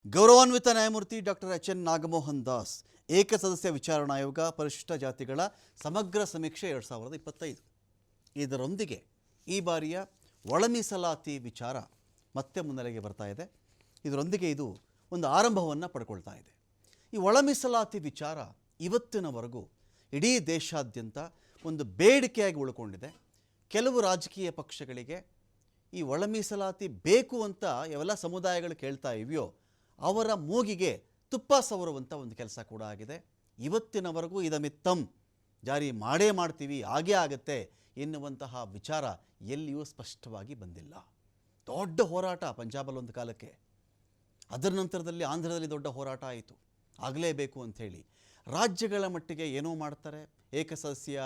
ಗೌರವಾನ್ವಿತ ನ್ಯಾಯಮೂರ್ತಿ ಡಾಕ್ಟರ್ ಎಚ್.ಎನ್. ನಾಗಮೋಹನ್ ದಾಸ್ ಏಕಸದಸ್ಯ ವಿಚಾರಣಾ ಆಯೋಗ ಪರಿಶಿಷ್ಟ ಜಾತಿಗಳ ಸಮಗ್ರ ಸಮೀಕ್ಷೆ 2025 ಇದರೊಂದಿಗೆ ಈ ಬಾರಿಯ ಒಳ ಮೀಸಲಾತಿ ವಿಚಾರ ಮತ್ತೆ ಮುನ್ನೆಲೆಗೆ ಬರ್ತಾ ಇದೆ. ಇದರೊಂದಿಗೆ ಇದು ಒಂದು ಆರಂಭವನ್ನು ಪಡ್ಕೊಳ್ತಾ ಇದೆ. ಈ ಒಳ ಮೀಸಲಾತಿ ವಿಚಾರ ಇವತ್ತಿನವರೆಗೂ ಇಡೀ ದೇಶಾದ್ಯಂತ ಒಂದು ಬೇಡಿಕೆಯಾಗಿ ಉಳ್ಕೊಂಡಿದೆ. ಕೆಲವು ರಾಜಕೀಯ ಪಕ್ಷಗಳಿಗೆ ಈ ಒಳ ಮೀಸಲಾತಿ ಬೇಕು ಅಂತ ಯಾವೆಲ್ಲ ಸಮುದಾಯಗಳು ಕೇಳ್ತಾ ಇವೆಯೋ ಅವರ ಮೂಗಿಗೆ ತುಪ್ಪ ಸವರುವಂಥ ಒಂದು ಕೆಲಸ ಕೂಡ ಆಗಿದೆ. ಇವತ್ತಿನವರೆಗೂ ಇದಮಿತ್ತಂ ಜಾರಿ ಮಾಡೇ ಮಾಡ್ತೀವಿ, ಹಾಗೇ ಆಗುತ್ತೆ ಎನ್ನುವಂತಹ ವಿಚಾರ ಎಲ್ಲಿಯೂ ಸ್ಪಷ್ಟವಾಗಿ ಬಂದಿಲ್ಲ. ದೊಡ್ಡ ಹೋರಾಟ ಪಂಜಾಬಲ್ಲಿ ಒಂದು ಕಾಲಕ್ಕೆ, ಅದರ ನಂತರದಲ್ಲಿ ಆಂಧ್ರದಲ್ಲಿ ದೊಡ್ಡ ಹೋರಾಟ ಆಯಿತು, ಆಗಲೇಬೇಕು ಅಂಥೇಳಿ. ರಾಜ್ಯಗಳ ಮಟ್ಟಿಗೆ ಏನೋ ಮಾಡ್ತಾರೆ, ಏಕಸದಸ್ಯ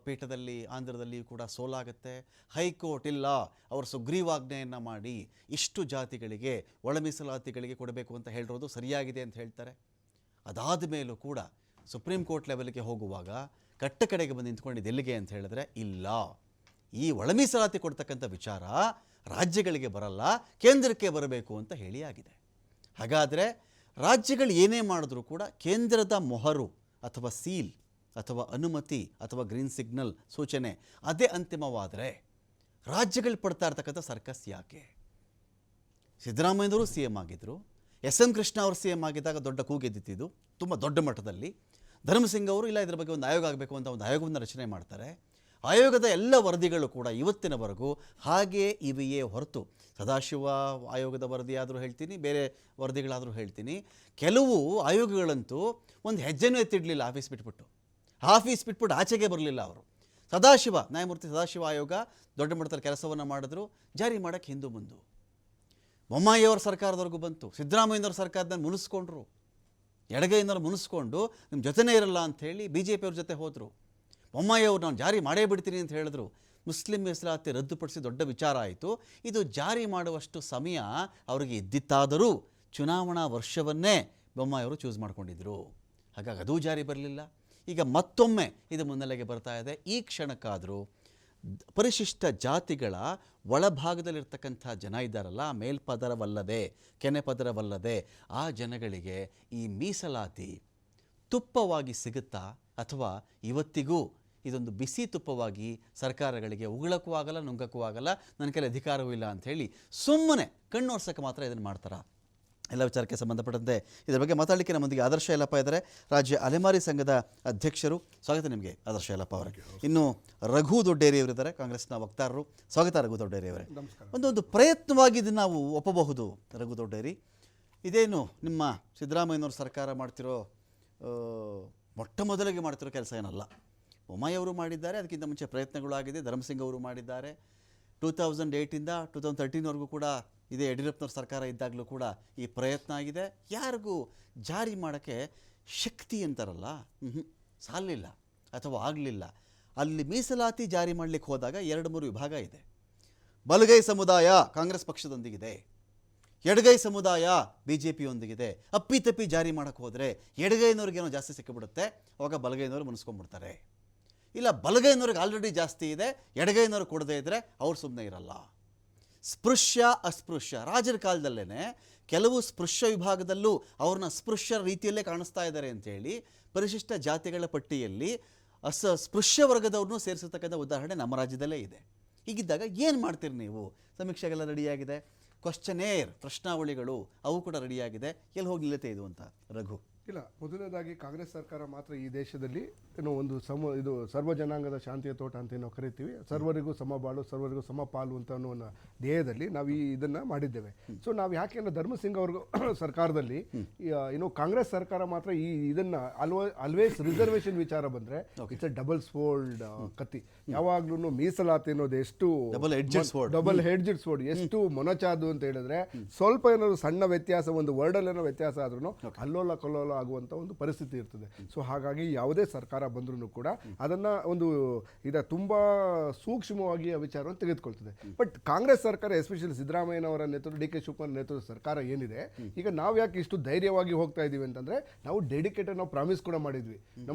ಪೀಠದಲ್ಲಿ ಆಂಧ್ರದಲ್ಲಿ ಕೂಡ ಸೋಲಾಗುತ್ತೆ. ಹೈಕೋರ್ಟ್ ಇಲ್ಲ, ಅವರು ಸುಗ್ರೀವಾಜ್ಞೆಯನ್ನು ಮಾಡಿ ಇಷ್ಟು ಜಾತಿಗಳಿಗೆ ಒಳ ಮೀಸಲಾತಿಗಳಿಗೆ ಕೊಡಬೇಕು ಅಂತ ಹೇಳಿರೋದು ಸರಿಯಾಗಿದೆ ಅಂತ ಹೇಳ್ತಾರೆ. ಅದಾದ ಮೇಲೂ ಕೂಡ ಸುಪ್ರೀಂ ಕೋರ್ಟ್ ಲೆವೆಲ್ಗೆ ಹೋಗುವಾಗ ಕಟ್ಟ ಕಡೆಗೆ ಬಂದು ನಿಂತ್ಕೊಂಡಿದ್ದು ಎಲ್ಲಿಗೆ ಅಂತ ಹೇಳಿದ್ರೆ, ಇಲ್ಲ, ಈ ಒಳ ಮೀಸಲಾತಿ ಕೊಡ್ತಕ್ಕಂಥ ವಿಚಾರ ರಾಜ್ಯಗಳಿಗೆ ಬರಲ್ಲ, ಕೇಂದ್ರಕ್ಕೆ ಬರಬೇಕು ಅಂತ ಹೇಳಿ ಆಗಿದೆ. ಹಾಗಾದರೆ ರಾಜ್ಯಗಳು ಏನೇ ಮಾಡಿದ್ರೂ ಕೂಡ ಕೇಂದ್ರದ ಮೊಹರು ಅಥವಾ ಸೀಲ್ ಅಥವಾ ಅನುಮತಿ ಅಥವಾ ಗ್ರೀನ್ ಸಿಗ್ನಲ್ ಸೂಚನೆ ಅದೇ ಅಂತಿಮವಾದರೆ ರಾಜ್ಯಗಳು ಪಡ್ತಾ ಇರ್ತಕ್ಕಂಥ ಸರ್ಕಸ್ ಯಾಕೆ? ಸಿದ್ದರಾಮಯ್ಯನವರು ಸಿ ಎಂ ಆಗಿದ್ದರು, ಎಸ್.ಎಂ. ಕೃಷ್ಣ ಅವರು ಸಿ ಎಂ ಆಗಿದ್ದಾಗ ದೊಡ್ಡ ಕೂಗೆದ್ದಿದ್ದು ತುಂಬ ದೊಡ್ಡ ಮಟ್ಟದಲ್ಲಿ. ಧರ್ಮಸಿಂಗ್ ಅವರು ಇಲ್ಲ ಇದರ ಬಗ್ಗೆ ಒಂದು ಆಯೋಗ ಆಗಬೇಕು ಅಂತ ಒಂದು ಆಯೋಗವನ್ನು ರಚನೆ ಮಾಡ್ತಾರೆ. ಆಯೋಗದ ಎಲ್ಲ ವರದಿಗಳು ಕೂಡ ಇವತ್ತಿನವರೆಗೂ ಹಾಗೇ ಇವೆಯೇ ಹೊರತು, ಸದಾಶಿವ ಆಯೋಗದ ವರದಿಯಾದರೂ ಹೇಳ್ತೀನಿ, ಬೇರೆ ವರದಿಗಳಾದರೂ ಹೇಳ್ತೀನಿ, ಕೆಲವು ಆಯೋಗಗಳಂತೂ ಒಂದು ಹೆಜ್ಜೆನೂ ಎತ್ತಿಡಲಿಲ್ಲ. ಆಫೀಸ್ ಬಿಟ್ಬಿಟ್ಟು ಆಚೆಗೆ ಬರಲಿಲ್ಲ ಅವರು. ನ್ಯಾಯಮೂರ್ತಿ ಸದಾಶಿವ ಆಯೋಗ ದೊಡ್ಡ ಮಟ್ಟದಲ್ಲಿ ಕೆಲಸವನ್ನು ಮಾಡಿದ್ರು, ಜಾರಿ ಮಾಡೋಕ್ಕೆ ಹಿಂದು ಮುಂದು. ಬೊಮ್ಮಾಯಿಯವರ ಸರ್ಕಾರದವರೆಗೂ ಬಂತು, ಸಿದ್ದರಾಮಯ್ಯನವ್ರ ಸರ್ಕಾರದಲ್ಲಿ ಮುನಿಸ್ಕೊಂಡ್ರು, ಎಡಗೈನವ್ರು ಮುನಿಸ್ಕೊಂಡು ನಿಮ್ಮ ಜೊತೆನೇ ಇರಲ್ಲ ಅಂಥೇಳಿ BJP ಜೊತೆ ಹೋದರು. ಬೊಮ್ಮಾಯಿಯವರು ನಾನು ಜಾರಿ ಮಾಡೇ ಬಿಡ್ತೀನಿ ಅಂತ ಹೇಳಿದ್ರು. ಮುಸ್ಲಿಂ ಮೀಸಲಾತಿ ರದ್ದುಪಡಿಸಿ ದೊಡ್ಡ ವಿಚಾರ ಆಯಿತು. ಇದು ಜಾರಿ ಮಾಡುವಷ್ಟು ಸಮಯ ಅವರಿಗೆ ಇದ್ದಿತ್ತಾದರೂ ಚುನಾವಣಾ ವರ್ಷವನ್ನೇ ಬೊಮ್ಮಾಯಿಯವರು ಚೂಸ್ ಮಾಡ್ಕೊಂಡಿದ್ರು. ಹಾಗಾಗಿ ಅದೂ ಜಾರಿ ಬರಲಿಲ್ಲ. ಈಗ ಮತ್ತೊಮ್ಮೆ ಇದು ಮುನ್ನೆಲೆಗೆ ಬರ್ತಾ ಇದೆ. ಈ ಕ್ಷಣಕ್ಕಾದರೂ ಪರಿಶಿಷ್ಟ ಜಾತಿಗಳ ಒಳಭಾಗದಲ್ಲಿರ್ತಕ್ಕಂಥ ಜನ ಇದ್ದಾರಲ್ಲ, ಮೇಲ್ಪದರವಲ್ಲದೆ ಕೆನೆಪದರವಲ್ಲದೆ ಆ ಜನಗಳಿಗೆ ಈ ಮೀಸಲಾತಿ ತುಪ್ಪವಾಗಿ ಸಿಗುತ್ತಾ, ಅಥವಾ ಇವತ್ತಿಗೂ ಇದೊಂದು ಬಿಸಿ ತುಪ್ಪವಾಗಿ ಸರ್ಕಾರಗಳಿಗೆ ಉಗುಳಕ್ಕೂ ಆಗಲ್ಲ, ನುಂಗಕ್ಕೂ ಆಗಲ್ಲ, ನನ್ನ ಕೈಲಿ ಅಧಿಕಾರವೂ ಇಲ್ಲ ಅಂಥೇಳಿ ಸುಮ್ಮನೆ ಕಣ್ಣೋರ್ಸೋಕ್ಕೆ ಮಾತ್ರ ಇದನ್ನು ಮಾಡ್ತಾರೆ? ಎಲ್ಲ ವಿಚಾರಕ್ಕೆ ಸಂಬಂಧಪಟ್ಟಂತೆ ಇದರ ಬಗ್ಗೆ ಮಾತಾಡಲಿಕ್ಕೆ ನಮ್ಮೊಂದಿಗೆ ಆದರ್ಶ ಯಲ್ಲಪ್ಪ ಇದ್ದಾರೆ, ರಾಜ್ಯ ಅಲೆಮಾರಿ ಸಂಘದ ಅಧ್ಯಕ್ಷರು. ಸ್ವಾಗತ ನಿಮಗೆ ಆದರ್ಶ ಯಲ್ಲಪ್ಪ ಅವರೇ. ಇನ್ನು ರಘು ದೊಡ್ಡೇರಿ ಅವರಿದ್ದಾರೆ, ಕಾಂಗ್ರೆಸ್ನ ವಕ್ತಾರರು. ಸ್ವಾಗತ ರಘು ದೊಡ್ಡೇರಿ ಅವರೇ. ಒಂದು ಪ್ರಯತ್ನವಾಗಿ ಇದನ್ನು ನಾವು ಒಪ್ಪಬಹುದು. ರಘು ದೊಡ್ಡೇರಿ, ಇದೇನು ನಿಮ್ಮ ಸಿದ್ದರಾಮಯ್ಯನವ್ರ ಸರ್ಕಾರ ಮಾಡ್ತಿರೋ ಮೊಟ್ಟ ಮೊದಲಿಗೆ ಮಾಡ್ತಿರೋ ಕೆಲಸ ಏನಲ್ಲ. ಬೊಮ್ಮಾಯಿ ಅವರು ಮಾಡಿದ್ದಾರೆ, ಅದಕ್ಕಿಂತ ಮುಂಚೆ ಪ್ರಯತ್ನಗಳು ಆಗಿದೆ, ಧರ್ಮಸಿಂಗ್ ಅವರು ಮಾಡಿದ್ದಾರೆ. 2008ಇಂದ 2013ವರೆಗೂ ಕೂಡ ಇದೇ ಯಡಿಯೂರಪ್ಪನವ್ರ ಸರ್ಕಾರ ಇದ್ದಾಗಲೂ ಕೂಡ ಈ ಪ್ರಯತ್ನ ಆಗಿದೆ. ಯಾರಿಗೂ ಜಾರಿ ಮಾಡೋಕ್ಕೆ ಶಕ್ತಿ ಅಂತಾರಲ್ಲ, ಸಾಲಿಲ್ಲ ಅಥವಾ ಆಗಲಿಲ್ಲ. ಅಲ್ಲಿ ಮೀಸಲಾತಿ ಜಾರಿ ಮಾಡಲಿಕ್ಕೆ ಹೋದಾಗ 2-3 ವಿಭಾಗ ಇದೆ. ಬಲಗೈ ಸಮುದಾಯ ಕಾಂಗ್ರೆಸ್ ಪಕ್ಷದೊಂದಿಗಿದೆ, ಎಡಗೈ ಸಮುದಾಯ BJP-ಯೊಂದಿಗಿದೆ. ಅಪ್ಪಿತಪ್ಪಿ ಜಾರಿ ಮಾಡೋಕ್ಕೆ ಹೋದರೆ ಎಡಗೈನವ್ರಿಗೇನೋ ಜಾಸ್ತಿ ಸಿಕ್ಕಿಬಿಡುತ್ತೆ, ಅವಾಗ ಬಲಗೈನವರು ಮುನಿಸ್ಕೊಂಡ್ಬಿಡ್ತಾರೆ. ಇಲ್ಲ, ಬಲಗೈನವ್ರಿಗೆ ಆಲ್ರೆಡಿ ಜಾಸ್ತಿ ಇದೆ, ಎಡಗೈನವ್ರು ಕೊಡದೇ ಇದ್ದರೆ ಅವ್ರು ಸುಮ್ಮನೆ ಇರಲ್ಲ. ಸ್ಪೃಶ್ಯ ಅಸ್ಪೃಶ್ಯ ರಾಜರ ಕಾಲದಲ್ಲೇ ಕೆಲವು ಸ್ಪೃಶ್ಯ ವಿಭಾಗದಲ್ಲೂ ಅವ್ರನ್ನ ಸ್ಪೃಶ್ಯ ರೀತಿಯಲ್ಲೇ ಕಾಣಿಸ್ತಾ ಇದ್ದಾರೆ ಅಂಥೇಳಿ ಪರಿಶಿಷ್ಟ ಜಾತಿಗಳ ಪಟ್ಟಿಯಲ್ಲಿ ಸ್ಪೃಶ್ಯ ವರ್ಗದವ್ರನ್ನೂ ಸೇರಿಸತಕ್ಕಂಥ ಉದಾಹರಣೆ ನಮ್ಮ ರಾಜ್ಯದಲ್ಲೇ ಇದೆ. ಹೀಗಿದ್ದಾಗ ಏನು ಮಾಡ್ತೀರಿ ನೀವು? ಸಮೀಕ್ಷೆಗೆಲ್ಲ ರೆಡಿಯಾಗಿದೆ, ಕ್ವಶ್ಚನೇರ್ ಪ್ರಶ್ನಾವಳಿಗಳು ಅವು ಕೂಡ ರೆಡಿಯಾಗಿದೆ, ಎಲ್ಲಿ ಹೋಗಿ ನಿಲ್ಲುತ್ತೆ ಇದು ಅಂತ? ರಘು, ಇಲ್ಲ, ಮೊದಲನೇದಾಗಿ ಕಾಂಗ್ರೆಸ್ ಸರ್ಕಾರ ಮಾತ್ರ ಈ ದೇಶದಲ್ಲಿ ಏನೋ ಒಂದು ಇದು ಸರ್ವ ಜನಾಂಗದ ಶಾಂತಿಯ ತೋಟ ಅಂತ ನಾವು ಕರಿತೀವಿ. ಸರ್ವರಿಗೂ ಸಮಬಾಳು, ಸರ್ವರಿಗೂ ಸಮಪಾಲು ಅಂತ ಅನ್ನೋ ಒಂದು ಧ್ಯೇಯದಲ್ಲಿ ನಾವು ಇದನ್ನು ಮಾಡಿದ್ದೇವೆ. ಸೊ ನಾವು ಯಾಕೆಂದ್ರೆ ಧರ್ಮಸಿಂಗ್ ಅವ್ರಿಗೂ ಸರ್ಕಾರದಲ್ಲಿ ಏನೋ ಕಾಂಗ್ರೆಸ್ ಸರ್ಕಾರ ಮಾತ್ರ ಇದನ್ನು ಆಲ್ವೇಸ್ ರಿಸರ್ವೇಷನ್ ವಿಚಾರ ಬಂದರೆ ಇಟ್ಸ್ ಎ ಡಬಲ್ ಸ್ವೋರ್ಡ್ ಕತ್ತಿ. ಯಾವಾಗ್ಲೂ ಮೀಸಲಾತಿ ಅನ್ನೋದು ಎಷ್ಟು ಡಬಲ್ ಹೆಡ್ಜೆಡ್ ಸ್ವೋರ್ಡ್, ಎಷ್ಟು ಮೊನಚಾದು ಅಂತ ಹೇಳಿದ್ರೆ ಸ್ವಲ್ಪ ಏನಾದ್ರು ಸಣ್ಣ ವ್ಯತ್ಯಾಸ, ಒಂದು ವರ್ಡಲ್ಲಿ ಏನೋ ವ್ಯತ್ಯಾಸ ಆದ್ರೂ ಅಲ್ಲೋಲ ಕಲ್ಲೋಲ ಫಾಲೋ ಆಗುವಂಥ ಒಂದು ಪರಿಸ್ಥಿತಿ ಇರ್ತದೆ. ಸೊ ಹಾಗಾಗಿ ಯಾವುದೇ ಸರ್ಕಾರ ಬಂದ್ರೂ ಕೂಡ ಅದನ್ನು ಒಂದು ತುಂಬ ಸೂಕ್ಷ್ಮವಾಗಿ ಆ ವಿಚಾರವನ್ನು ತೆಗೆದುಕೊಳ್ತದೆ. ಬಟ್ ಕಾಂಗ್ರೆಸ್ ಸರ್ಕಾರ ಎಸ್ಪೆಷಲಿ ಸಿದ್ದರಾಮಯ್ಯನವರ ನೇತೃತ್ವ, ಡಿ ಕೆ ಶಿವಕುಮಾರ್ ನೇತೃತ್ವದ ಸರ್ಕಾರ ಏನಿದೆ, ಈಗ ನಾವು ಯಾಕೆ ಇಷ್ಟು ಧೈರ್ಯವಾಗಿ ಹೋಗ್ತಾ ಇದ್ದೀವಿ ಅಂತಂದರೆ, ನಾವು ಡೆಡಿಕೇಟೆಡ್, ನಾವು ಪ್ರಾಮಿಸ್ ಕೂಡ ಮಾಡಿದ್ವಿ.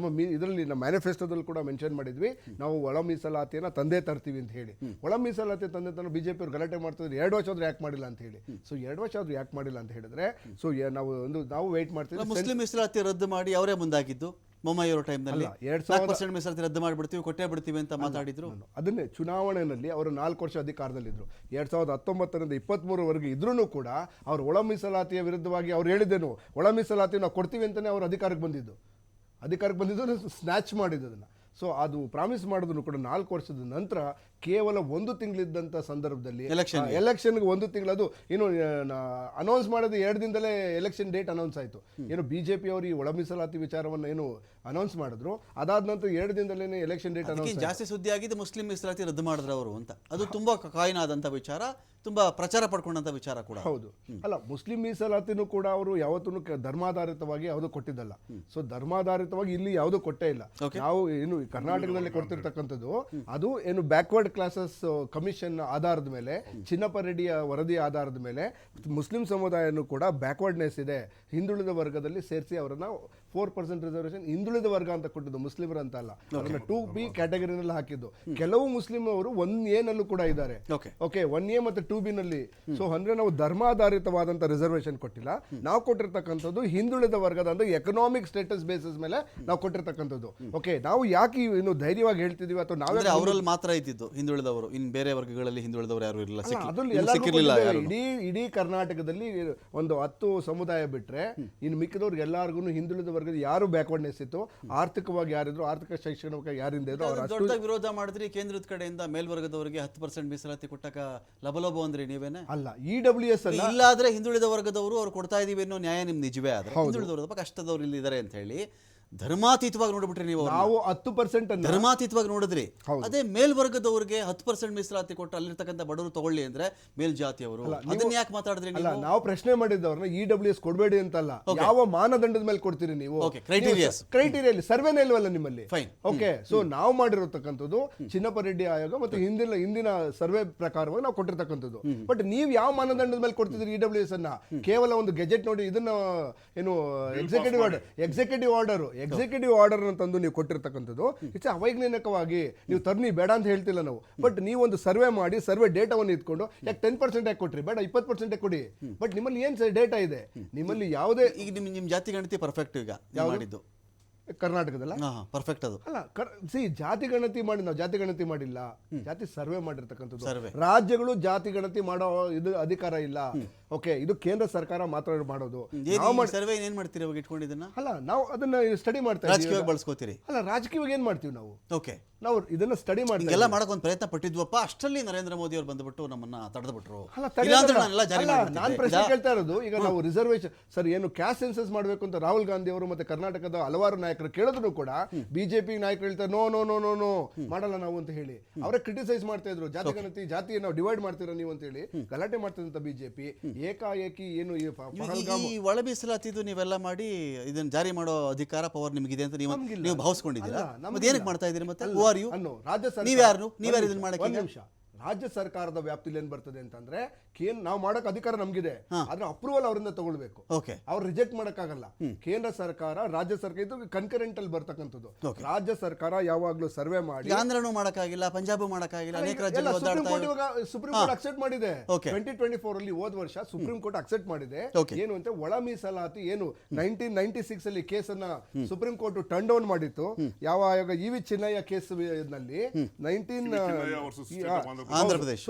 ಇದರಲ್ಲಿ ನಮ್ಮ ಮ್ಯಾನಿಫೆಸ್ಟೋದಲ್ಲಿ ಕೂಡ ಮೆನ್ಷನ್ ಮಾಡಿದ್ವಿ, ನಾವು ಒಳ ಮೀಸಲಾತಿಯನ್ನು ತಂದೆ ತರ್ತೀವಿ ಅಂತ ಹೇಳಿ. ಒಳ ಮೀಸಲಾತಿ ತಂದೆ ತನ್ನ ಬಿಜೆಪಿ ಅವ್ರು ಗಲಾಟೆ ಮಾಡ್ತಿದ್ರು, 2 ವರ್ಷ ಆದ್ರೂ ಯಾಕೆ ಮಾಡಿಲ್ಲ ಅಂತ ಹೇಳಿ. ಸೊ 2 ವರ್ಷ ಆದ್ರೂ ಯಾಕೆ ಮಾಡಿಲ್ಲ ಅಂತ ಹೇಳಿದ್ರೆ, ಸೊ ನಾವು ವೇಟ್ ಮಾಡ್ತೀವಿ. ಮುಸ್ಲಿಂ ಮೀಸಲಾತಿ ರದ್ದು ಮಾಡಿ ಅವರೇ ಮುಂದಾಗಿದ್ದು ಮೊಮ್ಮಾಯಿಯವರ ಟೈಮ್ನಲ್ಲಿ 4% ಮೀಸಲಾತಿ ರದ್ದು ಮಾಡಿಬಿಡ್ತೀವಿ, ಕೊಟ್ಟೇ ಬಿಡ್ತೀವಿ ಅಂತ ಮಾತಾಡಿದ್ರು. ಅದನ್ನೇ ಚುನಾವಣೆಯಲ್ಲಿ ಅವರು 4 ವರ್ಷ ಅಧಿಕಾರದಲ್ಲಿದ್ದರು. 2019ರಿಂದ 23ವರೆಗೆ ಇದ್ರೂ ಕೂಡ ಅವರು ಒಳ ಮೀಸಲಾತಿಯ ವಿರುದ್ಧವಾಗಿ ಅವ್ರು ಹೇಳಿದ್ದೇನು, ಒಳ ಮೀಸಲಾತಿ ನಾವು ಕೊಡ್ತೀವಿ ಅಂತಲೇ ಅವರು ಅಧಿಕಾರಕ್ಕೆ ಬಂದಿದ್ದು ಸ್ನ್ಯಾಚ್ ಮಾಡಿದ್ದು ಅದನ್ನು. ಸೊ ಅದು ಪ್ರಾಮಿಸ್ ಮಾಡಿದ್ರು ಕೂಡ 4 ವರ್ಷದ ನಂತರ ಕೇವಲ 1 ತಿಂಗಳಿದ್ದಂಥ ಸಂದರ್ಭದಲ್ಲಿ ಎಲೆಕ್ಷನ್ಗೆ 1 ತಿಂಗಳು, ಅದು ಏನು ಅನೌನ್ಸ್ ಮಾಡೋದು 2 ದಿನದಲ್ಲೇ ಎಲೆಕ್ಷನ್ ಡೇಟ್ ಅನೌನ್ಸ್ ಆಯಿತು. ಏನು ಬಿಜೆಪಿ ಅವರು ಈ ಒಳ ಮೀಸಲಾತಿ ವಿಚಾರವನ್ನು ಏನು ಅನೌನ್ಸ್ ಮಾಡಿದ್ರು, ಅದಾದ ನಂತರ 2 ದಿನದಲ್ಲೇ ಎಲೆಕ್ಷನ್ ಡೇಟ್ ಅನೌನ್ಸ್. ಜಾಸ್ತಿ ಸುದ್ದಿ ಆಗಿದೆ ಮುಸ್ಲಿಂ ಮೀಸಲಾತಿ ರದ್ದು ಮಾಡಿದ್ರು ಅವರು ಅಂತ. ಅದು ತುಂಬಾ ಕಾಯಿನಾದಂಥ ವಿಚಾರ, ತುಂಬಾ ಪ್ರಚಾರ ಪಡ್ಕೊಂಡಂತ ವಿಚಾರ ಕೂಡ ಹೌದು. ಅಲ್ಲ, ಮುಸ್ಲಿಂ ಮೀಸಲಾತಿನೂ ಕೂಡ ಅವರು ಯಾವತ್ತೂ ಧರ್ಮಾಧಾರಿತವಾಗಿ ಯಾವುದು ಕೊಟ್ಟಿದ್ದಲ್ಲ. ಸೊ ಧರ್ಮಾಧಾರಿತವಾಗಿ ಇಲ್ಲಿ ಯಾವುದು ಕೊಟ್ಟೇ ಇಲ್ಲ. ನಾವು ಏನು ಕರ್ನಾಟಕದಲ್ಲಿ ಕೊಡ್ತಿರ್ತಕ್ಕಂಥದ್ದು ಅದು ಏನು ಬ್ಯಾಕ್ವರ್ಡ್ ಕ್ಲಾಸಸ್ ಕಮಿಷನ್ ಆಧಾರದ ಮೇಲೆ, ಚಿನ್ನಪ್ಪ ರೆಡ್ಡಿಯ ವರದಿ ಆಧಾರದ ಮೇಲೆ ಮುಸ್ಲಿಂ ಸಮುದಾಯನೂ ಕೂಡ ಬ್ಯಾಕ್ವರ್ಡ್ನೆಸ್ ಇದೆ, ಹಿಂದುಳಿದ ವರ್ಗದಲ್ಲಿ ಸೇರಿಸಿ ಅವರನ್ನ 4% ರಿಸರ್ವೇಷನ್ ಹಿಂದುಳಿದ ವರ್ಗ ಅಂತ ಕೊಟ್ಟಿದ್ದು, ಮುಸ್ಲಿಮರು ಅಂತ ಅಲ್ಲ, ಅವರನ್ನ 2B ಕ್ಯಾಟಗರಿನಲ್ಲಿ ಹಾಕಿದ್ದು. ಕೆಲವು ಮುಸ್ಲಿಂ ಅವರು 1A ನಲ್ಲೂ ಕೂಡ ಇದ್ದಾರೆ. ಓಕೆ, 1A ಮತ್ತು 2B ನಲ್ಲಿ. ಸೊ ಅಂದ್ರೆ ನಾವು ಧರ್ಮಾಧಾರಿತವಾದಂಥ ರಿಸರ್ವೇಷನ್ ಕೊಟ್ಟಿಲ್ಲ, ನಾವು ಕೊಟ್ಟಿರ್ತಕ್ಕಂಥದ್ದು ಹಿಂದುಳಿದ ವರ್ಗದ ಅಂದ್ರೆ ಎಕನಾಮಿಕ್ ಸ್ಟೇಟಸ್ ಬೇಸಿಸ್ ಮೇಲೆ ನಾವು ಕೊಟ್ಟಿರ್ತಕ್ಕಂಥದ್ದು. ಓಕೆ, ನಾವು ಯಾಕೆ ಇನ್ನು ಧೈರ್ಯವಾಗಿ ಹೇಳ್ತಿದೀವಿ ಅಥವಾ ನಾವೇ ಅವರಲ್ಲಿ ಮಾತ್ರ ಇದ್ದಿದ್ದು ಹಿಂದುಳಿದವರು, ಇನ್ನು ಬೇರೆ ವರ್ಗಗಳಲ್ಲಿ ಹಿಂದುಳಿದವರು ಯಾರು ಇರಲಿಲ್ಲ. ಇಡೀ ಕರ್ನಾಟಕದಲ್ಲಿ ಒಂದು 10 ಸಮುದಾಯ ಬಿಟ್ರೆ ಇನ್ನು ಮಿಕ್ಕಿದವ್ರಿಗೆ ಎಲ್ಲರಿಗೂ ಹಿಂದುಳಿದ ವರ್ಗದ ಯಾರು ಬ್ಯಾಕ್ವರ್ಡ್ನೆಸ್ ಇತ್ತು, ಆರ್ಥಿಕವಾಗಿ ಯಾರಿದ್ರು, ಆರ್ಥಿಕ ಶೈಕ್ಷಣಿಕವಾಗಿ ಯಾರಿಂದ ಇದ್ರು, ದೊಡ್ಡ ವಿರೋಧ ಮಾಡಿದ್ರಿ ಕೇಂದ್ರದ ಕಡೆಯಿಂದ ಮೇಲ್ವರ್ಗದವರಿಗೆ 10% ಮೀಸಲಾತಿ ಕೊಟ್ಟಕ ಲಬಲೋಬ ಅಂದ್ರೆ ನೀವೇನೆ ಅಲ್ಲ. EWS ಅಲ್ಲ, ಇಲ್ಲಾದ್ರೆ ಹಿಂದುಳಿದ ವರ್ಗದವರು ಅವ್ರು ಕೊಡ್ತಾ ಇದೀವಿ ಅನ್ನೋ ನ್ಯಾಯ ನಿಮ್ ನಿಜವೇ ಆದ್ರೆ ಹಿಂದುಳಿದ ವರ್ಗದ ಕಷ್ಟದವ್ರು ಇಲ್ಲಿ ಇದಾರೆ ಅಂತ ಹೇಳಿ ಧರ್ಮಾತೀತವಾಗಿ ನೋಡ್ಬಿಟ್ರಿ ನೀವು. ನಾವು 10% ಧರ್ಮಾತೀತವಾಗಿ ನೋಡಿದ್ರಿ. ಅದೇ ಮೇಲ್ವರ್ಗದವ್ರಿಗೆ 10% ಮೀಸಲಾತಿ ಕೊಟ್ಟು ಅಲ್ಲಿರ್ತಕ್ಕಂಥ ಬಡವರು ತಗೊಳ್ಳಿ ಅಂದ್ರೆ ಮೇಲ್ಜಾತಿಯವರು, ಅದನ್ನ ಯಾಕೆ ಮಾತಾಡಿದ್ರಿ? ಅಲ್ಲ, ನಾವು ಪ್ರಶ್ನೆ ಮಾಡಿದ್ದವ್ರನ್ನ EWS ಕೊಡಬೇಡಿ ಅಂತಲ್ಲ, ಯಾವ ಮಾನದಂಡದ ಮೇಲೆ ಕೊಡ್ತೀರಿ ನೀವು? ಕ್ರೈಟೀರಿಯಲ್ಲಿ ಸರ್ವೆನೇ ಇಲ್ವಲ್ಲ ನಿಮ್ಮಲ್ಲಿ. ಓಕೆ, ಸೊ ನಾವು ಮಾಡಿರತಕ್ಕಂಥದ್ದು ಚಿನ್ನಪ್ಪ ರೆಡ್ಡಿ ಆಯೋಗ ಮತ್ತು ಹಿಂದಿನ ಸರ್ವೆ ಪ್ರಕಾರವಾಗಿ ನಾವು ಕೊಟ್ಟಿರ್ತಕ್ಕಂಥದ್ದು. ಬಟ್ ನೀವು ಯಾವ ಮಾನದಂಡದ ಮೇಲೆ ಕೊಡ್ತಿದ್ರಿ EWS ಅನ್ನ? ಕೇವಲ ಒಂದು ಗೆಜೆಟ್ ನೋಡಿ, ಇದನ್ನ ಏನು ಎಕ್ಸಿಕ್ಯೂಟಿವ್ ಆರ್ಡರ್ ಅಂತಂದು ನೀವು ಕೊಟ್ಟಿರ್ತಕ್ಕಂಥದ್ದು ಇಟ್ಸ್ ಅವೈಜ್ಞಾನಿಕವಾಗಿ. ನೀವು ತರ್ನಿ ಬೇಡ ಅಂತ ಹೇಳ್ತಿಲ್ಲ ನಾವು, ಬಟ್ ನೀವು ಒಂದು ಸರ್ವೆ ಮಾಡಿ, ಸರ್ವೆ ಡೇಟಾವನ್ನು ಇಟ್ಕೊಂಡು ಯಾಕೆ 10% ಯಾಕೆ ಕೊಟ್ರಿ, ಬೇಡ 20% ಕೊಡಿ. ಬಟ್ ನಿಮ್ಮಲ್ಲಿ ಏನ್ ಡೇಟಾ ಇದೆ? ನಿಮ್ಮಲ್ಲಿ ಯಾವುದೇ ಈಗ ನಿಮ್ ಜಾತಿ ಗಣತಿ ಪರ್ಫೆಕ್ಟ್ ಈಗ ಮಾಡಿದ್ದು ಕರ್ನಾಟಕದಲ್ಲ, ಪರ್ಫೆಕ್ಟ್ ಅದು ಅಲ್ಲ. ಜಾತಿ ಗಣತಿ ಮಾಡಿ, ನಾವು ಜಾತಿ ಗಣತಿ ಮಾಡಿಲ್ಲ, ಜಾತಿ ಸರ್ವೆ ಮಾಡಿರ್ತಕ್ಕಂಥದ್ದು. ರಾಜ್ಯಗಳು ಜಾತಿ ಗಣತಿ ಮಾಡೋ ಇದು ಅಧಿಕಾರ ಇಲ್ಲ. ಓಕೆ, ಇದು ಕೇಂದ್ರ ಸರ್ಕಾರ ಮಾತ್ರ ಮಾಡೋದು. ಸರ್ವೆ ಏನ್ ಮಾಡ್ತೀರಿ ಅವಾಗ ಇಟ್ಕೊಂಡಿದ್ದನ್ನ? ಅಲ್ಲ, ನಾವು ಅದನ್ನ ಸ್ಟಡಿ ಮಾಡ್ತಾ ರಾಜಕೀಯವಾಗಿ ಬಳಸ್ಕೋತೀರಿ. ಅಲ್ಲ, ರಾಜಕೀಯವಾಗಿ ಏನ್ ಮಾಡ್ತೀವಿ ನಾವು? ಓಕೆ, ನಾವು ಇದನ್ನ ಸ್ಟಡಿ ಮಾಡ್ತೀವಿ. ಎಲ್ಲ ಮಾಡಕ್ ಒಂದು ಪ್ರಯತ್ನ ಪಟ್ಟಿದ್ವಪ್ಪ, ಅಷ್ಟರಲ್ಲಿ ನರೇಂದ್ರ ಮೋದಿ ಅವರು ಬಂದ್ಬಿಟ್ಟು ನಮ್ಮನ್ನ ತಡೆದ್ಬಿಟ್ರು. ನಾನು ಪ್ರಶ್ನೆ ಕೇಳ್ತಾ ಇರೋದು, ಈಗ ನಾವು ರಿಸರ್ವೇಶನ್ ಸರ್ ಏನು ಕ್ಯಾಸ್ಟ್ ಸೆನ್ಸಸ್ ಮಾಡಬೇಕು ಅಂತ ರಾಹುಲ್ ಗಾಂಧಿ ಅವರು ಮತ್ತೆ ಕರ್ನಾಟಕದ ಹಲವಾರು ನಾಯಕರು ಕೇಳಿದ್ರು ಕೂಡ ಬಿಜೆಪಿ ನಾಯಕರು ಹೇಳ್ತಾರೆ no no no no no ಮಾಡಲ್ಲ ನಾವು ಅಂತ ಹೇಳಿ ಅವರೇ ಕ್ರಿಟಿಸೈಸ್ ಮಾಡ್ತಾ ಇದ್ರು. ಜಾತಿ ಗಣತಿ, ಜಾತಿ ನಾವು ಡಿವೈಡ್ ಮಾಡ್ತೀರಾ ನೀವು ಅಂತ ಹೇಳಿ ಗಲಾಟೆ ಮಾಡ್ತಿದ್ದಂತ ಬಿಜೆಪಿ ಏಕಾಏಕಿ ಏನು ಈ ಒಳ ಮೀಸಲಾತಿದು ನೀವೆಲ್ಲ ಮಾಡಿ ಇದನ್ನ ಜಾರಿ ಮಾಡೋ ಅಧಿಕಾರ ಪವರ್ ನಿಮಗಿದೆ ಅಂತ ನೀವು ಭಾವಿಸ್ಕೊಂಡಿದ್ದೀರಾ? ಏನಕ್ಕೆ ಮಾಡ್ತಾ ಇದ್ದೀರಿ ಮತ್ತೆ? ರಾಜ್ಯ ಸರ್ಕಾರದ ವ್ಯಾಪ್ತಿಯಲ್ಲಿ ಏನ್ ಬರ್ತದೆ ಅಂತಂದ್ರೆ ನಾವು ಮಾಡಕ್ ಅಧಿಕಾರ ನಮ್ಗಿದೆ, ಆದ್ರೆ ಅಪ್ರೂವಲ್ ಅವರಿಂದ ತಗೊಳ್ಬೇಕು. ಅವ್ರು ರಿಜೆಕ್ಟ್ ಮಾಡಕ್ಕಾಗಲ್ಲ. ಕೇಂದ್ರ ಸರ್ಕಾರ, ರಾಜ್ಯ ಸರ್ಕಾರ ಇದು ಕನ್ಕರೆಂಟ್ ಅಲ್ಲಿ ಬರ್ತಕ್ಕಂಥದ್ದು. ರಾಜ್ಯ ಸರ್ಕಾರ ಯಾವಾಗ್ಲೂ ಸರ್ವೆ ಮಾಡಿ, ಆಂಧ್ರನೂ ಮಾಡಕ್ಕಾಗಿಲ್ಲ, ಪಂಜಾಬ್ ಮಾಡಕ್ಕಾಗಿಲ್ಲ, ಅನೇಕ ಸುಪ್ರೀಂ ಕೋರ್ಟ್ ಅಕ್ಸೆಪ್ಟ್ ಮಾಡಿದೆ. 2024 ಅಲ್ಲಿ ಹೋದ ವರ್ಷ ಸುಪ್ರೀಂ ಕೋರ್ಟ್ ಅಕ್ಸೆಪ್ಟ್ ಮಾಡಿದೆ. ಏನು ಅಂತ ಒಳ ಮೀಸಲಾತಿ ಏನು 1996 ಅಲ್ಲಿ ಕೇಸನ್ನ ಸುಪ್ರೀಂ ಕೋರ್ಟ್ ಟರ್ನ್ ಡೌನ್ ಮಾಡಿತ್ತು. ಯಾವ ಆಯೋಗ? ಇವಿ ಚಿನ್ನಯ್ಯ ಕೇಸ್ ನಲ್ಲಿ 19 ಆಂಧ್ರ ಪ್ರದೇಶ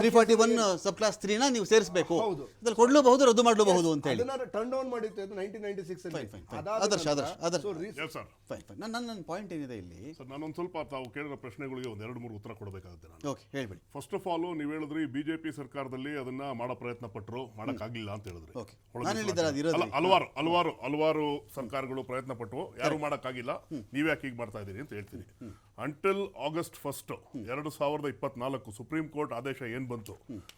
341 ಸಬ್ ಕ್ಲಾಸ್ 3 ನ ನೀವು ಸೇರಿಸಬೇಕು, ಅದ್ರಲ್ಲಿ ಕೊಡ್ಲೂಬಹುದು, ರದ್ದು ಮಾಡಲೂಬಹುದು ಅಂತ ಹೇಳಿ ಟರ್ನ್ ಡೌನ್ ಮಾಡಿತ್ತು 1996 ಅಲ್ಲಿ. ನನ್ನ ಪಾಯಿಂಟ್ ಏನಿದೆ ಇಲ್ಲಿ ಸರ್, ನಾನೊಂದು ಸ್ವಲ್ಪ ತಾವು ಕೇಳಿರೋ ಪ್ರಶ್ನೆಗಳಿಗೆ ಒಂದು 2-3 ಉತ್ತರ ಕೊಡಬೇಕಾಗುತ್ತೆ ನಾನು. ಓಕೆ, ಹೇಳ್ಬಿಡಿ. ಫಸ್ಟ್ ಆಫ್ ಆಲ್ ನೀವು ಹೇಳಿದ್ರಿ ಬಿಜೆಪಿ ಸರ್ಕಾರದಲ್ಲಿ ಅದನ್ನ ಮಾಡೋ ಪ್ರಯತ್ನ ಪಟ್ಟರು, ಮಾಡಕ್ಕಾಗಿಲ್ಲ ಅಂತ ಹೇಳಿದ್ರಿ. ಹಲವಾರು ಸರ್ಕಾರಗಳು ಪ್ರಯತ್ನ ಪಟ್ಟು ಯಾರು ಮಾಡಕ್ಕಾಗಿಲ್ಲ, ನೀವ್ಯಾಕೆ ಹೀಗೆ ಮಾಡ್ತಾ ಇದೀರಿ ಅಂತ ಹೇಳ್ತೀರಿ. ಅಂಟಿಲ್ August 1, 2024 ಸುಪ್ರೀಂ ಕೋರ್ಟ್ ಆದೇಶ ಏನ್ ಬಂತು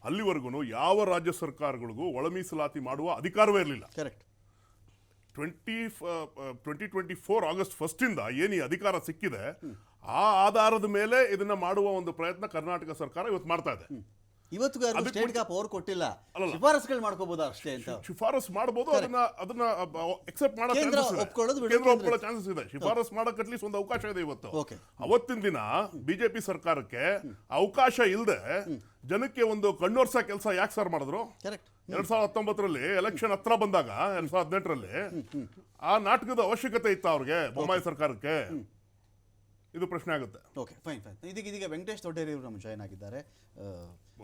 ಅಲ್ಲಿವರೆಗೂ ಯಾವ ರಾಜ್ಯ ಸರ್ಕಾರಗಳಿಗೂ ಒಳ ಮೀಸಲಾತಿ ಮಾಡುವ ಅಧಿಕಾರವೇ ಇರಲಿಲ್ಲ. ಕರೆಕ್ಟ್. 2024 ಆಗಸ್ಟ್ 1 ಏನು ಈ ಅಧಿಕಾರ ಸಿಕ್ಕಿದೆ ಆ ಆಧಾರದ ಮೇಲೆ ಇದನ್ನ ಮಾಡುವ ಒಂದು ಪ್ರಯತ್ನ ಕರ್ನಾಟಕ ಸರ್ಕಾರ ಇವತ್ತು ಮಾಡ್ತಾ ಇದೆ. ಇವತ್ತಿಗೂ ಯಾರು ಅದಕ್ಕೆ ಸ್ಟೇಟ್ ಪವರ್ ಕೊಟ್ಟಿಲ್ಲ, ಅಲ್ಲಲ್ಲ. ಶಿಫಾರಸುಗಳು ಮಾಡ್ಕೋಬಹುದು ಅಷ್ಟೇ ಅಂತ. ಶಿಫಾರಸ್ ಮಾಡಬಹುದು, ಅದನ್ನ ಎಕ್ಸೆಪ್ಟ್ ಮಾಡೋ ಕೇಂದ್ರ ಚಾನ್ಸಸ್ ಇದೆ. ಒಪ್ಕೊಳ್ಳೋದು ಬಿಡೋದು ಕೇಂದ್ರ ಅಂದ್ರೆ. ಒಪ್ಕೊಳ್ಳೋ ಚಾನ್ಸಸ್ ಇದೆ. ಶಿಫಾರಸ್ ಮಾಡಕ್ ಅಟ್ಲೀಸ್ಟ್ ಒಂದು ಅವಕಾಶ ಇದೆ ಇವತ್ತು. Okay. ಅವತ್ತಿನ ದಿನ ಬಿಜೆಪಿ ಸರ್ಕಾರಕ್ಕೆ ಅವಕಾಶ ಇಲ್ಲದೆ ಜನಕ್ಕೆ ಒಂದು ಕಣ್ಣೋರ್ಸ ಕೆಲಸ ಯಾಕೆ ಸರ್ ಮಾಡಿದ್ರು? ಕರೆಕ್ಟ್. 2019ರಲ್ಲಿ ಎಲೆಕ್ಷನ್ ಹತ್ರ ಬಂದಾಗ 2018ರಲ್ಲಿ ಆ ನಾಟಕದ ಅವಶ್ಯಕತೆ ಇತ್ತ ಅವ್ರಿಗೆ, ಬೊಮ್ಮಾಯಿ ಸರ್ಕಾರಕ್ಕೆ? ಇದು ಪ್ರಶ್ನೆ ಆಗುತ್ತೆ. Okay, fine. ಇದೀಗ ವೆಂಕಟೇಶ್ ದೊಡ್ಡೇರಿ ಅವರು ನಮ್ಮ ಜಾಯ್ನ್ ಆಗಿದ್ದಾರೆ,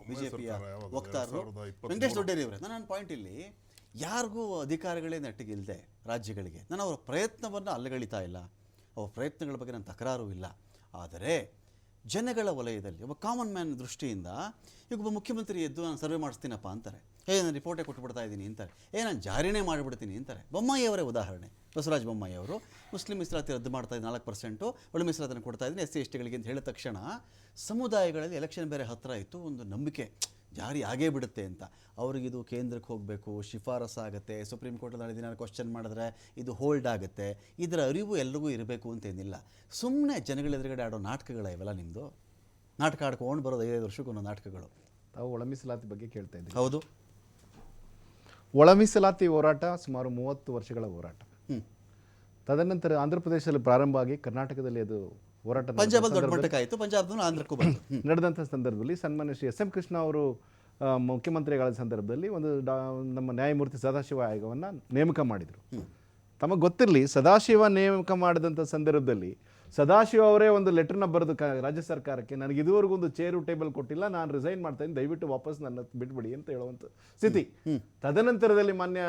ಬಿಜೆಪಿಯ ಸರ್ಕಾರ ಯಾವಾಗ? ವಕ್ತಾರರು. 2023. ವೆಂಕಟೇಶ್ ದೊಡ್ಡೇರಿ ಅವರೇ, ನನ್ನ ಪಾಯಿಂಟ್ ಇಲ್ಲಿ ಯಾರಿಗೂ ಅಧಿಕಾರಿಗಳೇ ನೆಟ್ಟಿಗಿಲ್ಲದೆ ರಾಜ್ಯಗಳಿಗೆ ನಾನು ಅವರ ಪ್ರಯತ್ನವನ್ನು ಅಲ್ಲಗಳಿತಾ ಇಲ್ಲ, ಅವರ ಪ್ರಯತ್ನಗಳ ಬಗ್ಗೆ ನನ್ನ ತಕರಾರು ಇಲ್ಲ. ಆದರೆ ಜನಗಳ ವಲಯದಲ್ಲಿ ಒಬ್ಬ ಕಾಮನ್ ಮ್ಯಾನ್ ದೃಷ್ಟಿಯಿಂದ ಈಗ ಒಬ್ಬ ಮುಖ್ಯಮಂತ್ರಿ ಎದ್ದು ನಾನು ಸರ್ವೆ ಮಾಡಿಸ್ತೀನಪ್ಪ ಅಂತಾರೆ, ನಾನು ರಿಪೋರ್ಟೇ ಕೊಟ್ಟುಬಿಡ್ತಾ ಇದ್ದೀನಿ ಅಂತಾರೆ, ನಾನು ಜಾರಿನೇ ಮಾಡಿಬಿಡ್ತೀನಿ ಅಂತಾರೆ. ಬೊಮ್ಮಾಯಿ ಅವರೇ ಉದಾಹರಣೆ. ಬಸವರಾಜ ಬೊಮ್ಮಾಯಿ ಅವರು ಮುಸ್ಲಿಂ ಮೀಸಲಾತಿ ರದ್ದು ಮಾಡ್ತಾ ಇದ್ದೀನಿ, 4%, ಒಳ ಮೀಸಲಾತಿಯನ್ನು ಕೊಡ್ತಾ ಇದ್ದೀನಿ SC STಗಳಿಗೆ ಅಂತ ಹೇಳಿದ ತಕ್ಷಣ ಸಮುದಾಯಗಳಲ್ಲಿ ಎಲೆಕ್ಷನ್ ಬೇರೆ ಹತ್ತಿರ ಇತ್ತು, ಒಂದು ನಂಬಿಕೆ ಜಾರಿ ಆಗೇ ಬಿಡುತ್ತೆ ಅಂತ. ಅವ್ರಿಗಿದು ಕೇಂದ್ರಕ್ಕೆ ಹೋಗಬೇಕು, ಶಿಫಾರಸ್ಸಾಗುತ್ತೆ, ಸುಪ್ರೀಂ ಕೋರ್ಟಲ್ಲಿ ನಾಳೆ ದಿನ ಕ್ವಶನ್ ಮಾಡಿದ್ರೆ ಇದು ಹೋಲ್ಡ್ ಆಗುತ್ತೆ, ಇದರ ಅರಿವು ಎಲ್ರಿಗೂ ಇರಬೇಕು ಅಂತೇನಿಲ್ಲ. ಸುಮ್ಮನೆ ಜನಗಳ ಎದುರುಗಡೆ ಆಡೋ ನಾಟಕಗಳ ಇವೆಲ್ಲ ನಿಮ್ಮದು. ನಾಟಕ ಆಡ್ಕೊಂಡು ಬರೋದು 5 ವರ್ಷಕ್ಕೊಂದು ನಾಟಕಗಳು. ತಾವು ಒಳ ಮೀಸಲಾತಿ ಬಗ್ಗೆ ಕೇಳ್ತಾ ಇದ್ದೀವಿ. ಹೌದು, ಒಳ ಮೀಸಲಾತಿ ಹೋರಾಟ ಸುಮಾರು 30 ವರ್ಷಗಳ ಹೋರಾಟ. ತದನಂತರ ಆಂಧ್ರ ಪ್ರದೇಶದಲ್ಲಿ ಪ್ರಾರಂಭ ಆಗಿ ಕರ್ನಾಟಕದಲ್ಲಿ ಅದು ಹೋರಾಟ ಪಂಜಾಬಲ್ಲಿ ದೊಡ್ಡ ಮಟ್ಟಕ್ಕೆ ಆಯಿತು, ಪಂಜಾಬ್ದು ಆಂಧ್ರಕ್ಕೂ ಬಂತು. ನಡೆದಂಥ ಸಂದರ್ಭದಲ್ಲಿ ಸನ್ಮಾನ್ಯ ಶ್ರೀ SM ಕೃಷ್ಣ ಅವರು ಮುಖ್ಯಮಂತ್ರಿಗಳ ಸಂದರ್ಭದಲ್ಲಿ ಒಂದು ನಮ್ಮ ನ್ಯಾಯಮೂರ್ತಿ ಸದಾಶಿವ ಆಯೋಗವನ್ನು ನೇಮಕ ಮಾಡಿದರು. ತಮಗೆ ಗೊತ್ತಿರಲಿ, ಸದಾಶಿವ ನೇಮಕ ಮಾಡಿದಂಥ ಸಂದರ್ಭದಲ್ಲಿ ಸದಾಶಿವ ಅವರೇ ಒಂದು ಲೆಟರ್ನ ಬರೆದು ರಾಜ್ಯ ಸರ್ಕಾರಕ್ಕೆ, ನನಗೆ ಇದುವರೆಗೂ ಒಂದು ಚೇರು ಟೇಬಲ್ ಕೊಟ್ಟಿಲ್ಲ, ನಾನು ರಿಸೈನ್ ಮಾಡ್ತಾ ಇದ್ದೀನಿ, ದಯವಿಟ್ಟು ವಾಪಸ್ ನನ್ನ ಬಿಟ್ಬಿಡಿ ಅಂತ ಹೇಳುವಂಥ ಸ್ಥಿತಿ. ತದನಂತರದಲ್ಲಿ ಮಾನ್ಯ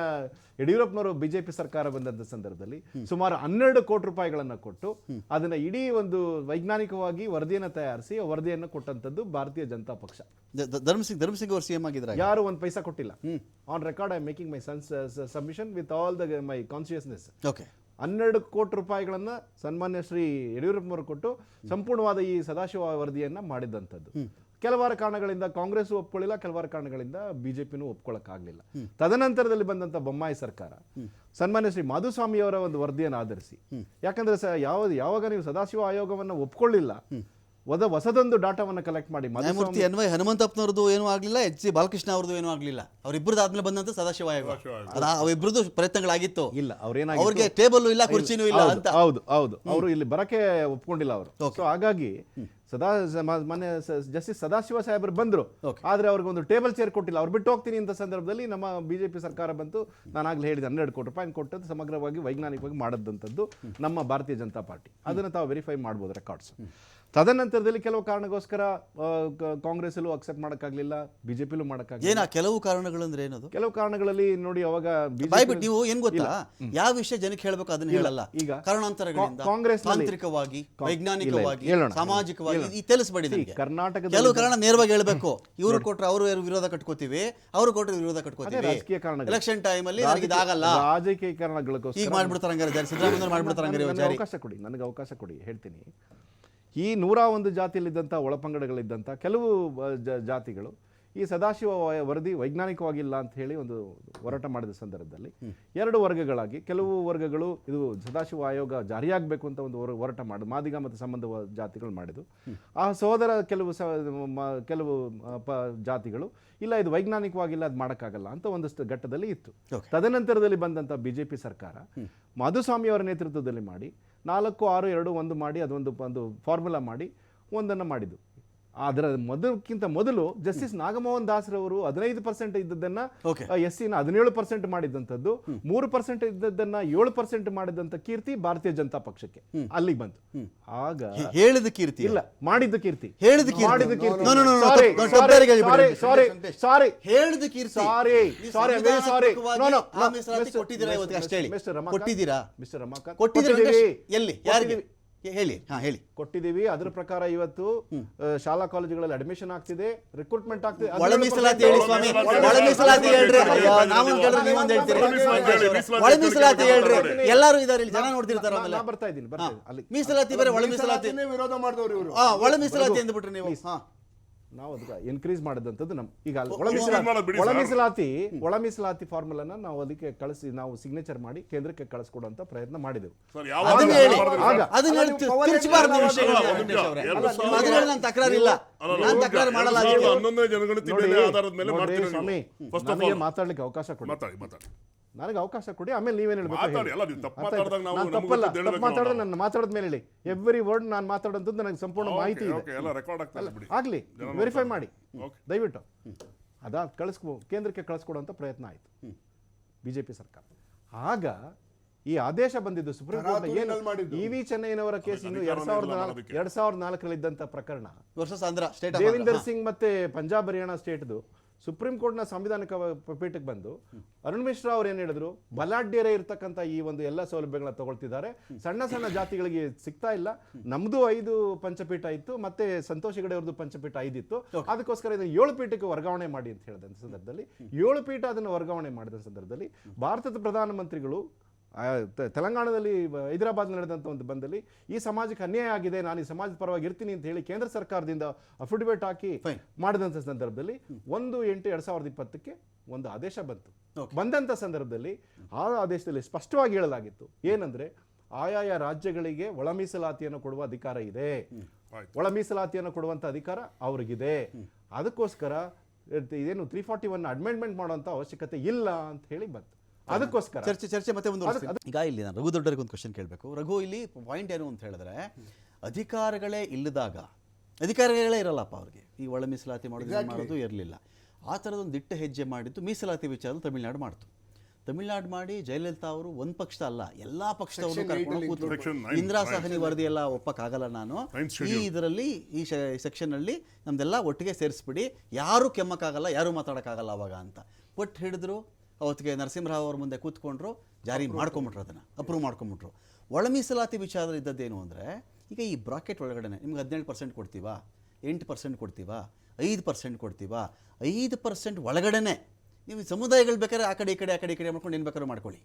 ಯಡಿಯೂರಪ್ಪನವರು ಬಿಜೆಪಿ ಸರ್ಕಾರ ಬಂದಂಥ ಸಂದರ್ಭದಲ್ಲಿ ಸುಮಾರು 12 ಕೋಟಿ ರೂಪಾಯಿಗಳನ್ನು ಕೊಟ್ಟು ಅದನ್ನ ಇಡೀ ಒಂದು ವೈಜ್ಞಾನಿಕವಾಗಿ ವರದಿಯನ್ನು ತಯಾರಿಸಿ ಆ ವರದಿಯನ್ನು ಕೊಟ್ಟಂಥದ್ದು ಭಾರತೀಯ ಜನತಾ ಪಕ್ಷ. ಧರ್ಮಸಿಂಗ್ ಅವರು CM ಆಗಿದ್ದಾರೆ, ಯಾರು ಒಂದು ಪೈಸಾ ಕೊಟ್ಟಿಲ್ಲ. On record I making my submission with all the my consciousness. Okay, 12 ಕೋಟಿ ರೂಪಾಯಿಗಳನ್ನು ಸನ್ಮಾನ್ಯ ಶ್ರೀ ಯಡಿಯೂರಪ್ಪನವರು ಕೊಟ್ಟು ಸಂಪೂರ್ಣವಾದ ಈ ಸದಾಶಿವ ವರದಿಯನ್ನು ಮಾಡಿದಂಥದ್ದು. ಕೆಲವಾರು ಕಾರಣಗಳಿಂದ ಕಾಂಗ್ರೆಸ್ ಒಪ್ಕೊಳ್ಳಿಲ್ಲ, ಕೆಲವಾರು ಕಾರಣಗಳಿಂದ ಬಿಜೆಪಿನೂ ಒಪ್ಕೊಳ್ಳೋಕ್ಕಾಗಲಿಲ್ಲ. ತದನಂತರದಲ್ಲಿ ಬಂದಂಥ ಬೊಮ್ಮಾಯಿ ಸರ್ಕಾರ ಸನ್ಮಾನ್ಯ ಶ್ರೀ ಮಾಧುಸ್ವಾಮಿ ಅವರ ಒಂದು ವರದಿಯನ್ನು ಆಧರಿಸಿ, ಯಾಕಂದ್ರೆ ಯಾವಾಗ ನೀವು ಸದಾಶಿವ ಆಯೋಗವನ್ನು ಒಪ್ಕೊಳ್ಳಿಲ್ಲ, ಹೊಸದೊಂದು ಡಾಟಾವನ್ನು ಕಲೆಕ್ಟ್ ಮಾಡಿ ನ್ಯಾಯಮೂರ್ತಿ NY ಹನುಮಂತಪ್ಪನವ್ರದ್ದು ಏನೂ ಆಗಲಿಲ್ಲ, HC ಬಾಲಕೃಷ್ಣ ಅವ್ರದ್ದು ಏನೂ ಆಗಲಿಲ್ಲ, ಅವರಿಬ್ಬರದ್ದು ಆದ್ಮೇಲೆ ಬಂದಂತ ಸದಾಶಿವ ಆಯೋಗ, ಅವರಿಬ್ಬರದ್ದು ಪ್ರಯತ್ನಗಳಾಗಿತ್ತು. ಇಲ್ಲ, ಅವ್ರೇನಾಗಿ ಅವ್ರಿಗೆ ಟೇಬಲ್ ಇಲ್ಲ, ಕುರ್ಚಿನೂ ಇಲ್ಲ ಅಂತ. ಹೌದು, ಅವರು ಇಲ್ಲಿ ಬರಕ್ಕೆ ಒಪ್ಕೊಂಡಿಲ್ಲ ಅವರು. ಸೊ ಹಾಗಾಗಿ ಮೊನ್ನೆ ಜಸ್ಟಿಸ್ ಸದಾಶಿವ ಸಾಹೇಬರು ಬಂದ್ರು, ಆದ್ರೆ ಅವ್ರಿಗೆ ಒಂದು ಟೇಬಲ್ ಚೇರ್ ಕೊಟ್ಟಿಲ್ಲ. ಅವ್ರು ಬಿಟ್ಟು ಹೋಗ್ತೀನಿ ಅಂತ ಸಂದರ್ಭದಲ್ಲಿ ನಮ್ಮ ಬಿಜೆಪಿ ಸರ್ಕಾರ ಬಂತು. ನಾನಾಗ್ಲೇ ಹೇಳಿದೆ 12 ಕೋಟಿ ರೂಪಾಯಿ ಕೊಟ್ಟದ್ದು ಸಮಗ್ರವಾಗಿ ವೈಜ್ಞಾನಿಕವಾಗಿ ಮಾಡದಂಥದ್ದು ನಮ್ಮ ಭಾರತೀಯ ಜನತಾ ಪಾರ್ಟಿ. ಅದನ್ನು ತಾವು ವೆರಿಫೈ ಮಾಡ್ಬೋದು ರೆಕಾರ್ಡ್ಸ್. ತದನಂತರದಲ್ಲಿ ಕೆಲವು ಕಾರಣಗೋಸ್ಕರ ಕಾಂಗ್ರೆಸ್ಸಲ್ಲೂ ಅಕ್ಸೆಪ್ಟ್ ಮಾಡೋಕ್ಕಾಗಲಿಲ್ಲ, ಬಿಜೆಪಿಲೂ ಮಾಡೋಕ್ಕಾಗಲಿಲ್ಲ. ಏನ ಕೆಲವು ಕಾರಣಗಳು ಅಂದ್ರೆ ಏನದು? ಕೆಲವು ಕಾರಣಗಳಲ್ಲಿ ನೋಡಿ, ಅವಾಗ ನೀವು ಏನ್ ಗೊತ್ತಾ, ಯಾವ ವಿಷಯ ಜನಕ್ಕೆ ಹೇಳ್ಬೇಕು ಅದನ್ನ ಹೇಳಲ್ಲ. ಈಗ ಕಾರಣಾಂತರಗಳಿಂದ ಕಾಂಗ್ರೆಸ್ ತಾಂತ್ರಿಕವಾಗಿ, ವೈಜ್ಞಾನಿಕವಾಗಿ, ಸಾಮಾಜಿಕವಾಗಿ ತಿಳಿಸಬೇಡಿ ನನಗೆ. ಕರ್ನಾಟಕದ ಕೆಲವು ಕಾರಣ ನೇರವಾಗಿ ಹೇಳ್ಬೇಕು. ಇವರು ಕೊಟ್ರೆ ಅವರು ವಿರೋಧ ಕಟ್ಕೋತೀವಿ, ಅವರು ಕೊಟ್ರೆ ವಿರೋಧ ಕಟ್ಕೋತೀವಿ. ರಾಜಕೀಯ ಕಾರಣ, ಎಲೆಕ್ಷನ್ ಟೈಮ್ ಅಲ್ಲಿ ನನಗೆ ಇದಾಗಲ್ಲ, ರಾಜಕೀಯ ಕಾರಣಗಳಿಗೋಸ್ಕರ ಈಗ ಮಾಡ್ಬಿಡ್ತಾರ ಹಂಗಾರೆ, ಸಿದ್ದರಾಮಯ್ಯ ಮಾಡ್ಬಿಡ್ತಾರ ಹಂಗಾರೆ. ನನಗೆ ಅವಕಾಶ ಕೊಡಿ ಹೇಳ್ತೀನಿ. ಈ 101 ಜಾತಿಯಲ್ಲಿದ್ದಂಥ ಒಳಪಂಗಡಗಳಿದ್ದಂಥ ಕೆಲವು ಜಾತಿಗಳು ಈ ಸದಾಶಿವ ವರದಿ ವೈಜ್ಞಾನಿಕವಾಗಿಲ್ಲ ಅಂತ ಹೇಳಿ ಒಂದು ಹೋರಾಟ ಮಾಡಿದ ಸಂದರ್ಭದಲ್ಲಿ 2 ವರ್ಗಗಳಾಗಿ, ಕೆಲವು ವರ್ಗಗಳು ಇದು ಸದಾಶಿವ ಆಯೋಗ ಜಾರಿಯಾಗಬೇಕು ಅಂತ ಒಂದು ಹೋರಾಟ ಮಾಡಿದ್ರು, ಮಾದಿಗ ಮತ್ತು ಸಂಬಂಧ ಜಾತಿಗಳು ಮಾಡಿದ್ದು. ಆ ಸಹೋದರ ಕೆಲವು ಜಾತಿಗಳು ಇಲ್ಲ, ಇದು ವೈಜ್ಞಾನಿಕವಾಗಿಲ್ಲ, ಅದು ಮಾಡೋಕ್ಕಾಗಲ್ಲ ಅಂತ ಒಂದಷ್ಟು ಘಟ್ಟದಲ್ಲಿ ಇತ್ತು. ತದನಂತರದಲ್ಲಿ ಬಂದಂಥ ಬಿಜೆಪಿ ಸರ್ಕಾರ ಮಾಧುಸ್ವಾಮಿ ಅವರ ನೇತೃತ್ವದಲ್ಲಿ ಮಾಡಿ 4-6-2-1 ಮಾಡಿ ಅದೊಂದು ಫಾರ್ಮುಲಾ ಮಾಡಿ ಒಂದನ್ನು ಮಾಡಿದ್ದು. ಅದರ ಮೊದಲು ಜಸ್ಟಿಸ್ ನಾಗಮೋಹನ್ ದಾಸ್ರವರು 15% ಇದ್ದದ್ದನ್ನ SC-ನ 17% ಮಾಡಿದಂಥದ್ದು, 3% ಇದ್ದದ್ದನ್ನ 7% ಮಾಡಿದಂಥ ಕೀರ್ತಿ ಭಾರತೀಯ ಜನತಾ ಪಕ್ಷಕ್ಕೆ ಅಲ್ಲಿಗೆ ಬಂತು. ಆಗ ಹೇಳಿದ ಕೀರ್ತಿ ಇಲ್ಲ, ಮಾಡಿದ್ದ ಕೀರ್ತಿ, ಹೇಳಿದ ಕೀರ್ತಿ, ಮಿಸ್ಟರ್ ರಮಾಕಾಂತ್ ಎಲ್ಲಿ ಯಾರಿಗೆ ಹೇಳಿ ಕೊಟ್ಟಿದ್ದೀವಿ. ಅದರ ಪ್ರಕಾರ ಇವತ್ತು ಶಾಲಾ ಕಾಲೇಜುಗಳಲ್ಲಿ ಅಡ್ಮಿಷನ್ ಆಗ್ತಿದೆ, ರಿಕ್ರೂಟ್ಮೆಂಟ್ ಆಗ್ತಿದೆ. ಒಳ ಮೀಸಲಾತಿ ಹೇಳಿ ಸ್ವಾಮಿ, ಒಳ ಮೀಸಲಾತಿ ಹೇಳ್ರಿ. ನಾವು ಕೇಳಿದ್ರೆ ನೀವೊಂದು ಹೇಳ್ತೀರಿ, ಒಳ ಮೀಸಲಾತಿ ಹೇಳ್ರಿ. ಎಲ್ಲರೂ ಇದಾರೆ ಇಲ್ಲಿ, ಜನ ನೋಡ್ತಿರ್ತಾರ. ನಾ ಬರ್ತಾ ಇದ್ದೀನಿ ಮೀಸಲಾತಿ ಬೇರೆ, ಒಳ ಮೀಸಲಾತಿ ವಿರೋಧ ಮಾಡಿದವರು ಇವರು. ಒಳ ಮೀಸಲಾತಿ ಅಂದ್ಬಿಟ್ರಿ ನೀವು. ನಾವು ಅದಕ್ಕೆ ಇನ್ಕ್ರೀಸ್ ಮಾಡಿದಂಥದ್ದು ಈಗ ಮಾಡೋದು ಬಿಡಿ ಒಳ ಮೀಸಲಾತಿ ಫಾರ್ಮುಲಾನ ನಾವು ಅದಕ್ಕೆ ನಾವು ಸಿಗ್ನೇಚರ್ ಮಾಡಿ ಕೇಂದ್ರಕ್ಕೆ ಕಳಿಸ್ಕೊಡುವಂತ ಪ್ರಯತ್ನ ಮಾಡಿದೆವು. ಸರ್, ಯಾವ ಅದನ್ನ ಹೇಳಿ. ಆಗ ಅದನ್ನ ಹೇಳಿ ತಿರ್ಚಬಾರ್ದು ನೀವು ವಿಷಯಗಳನ್ನ, ವೆಂಕಟೇಶ್ ಅವರೇ. ಅದನ್ನ ಹೇಳಿ ನಾನು ತಕರಾರಿಲ್ಲ, ನಾನು ತಕರಾರು ಮಾಡಲ್ಲ. ಅದಕ್ಕೆ 11ನೇ ಜನಗಣತಿ ನೋಡಿ, ಮೇಲೆ ಆಧಾರದ ಮೇಲೆ ನೋಡಿ ಮಾಡ್ತೀರಿ ಸ್ವಾಮಿ, ನೀವು. ಫಸ್ಟ್ ಆಫ್ ನನಗೆ ಆಲ್ ಮಾತಾಡ್ಲಿಕ್ಕೆ ಅವಕಾಶ ಕೊಡಿ, ಮಾತಾಡಿ. ನನಗೆ ಅವಕಾಶ ಕೊಡಿ, ಆಮೇಲೆ ನೀವೇನು ಹೇಳ್ಬೇಕು ಮಾತಾಡಿ. ಅಲ್ಲ, ನೀವು ತಪ್ಪು ಮಾತಾಡಿದಾಗ ನಾವು ನಾನು ನಮ್ಗೆ ತಪ್ಪಲ್ಲ, ಗೊತ್ತಿದ್ದು ತಪ್ಪು ಹೇಳ್ಬೇಕು ಮಾತಾಡಿದ್ರೆ ನಾವು. ನನ್ನ ಮಾತಾಡಿದ ಮೇಲೆ ಹೇಳಿ. ಎವ್ರಿ ವರ್ಡ್ ನಾನು ಮಾತಾಡೋಂಥದ್ದು ನನಗೆ ಸಂಪೂರ್ಣ ಮಾಹಿತಿ ಇದೆ. ಓಕೆ, ಎಲ್ಲ ರೆಕಾರ್ಡ್ ಆಗ್ತದೆ ಬಿಡಿ. ಆಗ್ಲಿ, ವೆರಿಫೈ ಮಾಡಿ ಓಕೆ. ದಯವಿಟ್ಟು. ಕೇಂದ್ರಕ್ಕೆ ಕಳಿಸ್ಕೊಡುವಂತ ಪ್ರಯತ್ನ ಆಯಿತು ಬಿಜೆಪಿ ಸರ್ಕಾರ. ಆಗ ಈ ಆದೇಶ ಬಂದಿದ್ದು ಸುಪ್ರೀಂ ಕೋರ್ಟ್ ಏನು ಇ.ವಿ. ಚೆನ್ನೈನವರ ಕೇಸ್ ಇನ್ನು 2004 ಇದ್ದಂತ ಪ್ರಕರಣ, ವರ್ಷ ಆಂಧ್ರ ಸ್ಟೇಟ್ ಆಫ್ ದೇವಿಂದರ್ ಸಿಂಗ್ ಮತ್ತೆ ಪಂಜಾಬ್ ಹರಿಯಾಣ ಸ್ಟೇಟ್ದು ಸುಪ್ರೀಂ ಕೋರ್ಟ್ನ ಸಂವಿಧಾನಿಕ ಪೀಠಕ್ಕೆ ಬಂದು ಅರುಣ್ ಮಿಶ್ರಾ ಅವ್ರು ಏನ್ ಹೇಳಿದ್ರು, ಬಲಾಢ್ಯರೇ ಇರ್ತಕ್ಕಂಥ ಈ ಒಂದು ಎಲ್ಲ ಸೌಲಭ್ಯಗಳನ್ನ ತಗೊಳ್ತಿದ್ದಾರೆ, ಸಣ್ಣ ಸಣ್ಣ ಜಾತಿಗಳಿಗೆ ಸಿಗ್ತಾ ಇಲ್ಲ. ನಮ್ದು 5 ಪಂಚಪೀಠ ಇತ್ತು, ಮತ್ತೆ ಸಂತೋಷ್ ಹೆಗಡೆ ಅವ್ರದ್ದು ಪಂಚಪೀಠ 5 ಇತ್ತು, ಅದಕ್ಕೋಸ್ಕರ ಇದನ್ನು 7 ಪೀಠಕ್ಕೆ ವರ್ಗಾವಣೆ ಮಾಡಿ ಅಂತ ಹೇಳಿದ ಸಂದರ್ಭದಲ್ಲಿ 7 ಪೀಠ ಅದನ್ನು ವರ್ಗಾವಣೆ ಮಾಡಿದ ಸಂದರ್ಭದಲ್ಲಿ ಭಾರತದ ಪ್ರಧಾನಮಂತ್ರಿಗಳು ತೆಲಂಗಾಣದಲ್ಲಿ ಹೈದರಾಬಾದ್ ನಡೆದಂಥ ಒಂದು ಬಂದಲ್ಲಿ ಈ ಸಮಾಜಕ್ಕೆ ಅನ್ಯಾಯ ಆಗಿದೆ, ನಾನು ಈ ಸಮಾಜದ ಪರವಾಗಿ ಇರ್ತೀನಿ ಅಂತ ಹೇಳಿ ಕೇಂದ್ರ ಸರ್ಕಾರದಿಂದ ಅಫಿಡವಿಟ್ ಹಾಕಿ ಮಾಡಿದಂಥ ಸಂದರ್ಭದಲ್ಲಿ 1/8/2020 ಒಂದು ಆದೇಶ ಬಂತು. ಬಂದಂಥ ಸಂದರ್ಭದಲ್ಲಿ ಆ ಆದೇಶದಲ್ಲಿ ಸ್ಪಷ್ಟವಾಗಿ ಹೇಳಲಾಗಿತ್ತು ಏನಂದ್ರೆ, ಆಯಾಯ ರಾಜ್ಯಗಳಿಗೆ ಒಳ ಮೀಸಲಾತಿಯನ್ನು ಕೊಡುವ ಅಧಿಕಾರ ಇದೆ, ಒಳ ಮೀಸಲಾತಿಯನ್ನು ಕೊಡುವಂಥ ಅಧಿಕಾರ ಅವ್ರಿಗಿದೆ. ಅದಕ್ಕೋಸ್ಕರ ಏನು 341 ಅಮೆಂಡ್ಮೆಂಟ್ ಮಾಡುವಂಥ ಅವಶ್ಯಕತೆ ಇಲ್ಲ ಅಂತ ಹೇಳಿ ಬಂತು. ಅದಕ್ಕೋಸ್ಕರ ಚರ್ಚೆ ಮತ್ತೆ ಮುಂದುವರಿಸ್ತೀನಿ. ಈಗ ಇಲ್ಲಿ ನಾನು ರಘು ದೊಡ್ಡರಿಗೆ ಒಂದು ಕ್ವಶನ್ ಕೇಳಬೇಕು. ರಘು, ಇಲ್ಲಿ ಪಾಯಿಂಟ್ ಏನು ಅಂತ ಹೇಳಿದ್ರೆ, ಅಧಿಕಾರಗಳೇ ಇಲ್ಲದಾಗ, ಅಧಿಕಾರಿಗಳೇ ಇರಲ್ಲಪ್ಪ ಅವ್ರಿಗೆ, ಈ ಒಳ ಮೀಸಲಾತಿ ಮಾಡೋದು ಇರಲಿಲ್ಲ. ಆ ಥರದೊಂದು ದಿಟ್ಟ ಹೆಜ್ಜೆ ಮಾಡಿದ್ದು ಮೀಸಲಾತಿ ವಿಚಾರ ತಮಿಳುನಾಡು ಮಾಡ್ತು. ತಮಿಳುನಾಡು ಮಾಡಿ ಜಯಲಲಿತಾ ಅವರು ಒಂದು ಪಕ್ಷ ಅಲ್ಲ, ಎಲ್ಲಾ ಪಕ್ಷದವರು ಕರ್ಕೊಂಡು ಕೂತ್ರು. ಇಂದಿರಾ ಸಹನಿ ವರದಿ ಎಲ್ಲ ಒಪ್ಪಕ್ಕಾಗಲ್ಲ ನಾನು, ಈ ಇದರಲ್ಲಿ ಈ ಸೆಕ್ಷನ್ ಅಲ್ಲಿ ನಮ್ದೆಲ್ಲ ಒಟ್ಟಿಗೆ ಸೇರಿಸ್ಬಿಡಿ, ಯಾರು ಕೆಮ್ಮಕ್ಕಾಗಲ್ಲ, ಯಾರು ಮಾತಾಡೋಕ್ಕಾಗಲ್ಲ ಅವಾಗ ಅಂತ ಒಟ್ಟು ಹಿಡಿದ್ರು. ಅವತ್ತಿಗೆ ನರಸಿಂಹರಾವ್ ಅವ್ರ ಮುಂದೆ ಕೂತ್ಕೊಂಡ್ರು, ಜಾರಿ ಮಾಡ್ಕೊಂಬಿಟ್ರು, ಅದನ್ನು ಅಪ್ರೂವ್ ಮಾಡ್ಕೊಂಬಿಟ್ರು. ಒಳ ಮೀಸಲಾತಿ ವಿಚಾರದಲ್ಲಿ ಇದ್ದದ್ದೇನು ಅಂದರೆ, ಈಗ ಈ ಬ್ರಾಕೆಟ್ ಒಳಗಡೆ ನಿಮ್ಗೆ 17% ಕೊಡ್ತೀವಾ, 8% ಕೊಡ್ತೀವಾ, 5% ಕೊಡ್ತೀವಾ, 5% ಒಳಗಡೆ ನೀವು ಸಮುದಾಯಗಳು ಬೇಕಾದ್ರೆ ಆ ಕಡೆ ಈ ಕಡೆ ಮಾಡ್ಕೊಂಡು ಏನು ಬೇಕಾದ್ರೂ ಮಾಡ್ಕೊಳ್ಳಿ.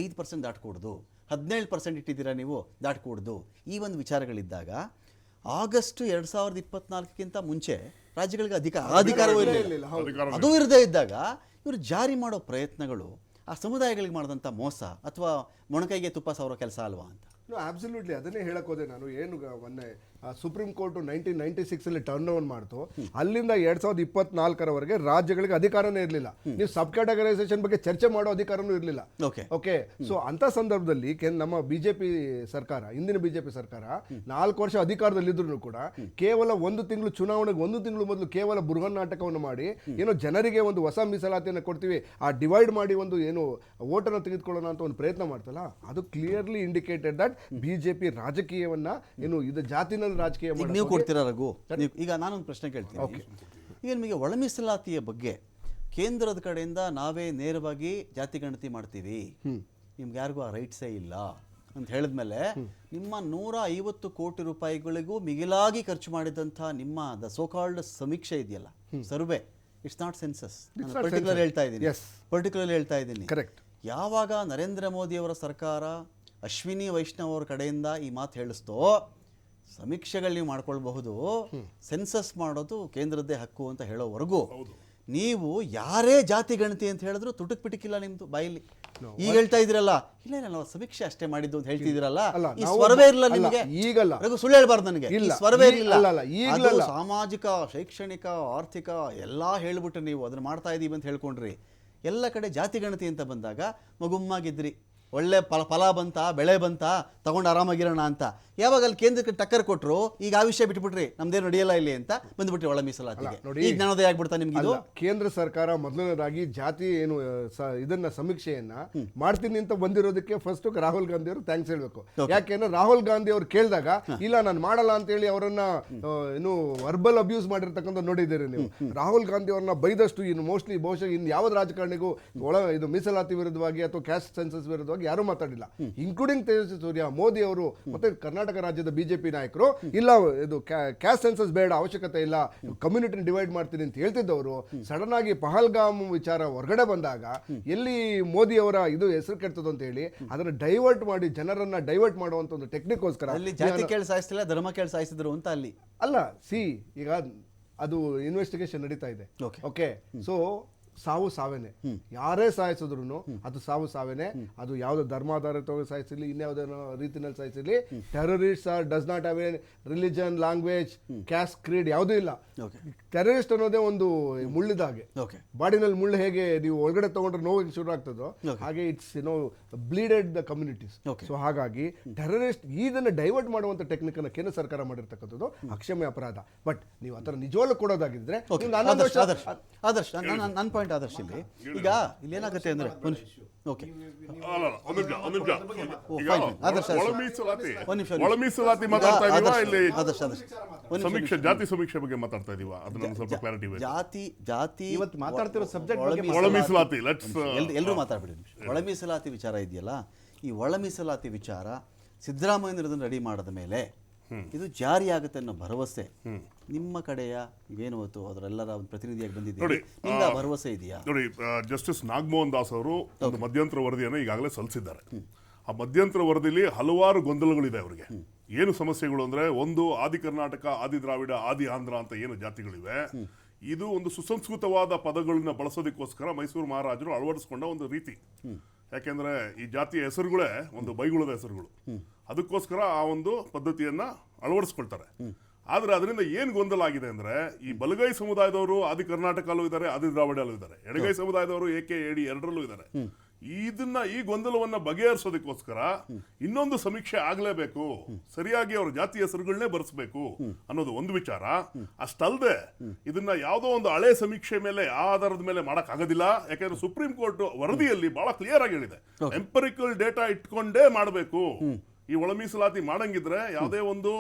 5% ದಾಟ್ಕೊಡ್ದು, 17% ಇಟ್ಟಿದ್ದೀರಾ ನೀವು, ದಾಟ್ಕೊಡ್ದು. ಈ ಒಂದು ವಿಚಾರಗಳಿದ್ದಾಗ ಆಗಸ್ಟ್ 2024 ಮುಂಚೆ ರಾಜ್ಯಗಳಿಗೆ ಅಧಿಕಾರವೂ ಇರಲಿಲ್ಲ. ಅದು ಇರದೇ ಇದ್ದಾಗ ಇವರು ಜಾರಿ ಮಾಡೋ ಪ್ರಯತ್ನಗಳು ಆ ಸಮುದಾಯಗಳಿಗೆ ಮಾಡಿದಂಥ ಮೋಸ ಅಥವಾ ಮೊಣಕೈಗೆ ತುಪ್ಪ ಸವರೋ ಕೆಲಸ ಅಲ್ವಾ ಅಂತ? ಅಬ್ಸಲ್ಯೂಟ್ಲಿ ಅದನ್ನೇ ಹೇಳಕ್ ಹೋದೆ ನಾನು. ಏನು ಮೊನ್ನೆ ಸುಪ್ರೀಂ ಕೋರ್ಟ್ 1996 ಟರ್ನ್ ಓವರ್ ಮಾಡ್ತು, ಅಲ್ಲಿಂದ 2024 ರಾಜ್ಯಗಳಿಗೆ ಅಧಿಕಾರನೇ ಇರಲಿಲ್ಲ. ನೀವು ಸಬ್ ಕ್ಯಾಟಗರೈಸೇಷನ್ ಬಗ್ಗೆ ಚರ್ಚೆ ಮಾಡೋ ಅಧಿಕಾರನೂ ಇರಲಿಲ್ಲ. ಓಕೆ, ಸೊ ಅಂತ ಸಂದರ್ಭದಲ್ಲಿ ನಮ್ಮ ಬಿಜೆಪಿ ಸರ್ಕಾರ, ಇಂದಿನ ಬಿಜೆಪಿ ಸರ್ಕಾರ 4 ವರ್ಷ ಅಧಿಕಾರದಲ್ಲಿದ್ರು ಕೂಡ ಕೇವಲ 1 ತಿಂಗಳು ಚುನಾವಣೆಗೆ 1 ತಿಂಗಳು ಮೊದಲು ಕೇವಲ ಬೃಹನ್ ನಾಟಕವನ್ನು ಮಾಡಿ ಏನೋ ಜನರಿಗೆ ಒಂದು ಹೊಸ ಮೀಸಲಾತಿಯನ್ನು ಕೊಡ್ತೀವಿ, ಆ ಡಿವೈಡ್ ಮಾಡಿ ಒಂದು ಏನು ಓಟನ್ನು ತೆಗೆದುಕೊಳ್ಳೋಣ ಅಂತ ಒಂದು ಪ್ರಯತ್ನ ಮಾಡ್ತಲ್ಲ, ಅದು ಕ್ಲಿಯರ್ಲಿ ಇಂಡಿಕೇಟೆಡ್ ದಟ್ ಬಿಜೆಪಿ ರಾಜಕೀಯವನ್ನ ಏನು ಇದು ಜಾತಿನಲ್ಲಿ ರಾಜಕೀಯ ನೀವು ಕೊಡ್ತೀರಾ ರಘು? ಈಗ ನಾನೊಂದು ಪ್ರಶ್ನೆ ಕೇಳ್ತೀನಿ. ಈಗ ನಿಮಗೆ ಒಳ ಮೀಸಲಾತಿಯ ಬಗ್ಗೆ ಕೇಂದ್ರದ ಕಡೆಯಿಂದ ನಾವೇ ನೇರವಾಗಿ ಜಾತಿ ಗಣತಿ ಮಾಡ್ತೀವಿ, ನಿಮ್ಗೆ ಯಾರಿಗೂ ಆ ರೈಟ್ಸೇ ಇಲ್ಲ ಅಂತ ಹೇಳಿದ್ಮೇಲೆ, ನಿಮ್ಮ 150 ಕೋಟಿ ರೂಪಾಯಿಗಳಿಗೂ ಮಿಗಿಲಾಗಿ ಖರ್ಚು ಮಾಡಿದಂಥ ನಿಮ್ಮ ದ ಸೋಕಾಲ್ಡ್ ಸಮೀಕ್ಷೆ ಇದೆಯಲ್ಲ, survey, it's not census. Particular ಹೇಳ್ತಾ ಇದ್ದೀನಿ. ಕರೆಕ್ಟ್. ಯಾವಾಗ ನರೇಂದ್ರ ಮೋದಿ ಅವರ ಸರ್ಕಾರ ಅಶ್ವಿನಿ ವೈಷ್ಣವ್ ಅವ್ರ ಕಡೆಯಿಂದ ಈ ಮಾತು ಹೇಳಿಸ್ತೋ, ಸಮೀಕ್ಷೆಗಳು ನೀವು ಮಾಡ್ಕೊಳ್ಬಹುದು, ಸೆನ್ಸಸ್ ಮಾಡೋದು ಕೇಂದ್ರದ್ದೇ ಹಕ್ಕು ಅಂತ ಹೇಳೋವರೆಗೂ ನೀವು ಯಾರೇ ಜಾತಿ ಗಣತಿ ಅಂತ ಹೇಳಿದ್ರು ತುಟುಕ್ ಪಿಟಿಕಿಲ್ಲ ನಿಮ್ದು ಬಾಯಲ್ಲಿ. ಈಗ ಹೇಳ್ತಾ ಇದ್ದೀರಲ್ಲ, ಇಲ್ಲ ನಾವು ಸಮೀಕ್ಷೆ ಅಷ್ಟೇ ಮಾಡಿದ್ದು ಅಂತ ಹೇಳ್ತಿದ್ದೀರಲ್ಲ, ಈ ಸ್ವರವೇ ಇರಲ್ಲ ನಿಮಗೆ. ಈಗಲ್ಲ ರಘು, ಸುಳ್ಳು ಹೇಳ್ಬಾರ್ದು ನನಗೆ, ಈ ಸ್ವರವೇ ಇರಲಿಲ್ಲ. ಸಾಮಾಜಿಕ, ಶೈಕ್ಷಣಿಕ, ಆರ್ಥಿಕ ಎಲ್ಲ ಹೇಳ್ಬಿಟ್ಟು ನೀವು ಅದನ್ನ ಮಾಡ್ತಾ ಇದೀವಿ ಅಂತ ಹೇಳ್ಕೊಂಡ್ರಿ. ಎಲ್ಲ ಕಡೆ ಜಾತಿ ಗಣತಿ ಅಂತ ಬಂದಾಗ ಮಗುಮ್ಮಾಗಿದ್ರಿ, ಒಳ್ಳೆ ಫಲ ಬಂತ, ಬೆಳೆ ಬಂತ, ತಗೊಂಡು ಆರಾಮಾಗಿರೋಣ ಅಂತ. ಯಾವಾಗ ಅಲ್ಲಿ ಕೇಂದ್ರಕ್ಕೆ ಟಕ್ಕರ್ ಕೊಟ್ಟರು, ಈಗ ಆ ವಿಷಯ ಬಿಟ್ಬಿಟ್ರಿ, ನಮ್ದೇನು ನಡೆಯಲ್ಲ ಇಲ್ಲಿ ಅಂತ ಬಂದ್ಬಿಟ್ರಿ ಒಳ ಮೀಸಲಾತಿಗೆ. ಈಗ ಜ್ಞಾನೋದಯ ಆಗ್ಬಿಡ್ತಾ ನಿಮ್ಗೆ? ಕೇಂದ್ರ ಸರ್ಕಾರ ಮೊದಲನೇದಾಗಿ ಜಾತಿ ಏನು ಇದನ್ನ ಸಮೀಕ್ಷೆಯನ್ನ ಮಾಡ್ತೀನಿ ಅಂತ ಬಂದಿರೋದಕ್ಕೆ ಫಸ್ಟ್ ರಾಹುಲ್ ಗಾಂಧಿ ಅವರು ಥ್ಯಾಂಕ್ಸ್ ಹೇಳ್ಬೇಕು. ಯಾಕೆಂದ್ರೆ ರಾಹುಲ್ ಗಾಂಧಿ ಅವ್ರು ಕೇಳಿದಾಗ ಇಲ್ಲ ನಾನು ಮಾಡಲ್ಲ ಅಂತ ಹೇಳಿ ಅವರನ್ನ ಏನು ವರ್ಬಲ್ ಅಬ್ಯೂಸ್ ಮಾಡಿರ್ತಕ್ಕಂಥ ನೋಡಿದ್ದೀರಿ ನೀವು. ರಾಹುಲ್ ಗಾಂಧಿ ಅವ್ರನ್ನ ಬೈದಷ್ಟು ಇನ್ನು ಮೋಸ್ಟ್ಲಿ ಬಹುಶಃ ಇನ್ನು ಯಾವ ರಾಜಕಾರಣಿಗೂ ಇದು ಮೀಸಲಾತಿ ವಿರುದ್ಧವಾಗಿ ಅಥವಾ ಕ್ಯಾಸ್ಟ್ ಸೆನ್ಸಸ್ ವಿರುದ್ಧವಾಗಿ ಯಾರು ಮಾತಾಡಿಲ್ಲ, ಇನ್ಕ್ಲೂಡಿಂಗ್ ತೇಜಸ್ವಿ ಸೂರ್ಯ, ಮೋದಿ ಅವರು ಮತ್ತೆ ಕರ್ನಾಟಕ ರಾಜ್ಯದ ಬಿಜೆಪಿ ನಾಯಕರು. ಇಲ್ಲ ಇದು ಕ್ಯಾಸ್ಟ್ ಸೆನ್ಸಸ್ ಬೇಡ, ಅವಶ್ಯಕತೆ ಇಲ್ಲ, ಕಮ್ಯುನಿಟಿನ ಡಿವೈಡ್ ಮಾಡ್ತೀನಿ ಅಂತ ಹೇಳ್ತಿದ್ದವರು ಸಡನ್ ಆಗಿ ಪಹಲ್ಗಾಮ್ ವಿಚಾರ ಹೊರಗಡೆ ಬಂದಾಗ ಎಲ್ಲಿ ಮೋದಿ ಅವರ ಇದು ಹೆಸರು ಕೆಡ್ತದ ಅಂತ ಹೇಳಿ ಅದನ್ನ ಡೈವರ್ಟ್ ಮಾಡಿ ಜನರನ್ನ ಡೈವರ್ಟ್ ಮಾಡುವಂತ ಒಂದು ಟೆಕ್ನಿಕ್ಗೋಸ್ಕರ ಜಾತಿ ಕೇಳಿ ಸಾಯಿಸ್ತಿಲ್ಲ, ಧರ್ಮ ಕೇಳಿ ಸಾಯಿಸಿದ್ರು ಅಂತ ಅಲ್ಲಿ ಅಲ್ಲ. ಈಗ ಅದು ಇನ್ವೆಸ್ಟಿಗೇಷನ್ ನಡೀತಾ ಇದೆ. Okay. ಓಕೆ, ಸೊ ಸಾವು ಸಾವೇನೆ, ಯಾರೇ ಸಾಯಿಸಿದ್ರು ಅದು ಸಾವು ಸಾವೇನೆ. ಅದು ಯಾವುದೋ ಧರ್ಮಾಧಾರಿತವಾಗಿ ಸಾಯಿಸಿರ್ಲಿ, ಇನ್ಯಾವುದೋ ರೀತಿಯಲ್ಲಿ ಸಾಯಿಸಿರ್ಲಿ, terrorist does not have a religion, language, caste, creed ಯಾವುದೂ ಇಲ್ಲ. Okay. ಟೆರರಿಸ್ಟ್ ಅನ್ನೋದೇ ಒಂದು ಮುಳ್ಳಿದ ಹಾಗೆ. ಓಕೆ ಬಾಡಿನಲ್ಲಿ ಮುಳ್ಳು ಹೇಗೆ ನೀವು ಒಳಗಡೆ ತಗೊಂಡ್ರೆ ನೋವು ಶುರು ಆಗ್ತದೋ Okay. ಹಾಗೆ it's bleeded the communities. Okay. So ಹಾಗಾಗಿ ಟೆರರಿಸ್ಟ್ ಇದನ್ನ ಡೈವರ್ಟ್ ಮಾಡುವಂತ ಟೆಕ್ನಿಕ್ ಅನ್ನ ಕೇಂದ್ರ ಸರ್ಕಾರ ಮಾಡಿರ್ತಕ್ಕಂಥದ್ದು ಅಕ್ಷಮ್ಯ ಅಪರಾಧ. ಬಟ್ ನೀವು ಅದರ ನಿಜವಾಗ್ಲೂ ಕೊಡೋದಾಗಿದ್ರೆ ಓಕೆ ನೀವು ನಾನೊಂದು ಆದರ್ಶ್ ವರ್ಷ- ಆದರ್ಶ್ ನನ್ನ ಪಾಯಿಂಟ್ ಆದರ್ಶ್ ಇಲ್ಲಿ ಈಗ ಏನಾಗುತ್ತೆ ಅಂದ್ರೆ ಓಕೆ ಅಲ್ಲ, ಒಂದ್ ನಿಮಿಷ. ಈಗ fine. ಆದರ್ಶ, ಒಳ ಮೀಸಲಾತಿ ಒಂದ್ ನಿಮಿಷ. ಒಳ ಮೀಸಲಾತಿ ಮಾತಾಡ್ತಾ ಇದೀವಾ ಆದರ್ಶ್, ಇಲ್ಲಿ ಆದರ್ಶ್, ಆದರ್ಶ್. ಒಂದ್ ನಿಮಿಷ. ಸಮೀಕ್ಷೆ, ಜಾತಿ ಸಮೀಕ್ಷೆ ಬಗ್ಗೆ ಮಾತಾಡ್ತಾ ಇದೀವಾ? ಅದನ್ನ ಸ್ವಲ್ಪ ಕ್ಲಾರಿಟಿ ಬೇಕು. ಜಾತಿ ಇವತ್ತು ಮಾತಾಡ್ತಿರೋ subject ಒಳ ಬಗ್ಗೆ ಒಳ ಮೀಸಲಾತಿ, let's, ಎಲ್ಲರೂ ಮಾತಾಡ್ಬಿಡಿ. ಒಳ ಮೀಸಲಾತಿ ವಿಚಾರ ಇದೆಯಲ್ಲ, ಈ ಒಳ ಮೀಸಲಾತಿ ವಿಚಾರ ಸಿದ್ದರಾಮಯ್ಯನರದನ್ನು ರೆಡಿ ಮಾಡಿದ ಮೇಲೆ ಇದು ಜಾರಿಯಾಗುತ್ತೆ ಅನ್ನೋ ಭರವಸೆ ನಿಮ್ಮ ಕಡೆಯ ಏನು ಹೊತ್ತು ಅದರೆಲ್ಲರ ಒಂದು ಪ್ರತಿನಿಧಿಯಾಗಿ ಬಂದಿದ್ದೀರಿ, ನೋಡಿ, ನಿಮ್ಗೆ ಆ ಭರವಸೆ ಇದೆಯಾ? ನೋಡಿ, ಜಸ್ಟಿಸ್ ನಾಗಮೋಹನ್ ದಾಸ್ ಅವರು ಒಂದು ಮಧ್ಯಂತರ ವರದಿಯನ್ನು ಈಗಾಗಲೇ ಸಲ್ಲಿಸಿದ್ದಾರೆ. ಆ ಮಧ್ಯಂತರ ವರದಿಯಲ್ಲಿ ಹಲವಾರು ಗೊಂದಲಗಳಿದೆ ಅವರಿಗೆ. ಏನು ಸಮಸ್ಯೆಗಳು ಅಂದ್ರೆ, ಒಂದು ಆದಿ ಕರ್ನಾಟಕ, ಆದಿ ದ್ರಾವಿಡ, ಆದಿ ಆಂಧ್ರ ಅಂತ ಏನು ಜಾತಿಗಳಿವೆ, ಇದು ಒಂದು ಸುಸಂಸ್ಕೃತವಾದ ಪದಗಳನ್ನ ಬಳಸೋದಕ್ಕೋಸ್ಕರ ಮೈಸೂರು ಮಹಾರಾಜರು ಅಳವಡಿಸ್ಕೊಂಡ ಒಂದು ರೀತಿ. ಯಾಕೆಂದ್ರೆ ಈ ಜಾತಿಯ ಹೆಸರುಗಳೇ ಒಂದು ಬೈಗುಳದ ಹೆಸರುಗಳು, ಅದಕ್ಕೋಸ್ಕರ ಆ ಒಂದು ಪದ್ಧತಿಯನ್ನ ಅಳವಡಿಸ್ಕೊಳ್ತಾರೆ. ಆದ್ರೆ ಅದರಿಂದ ಏನ್ ಗೊಂದಲ ಆಗಿದೆ ಅಂದ್ರೆ, ಈ ಬಲಗೈ ಸಮುದಾಯದವರು ಆದಿ ಕರ್ನಾಟಕಲ್ಲೂ ಇದ್ದಾರೆ, ಆದಿ ದ್ರಾವಿಡಲ್ಲೂ ಇದ್ದಾರೆ, ಎಡಗೈ ಸಮುದಾಯದವರು ಏಕೆ ಎಡಿ ಎರಡರಲ್ಲೂ ಇದ್ದಾರೆ. ಈ ಗೊಂದಲವನ್ನ ಬಗೆಹರಿಸೋದಕ್ಕೋಸ್ಕರ ಇನ್ನೊಂದು ಸಮೀಕ್ಷೆ ಆಗ್ಲೇಬೇಕು, ಸರಿಯಾಗಿ ಅವ್ರ ಜಾತಿ ಹೆಸರುಗಳನ್ನೇ ಬರೆಸಬೇಕು ಅನ್ನೋದು ಒಂದು ವಿಚಾರ. ಅಷ್ಟಲ್ಲದೆ ಇದನ್ನ ಯಾವುದೋ ಒಂದು ಹಳೆ ಸಮೀಕ್ಷೆ ಮೇಲೆ ಆ ಆಧಾರದ ಮೇಲೆ ಮಾಡಕ್ ಆಗೋದಿಲ್ಲ. ಯಾಕಂದ್ರೆ ಸುಪ್ರೀಂ ಕೋರ್ಟ್ ವರದಿಯಲ್ಲಿ ಬಹಳ ಕ್ಲಿಯರ್ ಆಗಿ ಹೇಳಿದೆ, ಎಂಪರಿಕಲ್ ಡೇಟಾ ಇಟ್ಕೊಂಡೇ ಮಾಡಬೇಕು. ಈ ಒಳ ಮೀಸಲಾತಿ ಮಾಡಂಗಿದ್ರೆ ಯಾವುದೇ ಒಂದು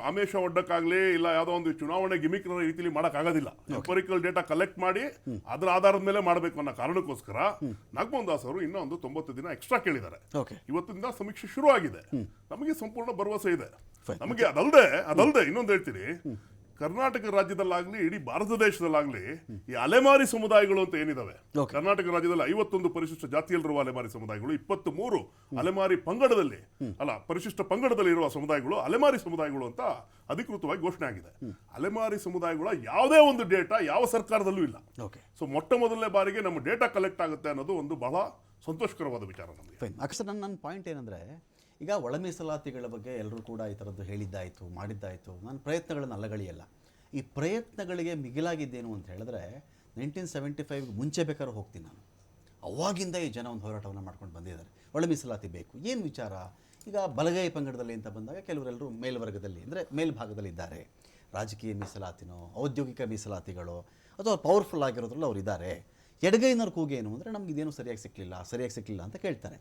ಆಮೇಶ ಒಡ್ಡಕ್ಕಾಗ್ಲಿ ಇಲ್ಲ ಯಾವುದೋ ಒಂದು ಚುನಾವಣೆ ಗಿಮಿಕ್ ರೀತಿಯಲ್ಲಿ ಮಾಡಕ್ ಆಗೋದಿಲ್ಲ. ಎಂಪರಿಕಲ್ ಡೇಟಾ ಕಲೆಕ್ಟ್ ಮಾಡಿ ಅದರ ಆಧಾರದ ಮೇಲೆ ಮಾಡಬೇಕು ಅನ್ನೋ ಕಾರಣಕ್ಕೋಸ್ಕರ ನಾಗಮೋಹನ್ ದಾಸ್ ಅವರು ಇನ್ನೂ ಒಂದು 90 ದಿನ ಎಕ್ಸ್ಟ್ರಾ ಕೇಳಿದ್ದಾರೆ. ಇವತ್ತಿಂದ ಸಮೀಕ್ಷೆ ಶುರು ಆಗಿದೆ. ನಮಗೆ ಸಂಪೂರ್ಣ ಭರವಸೆ ಇದೆ. ನಮಗೆ ಅದಲ್ಲದೆ ಇನ್ನೊಂದು ಹೇಳ್ತೀನಿ, ಕರ್ನಾಟಕ ರಾಜ್ಯದಲ್ಲಾಗ್ಲಿ ಇಡೀ ಭಾರತ ದೇಶದಲ್ಲಾಗ್ಲಿ ಈ ಅಲೆಮಾರಿ ಸಮುದಾಯಗಳು ಅಂತ ಏನಿದಾವೆ, ಕರ್ನಾಟಕ ರಾಜ್ಯದಲ್ಲಿ 51 ಪರಿಶಿಷ್ಟ ಜಾತಿಯಲ್ಲಿರುವ ಅಲೆಮಾರಿ ಸಮುದಾಯಗಳು, 23 ಅಲೆಮಾರಿ ಪಂಗಡದಲ್ಲಿ ಅಲ್ಲ ಪರಿಶಿಷ್ಟ ಪಂಗಡದಲ್ಲಿ ಇರುವ ಸಮುದಾಯಗಳು ಅಲೆಮಾರಿ ಸಮುದಾಯಗಳು ಅಂತ ಅಧಿಕೃತವಾಗಿ ಘೋಷಣೆ ಆಗಿದೆ. ಅಲೆಮಾರಿ ಸಮುದಾಯಗಳ ಯಾವುದೇ ಒಂದು ಡೇಟಾ ಯಾವ ಸರ್ಕಾರದಲ್ಲೂ ಇಲ್ಲ. ಸೊ ಮೊಟ್ಟ ಮೊದಲನೇ ಬಾರಿಗೆ ನಮ್ಮ ಡೇಟಾ ಕಲೆಕ್ಟ್ ಆಗುತ್ತೆ ಅನ್ನೋದು ಒಂದು ಬಹಳ ಸಂತೋಷಕರವಾದ ವಿಚಾರ ನಮಗೆ. ಅಕ್ಷರ ನನ್ನ ಪಾಯಿಂಟ್ ಏನಂದ್ರೆ, ಈಗ ಒಳ ಮೀಸಲಾತಿಗಳ ಬಗ್ಗೆ ಎಲ್ಲರೂ ಕೂಡ ಈ ಥರದ್ದು ಹೇಳಿದ್ದಾಯಿತು, ಮಾಡಿದ್ದಾಯಿತು. ನನ್ನ ಪ್ರಯತ್ನಗಳನ್ನು ಅಲ್ಲಗಳಿಯಲ್ಲ. ಈ ಪ್ರಯತ್ನಗಳಿಗೆ ಮಿಗಿಲಾಗಿದ್ದೇನು ಅಂತ ಹೇಳಿದ್ರೆ, 1975 ಮುಂಚೆ ಬೇಕಾದ್ರೂ ಹೋಗ್ತೀನಿ ನಾನು. ಅವಾಗಿಂದ ಈ ಜನ ಒಂದು ಹೋರಾಟವನ್ನು ಮಾಡ್ಕೊಂಡು ಬಂದಿದ್ದಾರೆ, ಒಳ ಮೀಸಲಾತಿ ಬೇಕು. ಏನು ವಿಚಾರ? ಈಗ ಬಲಗೈ ಪಂಗಡದಲ್ಲಿ ಅಂತ ಬಂದಾಗ ಕೆಲವರೆಲ್ಲರೂ ಮೇಲ್ವರ್ಗದಲ್ಲಿ ಅಂದರೆ ಮೇಲ್ಭಾಗದಲ್ಲಿ ಇದ್ದಾರೆ. ರಾಜಕೀಯ ಮೀಸಲಾತಿನೋ ಔದ್ಯೋಗಿಕ ಮೀಸಲಾತಿಗಳು ಅಥವಾ ಪವರ್ಫುಲ್ ಆಗಿರೋದ್ರಲ್ಲಿ ಅವ್ರು ಇದ್ದಾರೆ. ಎಡಗೈನವ್ರ ಕೂಗೇನು ಅಂದರೆ, ನಮ್ಗೆ ಇದೇನು ಸರಿಯಾಗಿ ಸಿಕ್ಕಲಿಲ್ಲ ಅಂತ ಕೇಳ್ತಾರೆ.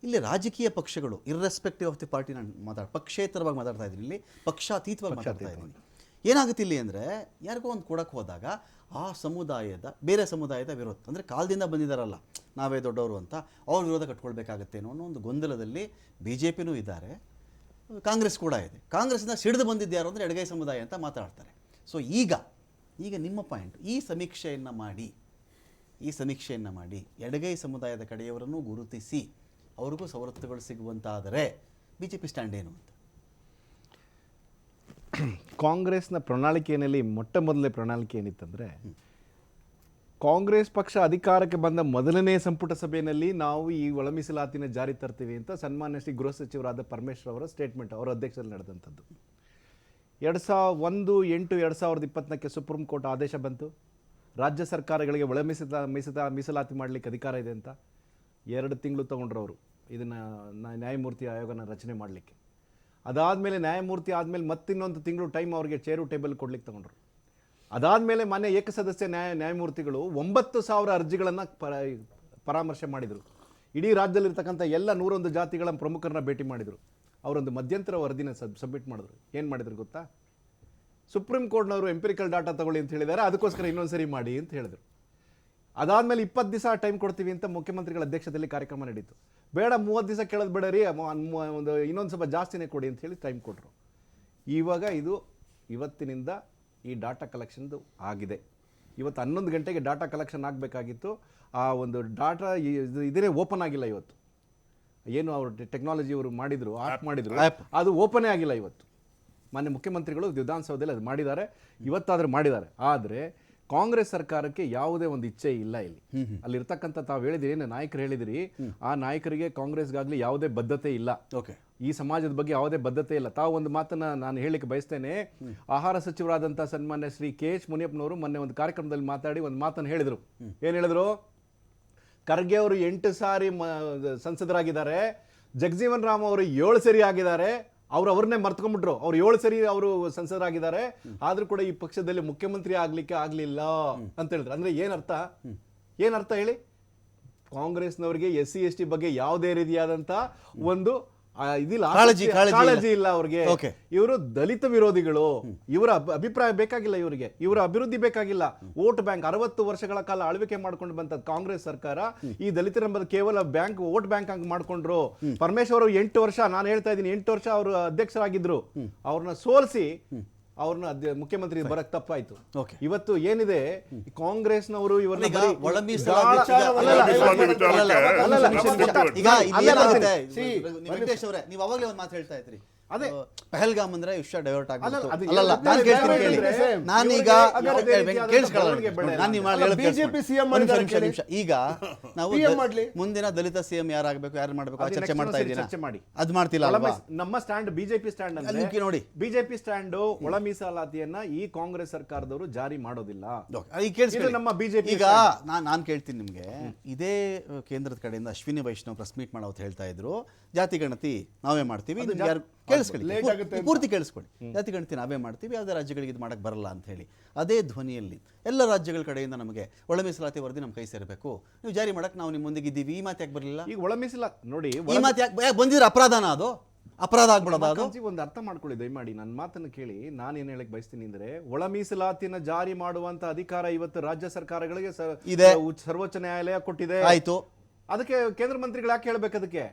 ಇಲ್ಲಿ ರಾಜಕೀಯ ಪಕ್ಷಗಳು ಇರ್ರೆಸ್ಪೆಕ್ಟಿವ್ ಆಫ್ ದಿ ಪಾರ್ಟಿ, ನಾನು ಪಕ್ಷೇತರವಾಗಿ ಮಾತಾಡ್ತಾ ಇದ್ದೀನಿ, ಇಲ್ಲಿ ಪಕ್ಷಾತೀತವಾಗಿ ಮಾತಾಡ್ತಾ ಇದ್ದೀನಿ. ಏನಾಗುತ್ತೆ ಇಲ್ಲಿ ಅಂದರೆ, ಯಾರಿಗೋ ಒಂದು ಕೊಡಕ್ಕೆ ಹೋದಾಗ ಆ ಬೇರೆ ಸಮುದಾಯದ ವಿರೋಧ ಅಂದರೆ ಕಾಲದಿಂದ ಬಂದಿದ್ದಾರಲ್ಲ ನಾವೇ ದೊಡ್ಡವರು ಅಂತ ಅವ್ರ ವಿರೋಧ ಕಟ್ಕೊಳ್ಬೇಕಾಗತ್ತೇನೋ ಅನ್ನೋ ಒಂದು ಗೊಂದಲದಲ್ಲಿ BJPನೂ ಇದ್ದಾರೆ, ಕಾಂಗ್ರೆಸ್ ಕೂಡ ಇದೆ. ಕಾಂಗ್ರೆಸ್ಸಿಂದ ಸಿಡಿದು ಬಂದಿದ್ಯಾರು ಅಂದರೆ ಎಡಗೈ ಸಮುದಾಯ ಅಂತ ಮಾತಾಡ್ತಾರೆ. ಸೊ ಈಗ ನಿಮ್ಮ ಪಾಯಿಂಟ್, ಈ ಸಮೀಕ್ಷೆಯನ್ನು ಮಾಡಿ ಎಡಗೈ ಸಮುದಾಯದ ಕಡೆಯವರನ್ನು ಗುರುತಿಸಿ ಅವ್ರಿಗೂ ಸವಲತ್ತುಗಳು ಸಿಗುವಂತಾದರೆ BJP ಸ್ಟ್ಯಾಂಡ್ ಏನು ಅಂತ? ಕಾಂಗ್ರೆಸ್ನ ಪ್ರಣಾಳಿಕೆಯಲ್ಲಿ ಮೊಟ್ಟ ಮೊದಲನೇ ಪ್ರಣಾಳಿಕೆ ಏನಿತ್ತಂದರೆ, ಕಾಂಗ್ರೆಸ್ ಪಕ್ಷ ಅಧಿಕಾರಕ್ಕೆ ಬಂದ ಮೊದಲನೇ ಸಂಪುಟ ಸಭೆಯಲ್ಲಿ ನಾವು ಈ ಒಳ ಮೀಸಲಾತಿನ ಜಾರಿ ತರ್ತೀವಿ ಅಂತ ಸನ್ಮಾನ್ಯ ಶ್ರೀ ಗೃಹ ಸಚಿವರಾದ ಪರಮೇಶ್ವರ್ ಅವರ ಸ್ಟೇಟ್ಮೆಂಟ್ ಅವರ ಅಧ್ಯಕ್ಷರಲ್ಲಿ ನಡೆದಂಥದ್ದು. 1/8/2020 ಸುಪ್ರೀಂ ಕೋರ್ಟ್ ಆದೇಶ ಬಂತು, ರಾಜ್ಯ ಸರ್ಕಾರಗಳಿಗೆ ಒಳ ಮೀಸಲಾತಿ ಮಾಡಲಿಕ್ಕೆ ಅಧಿಕಾರ ಇದೆ ಅಂತ. 2 ತಿಂಗಳು ತೊಗೊಂಡ್ರು ಅವರು ಇದನ್ನು ನ್ಯಾಯಮೂರ್ತಿ ಆಯೋಗನ ರಚನೆ ಮಾಡಲಿಕ್ಕೆ. ಅದಾದಮೇಲೆ ನ್ಯಾಯಮೂರ್ತಿ ಆದಮೇಲೆ ಮತ್ತಿನ್ನೊಂದು ತಿಂಗಳು ಟೈಮ್ ಅವ್ರಿಗೆ ಚೇರು ಟೇಬಲ್ ಕೊಡ್ಲಿಕ್ಕೆ ತೊಗೊಂಡ್ರು. ಅದಾದಮೇಲೆ ಮಾನ್ಯ ಏಕಸದಸ್ಯ ನ್ಯಾಯಮೂರ್ತಿಗಳು 9,000 ಅರ್ಜಿಗಳನ್ನು ಪರಾಮರ್ಶೆ ಮಾಡಿದರು. ಇಡೀ ರಾಜ್ಯದಲ್ಲಿರ್ತಕ್ಕಂಥ ಎಲ್ಲ 101 ಜಾತಿಗಳ ಪ್ರಮುಖರನ್ನ ಭೇಟಿ ಮಾಡಿದರು. ಅವರೊಂದು ಮಧ್ಯಂತರ ವರದಿನ ಸಬ್ಮಿಟ್ ಮಾಡಿದ್ರು. ಏನು ಮಾಡಿದ್ರು ಗೊತ್ತಾ? ಸುಪ್ರೀಂ ಕೋರ್ಟ್ನವರು ಎಂಪಿರಿಕಲ್ ಡಾಟಾ ತಗೊಳ್ಳಿ ಅಂತ ಹೇಳಿದ್ದಾರೆ, ಅದಕ್ಕೋಸ್ಕರ ಇನ್ನೊಂದು ಸರಿ ಮಾಡಿ ಅಂತ ಹೇಳಿದರು. ಅದಾದಮೇಲೆ 20 ದಿವಸ ಟೈಮ್ ಕೊಡ್ತೀವಿ ಅಂತ ಮುಖ್ಯಮಂತ್ರಿಗಳ ಅಧ್ಯಕ್ಷತೆಯಲ್ಲಿ ಕಾರ್ಯಕ್ರಮ ನಡೀತು. ಬೇಡ 30 ದಿವಸ ಕೇಳೋದು ಬೇಡ ರೀ, ಒಂದು ಇನ್ನೊಂದು ಸ್ವಲ್ಪ ಜಾಸ್ತಿನೇ ಕೊಡಿ ಅಂತ ಹೇಳಿ ಟೈಮ್ ಕೊಟ್ಟರು. ಇವಾಗ ಇವತ್ತಿನಿಂದ ಈ ಡಾಟಾ ಕಲೆಕ್ಷನ್ದು ಆಗಿದೆ. ಇವತ್ತು 11 ಗಂಟೆಗೆ ಡಾಟಾ ಕಲೆಕ್ಷನ್ ಆಗಬೇಕಾಗಿತ್ತು. ಆ ಒಂದು ಡಾಟಾ ಇದನ್ನೇ ಓಪನ್ ಆಗಿಲ್ಲ ಇವತ್ತು. ಏನು ಅವರು ಟೆಕ್ನಾಲಜಿ ಅವರು ಮಾಡಿದ್ರು, ಆ್ಯಪ್ ಮಾಡಿದ್ರು, ಅದು ಓಪನೇ ಆಗಿಲ್ಲ ಇವತ್ತು. ಮಾನ್ಯ ಮುಖ್ಯಮಂತ್ರಿಗಳು ವಿಧಾನಸೌಧದಲ್ಲಿ ಅದು ಮಾಡಿದ್ದಾರೆ, ಇವತ್ತಾದ್ರೂ ಮಾಡಿದ್ದಾರೆ. ಆದರೆ ಕಾಂಗ್ರೆಸ್ ಸರ್ಕಾರಕ್ಕೆ ಯಾವುದೇ ಒಂದು ಇಚ್ಛೆ ಇಲ್ಲ ಇಲ್ಲಿ. ಅಲ್ಲಿರ್ತಕ್ಕಂಥ ತಾವು ಹೇಳಿದಿರಿ, ನಾಯಕರು ಹೇಳಿದಿರಿ, ಆ ನಾಯಕರಿಗೆ ಕಾಂಗ್ರೆಸ್ಗಾಗ್ಲಿ ಯಾವುದೇ ಬದ್ಧತೆ ಇಲ್ಲ. ಓಕೆ, ಈ ಸಮಾಜದ ಬಗ್ಗೆ ಯಾವುದೇ ಬದ್ಧತೆ ಇಲ್ಲ. ತಾವು ಒಂದು ಮಾತನ್ನ ನಾನು ಹೇಳಲಿಕ್ಕೆ ಬಯಸ್ತೇನೆ. ಆಹಾರ ಸಚಿವರಾದಂತಹ ಸನ್ಮಾನ್ಯ ಶ್ರೀ KH ಮುನಿಯಪ್ಪನವರು ಮೊನ್ನೆ ಒಂದು ಕಾರ್ಯಕ್ರಮದಲ್ಲಿ ಮಾತಾಡಿ ಒಂದು ಮಾತನ್ನು ಹೇಳಿದ್ರು. ಏನ್ ಹೇಳಿದ್ರು? ಖರ್ಗೆ ಅವರು 8 ಸಾರಿ ಸಂಸದರಾಗಿದ್ದಾರೆ, ಜಗಜೀವನ್ ರಾಮ್ ಅವರು 7 ಸರಿ ಆಗಿದ್ದಾರೆ, ಅವ್ರನ್ನೇ ಮರ್ತ್ಕೊಂಡ್ಬಿಟ್ರು. ಅವ್ರು 7 ಸರಿ ಅವರು ಸಂಸದರಾಗಿದ್ದಾರೆ, ಆದ್ರೂ ಕೂಡ ಈ ಪಕ್ಷದಲ್ಲಿ ಮುಖ್ಯಮಂತ್ರಿ ಆಗ್ಲಿಕ್ಕೆ ಆಗ್ಲಿಲ್ಲ ಅಂತ ಹೇಳಿದ್ರು. ಅಂದ್ರೆ ಏನರ್ಥ ಹೇಳಿ? ಕಾಂಗ್ರೆಸ್ನವರಿಗೆ SC ST ಬಗ್ಗೆ ಯಾವುದೇ ರೀತಿಯಾದಂತ ಒಂದು ಇದಿಲ್ಲ, ಕಾಳಜಿ ಇಲ್ಲ ಅವ್ರಿಗೆ. ಇವರು ದಲಿತ ವಿರೋಧಿಗಳು. ಇವರ ಅಭಿಪ್ರಾಯ ಬೇಕಾಗಿಲ್ಲ ಇವರಿಗೆ, ಇವರ ಅಭಿವೃದ್ಧಿ ಬೇಕಾಗಿಲ್ಲ. ವೋಟ್ ಬ್ಯಾಂಕ್ 60 ವರ್ಷಗಳ ಕಾಲ ಆಳ್ವಿಕೆ ಮಾಡ್ಕೊಂಡು ಬಂತ ಕಾಂಗ್ರೆಸ್ ಸರ್ಕಾರ ಈ ದಲಿತರ ಕೇವಲ ಬ್ಯಾಂಕ್, ವೋಟ್ ಬ್ಯಾಂಕ್ ಆಗಿ ಮಾಡ್ಕೊಂಡ್ರು. ಪರಮೇಶ್ವರ್ 8 ವರ್ಷ, ನಾನು ಹೇಳ್ತಾ ಇದ್ದೀನಿ 8 ವರ್ಷ ಅವರು ಅಧ್ಯಕ್ಷರಾಗಿದ್ರು. ಅವ್ರನ್ನ ಸೋಲಿಸಿ ಅವ್ರನ್ನ ಮುಖ್ಯಮಂತ್ರಿ ಬರಕ್ ತಪ್ಪಾಯ್ತು. ಇವತ್ತು ಏನಿದೆ, ಕಾಂಗ್ರೆಸ್ನವರು ಇವ್ರನ್ನ ನೀವು ಅವಾಗಲೇ ಒಂದು ಮಾತು ಹೇಳ್ತಾ ಇದ್ರಿ, ಅದೇ ಪಹಲ್ಗಾಮ್ ಅಂದ್ರೆ ವಿಷಯ ಡೈವರ್ಟ್ ಈಗ ನಾವು ಮುಂದಿನ ದಲಿತ ಸಿಎಂ ಯಾರಾಗಬೇಕು, ಯಾರು ಮಾಡಬೇಕು ಚರ್ಚೆ ಮಾಡ್ತಾ ಇದ್ದೀವಿ. ಅದು ಮಾಡ್ತಿಲ್ಲ. ನಮ್ಮ ಸ್ಟ್ಯಾಂಡ್ ಬಿಜೆಪಿ ಸ್ಟ್ಯಾಂಡ್ ಅಂದ್ರೆ ನೋಡಿ, ಬಿಜೆಪಿ ಸ್ಟ್ಯಾಂಡ್ ಒಳ ಮೀಸಲಾತಿಯನ್ನ ಈ ಕಾಂಗ್ರೆಸ್ ಸರ್ಕಾರದವರು ಜಾರಿ ಮಾಡೋದಿಲ್ಲ. ನಮ್ಮ ಬಿಜೆಪಿ ಈಗ ನಾನು ಕೇಳ್ತೀನಿ ನಿಮ್ಗೆ, ಇದೇ ಕೇಂದ್ರದ ಕಡೆಯಿಂದ ಅಶ್ವಿನಿ ವೈಷ್ಣವ್ ಪ್ರೆಸ್ ಮೀಟ್ ಮಾಡೋದು ಹೇಳ್ತಾ ಇದ್ರು, ಜಾತಿ ಗಣತಿ ನಾವೇ ಮಾಡ್ತೀವಿ, ಪೂರ್ತಿ ಕೇಳಿಸ್ಕೊಳ್ಳಿ, ಜಾತಿ ಗಣತಿ ನಾವೇ ಮಾಡ್ತೀವಿ, ಯಾವುದೇ ರಾಜ್ಯಗಳಿಗೆ ಇದು ಮಾಡಕ್ ಬರಲ್ಲ ಅಂತ ಹೇಳಿ. ಅದೇ ಧ್ವನಿಯಲ್ಲಿ ಎಲ್ಲ ರಾಜ್ಯಗಳ ಕಡೆಯಿಂದ ನಮಗೆ ಒಳ ಮೀಸಲಾತಿ ವರದಿ ನಮ್ಮ ಕೈ ಸೇರಬೇಕು, ನೀವು ಜಾರಿ ಮಾಡಕ್ ನಾವು ನಿಮ್ಮೊಂದಿಗೆ ಇದ್ದೀವಿ, ಈ ಮಾತು ಯಾಕೆ ಬರಲಿಲ್ಲ? ಈಗ ಒಳ ಮೀಸಲಾತಿ ನೋಡಿ, ಈ ಮಾತು ಯಾಕೆ ಬಂದಿದ್ರೆ ಅಪರಾಧನ? ಅದು ಅಪರಾಧ ಆಗ್ಬಿಡೋದು. ಅದು ಒಂದು ಅರ್ಥ ಮಾಡ್ಕೊಳ್ಳಿ ದಯಮಾಡಿ, ನನ್ನ ಮಾತನ್ನು ಕೇಳಿ. ನಾನೇನ್ ಹೇಳಕ್ ಬಯಸ್ತೀನಿ ಅಂದ್ರೆ, ಒಳ ಮೀಸಲಾತಿನ ಜಾರಿ ಮಾಡುವಂತ ಅಧಿಕಾರ ಇವತ್ತು ರಾಜ್ಯ ಸರ್ಕಾರಗಳಿಗೆ ಇದೆ, ಸರ್ವೋಚ್ಚ ನ್ಯಾಯಾಲಯ ಕೊಟ್ಟಿದೆ. ಆಯ್ತು, ಅದಕ್ಕೆ ಕೇಂದ್ರ ಮಂತ್ರಿಗಳು ಯಾಕೆ ಹೇಳ್ಬೇಕು? ಅದಕ್ಕೆ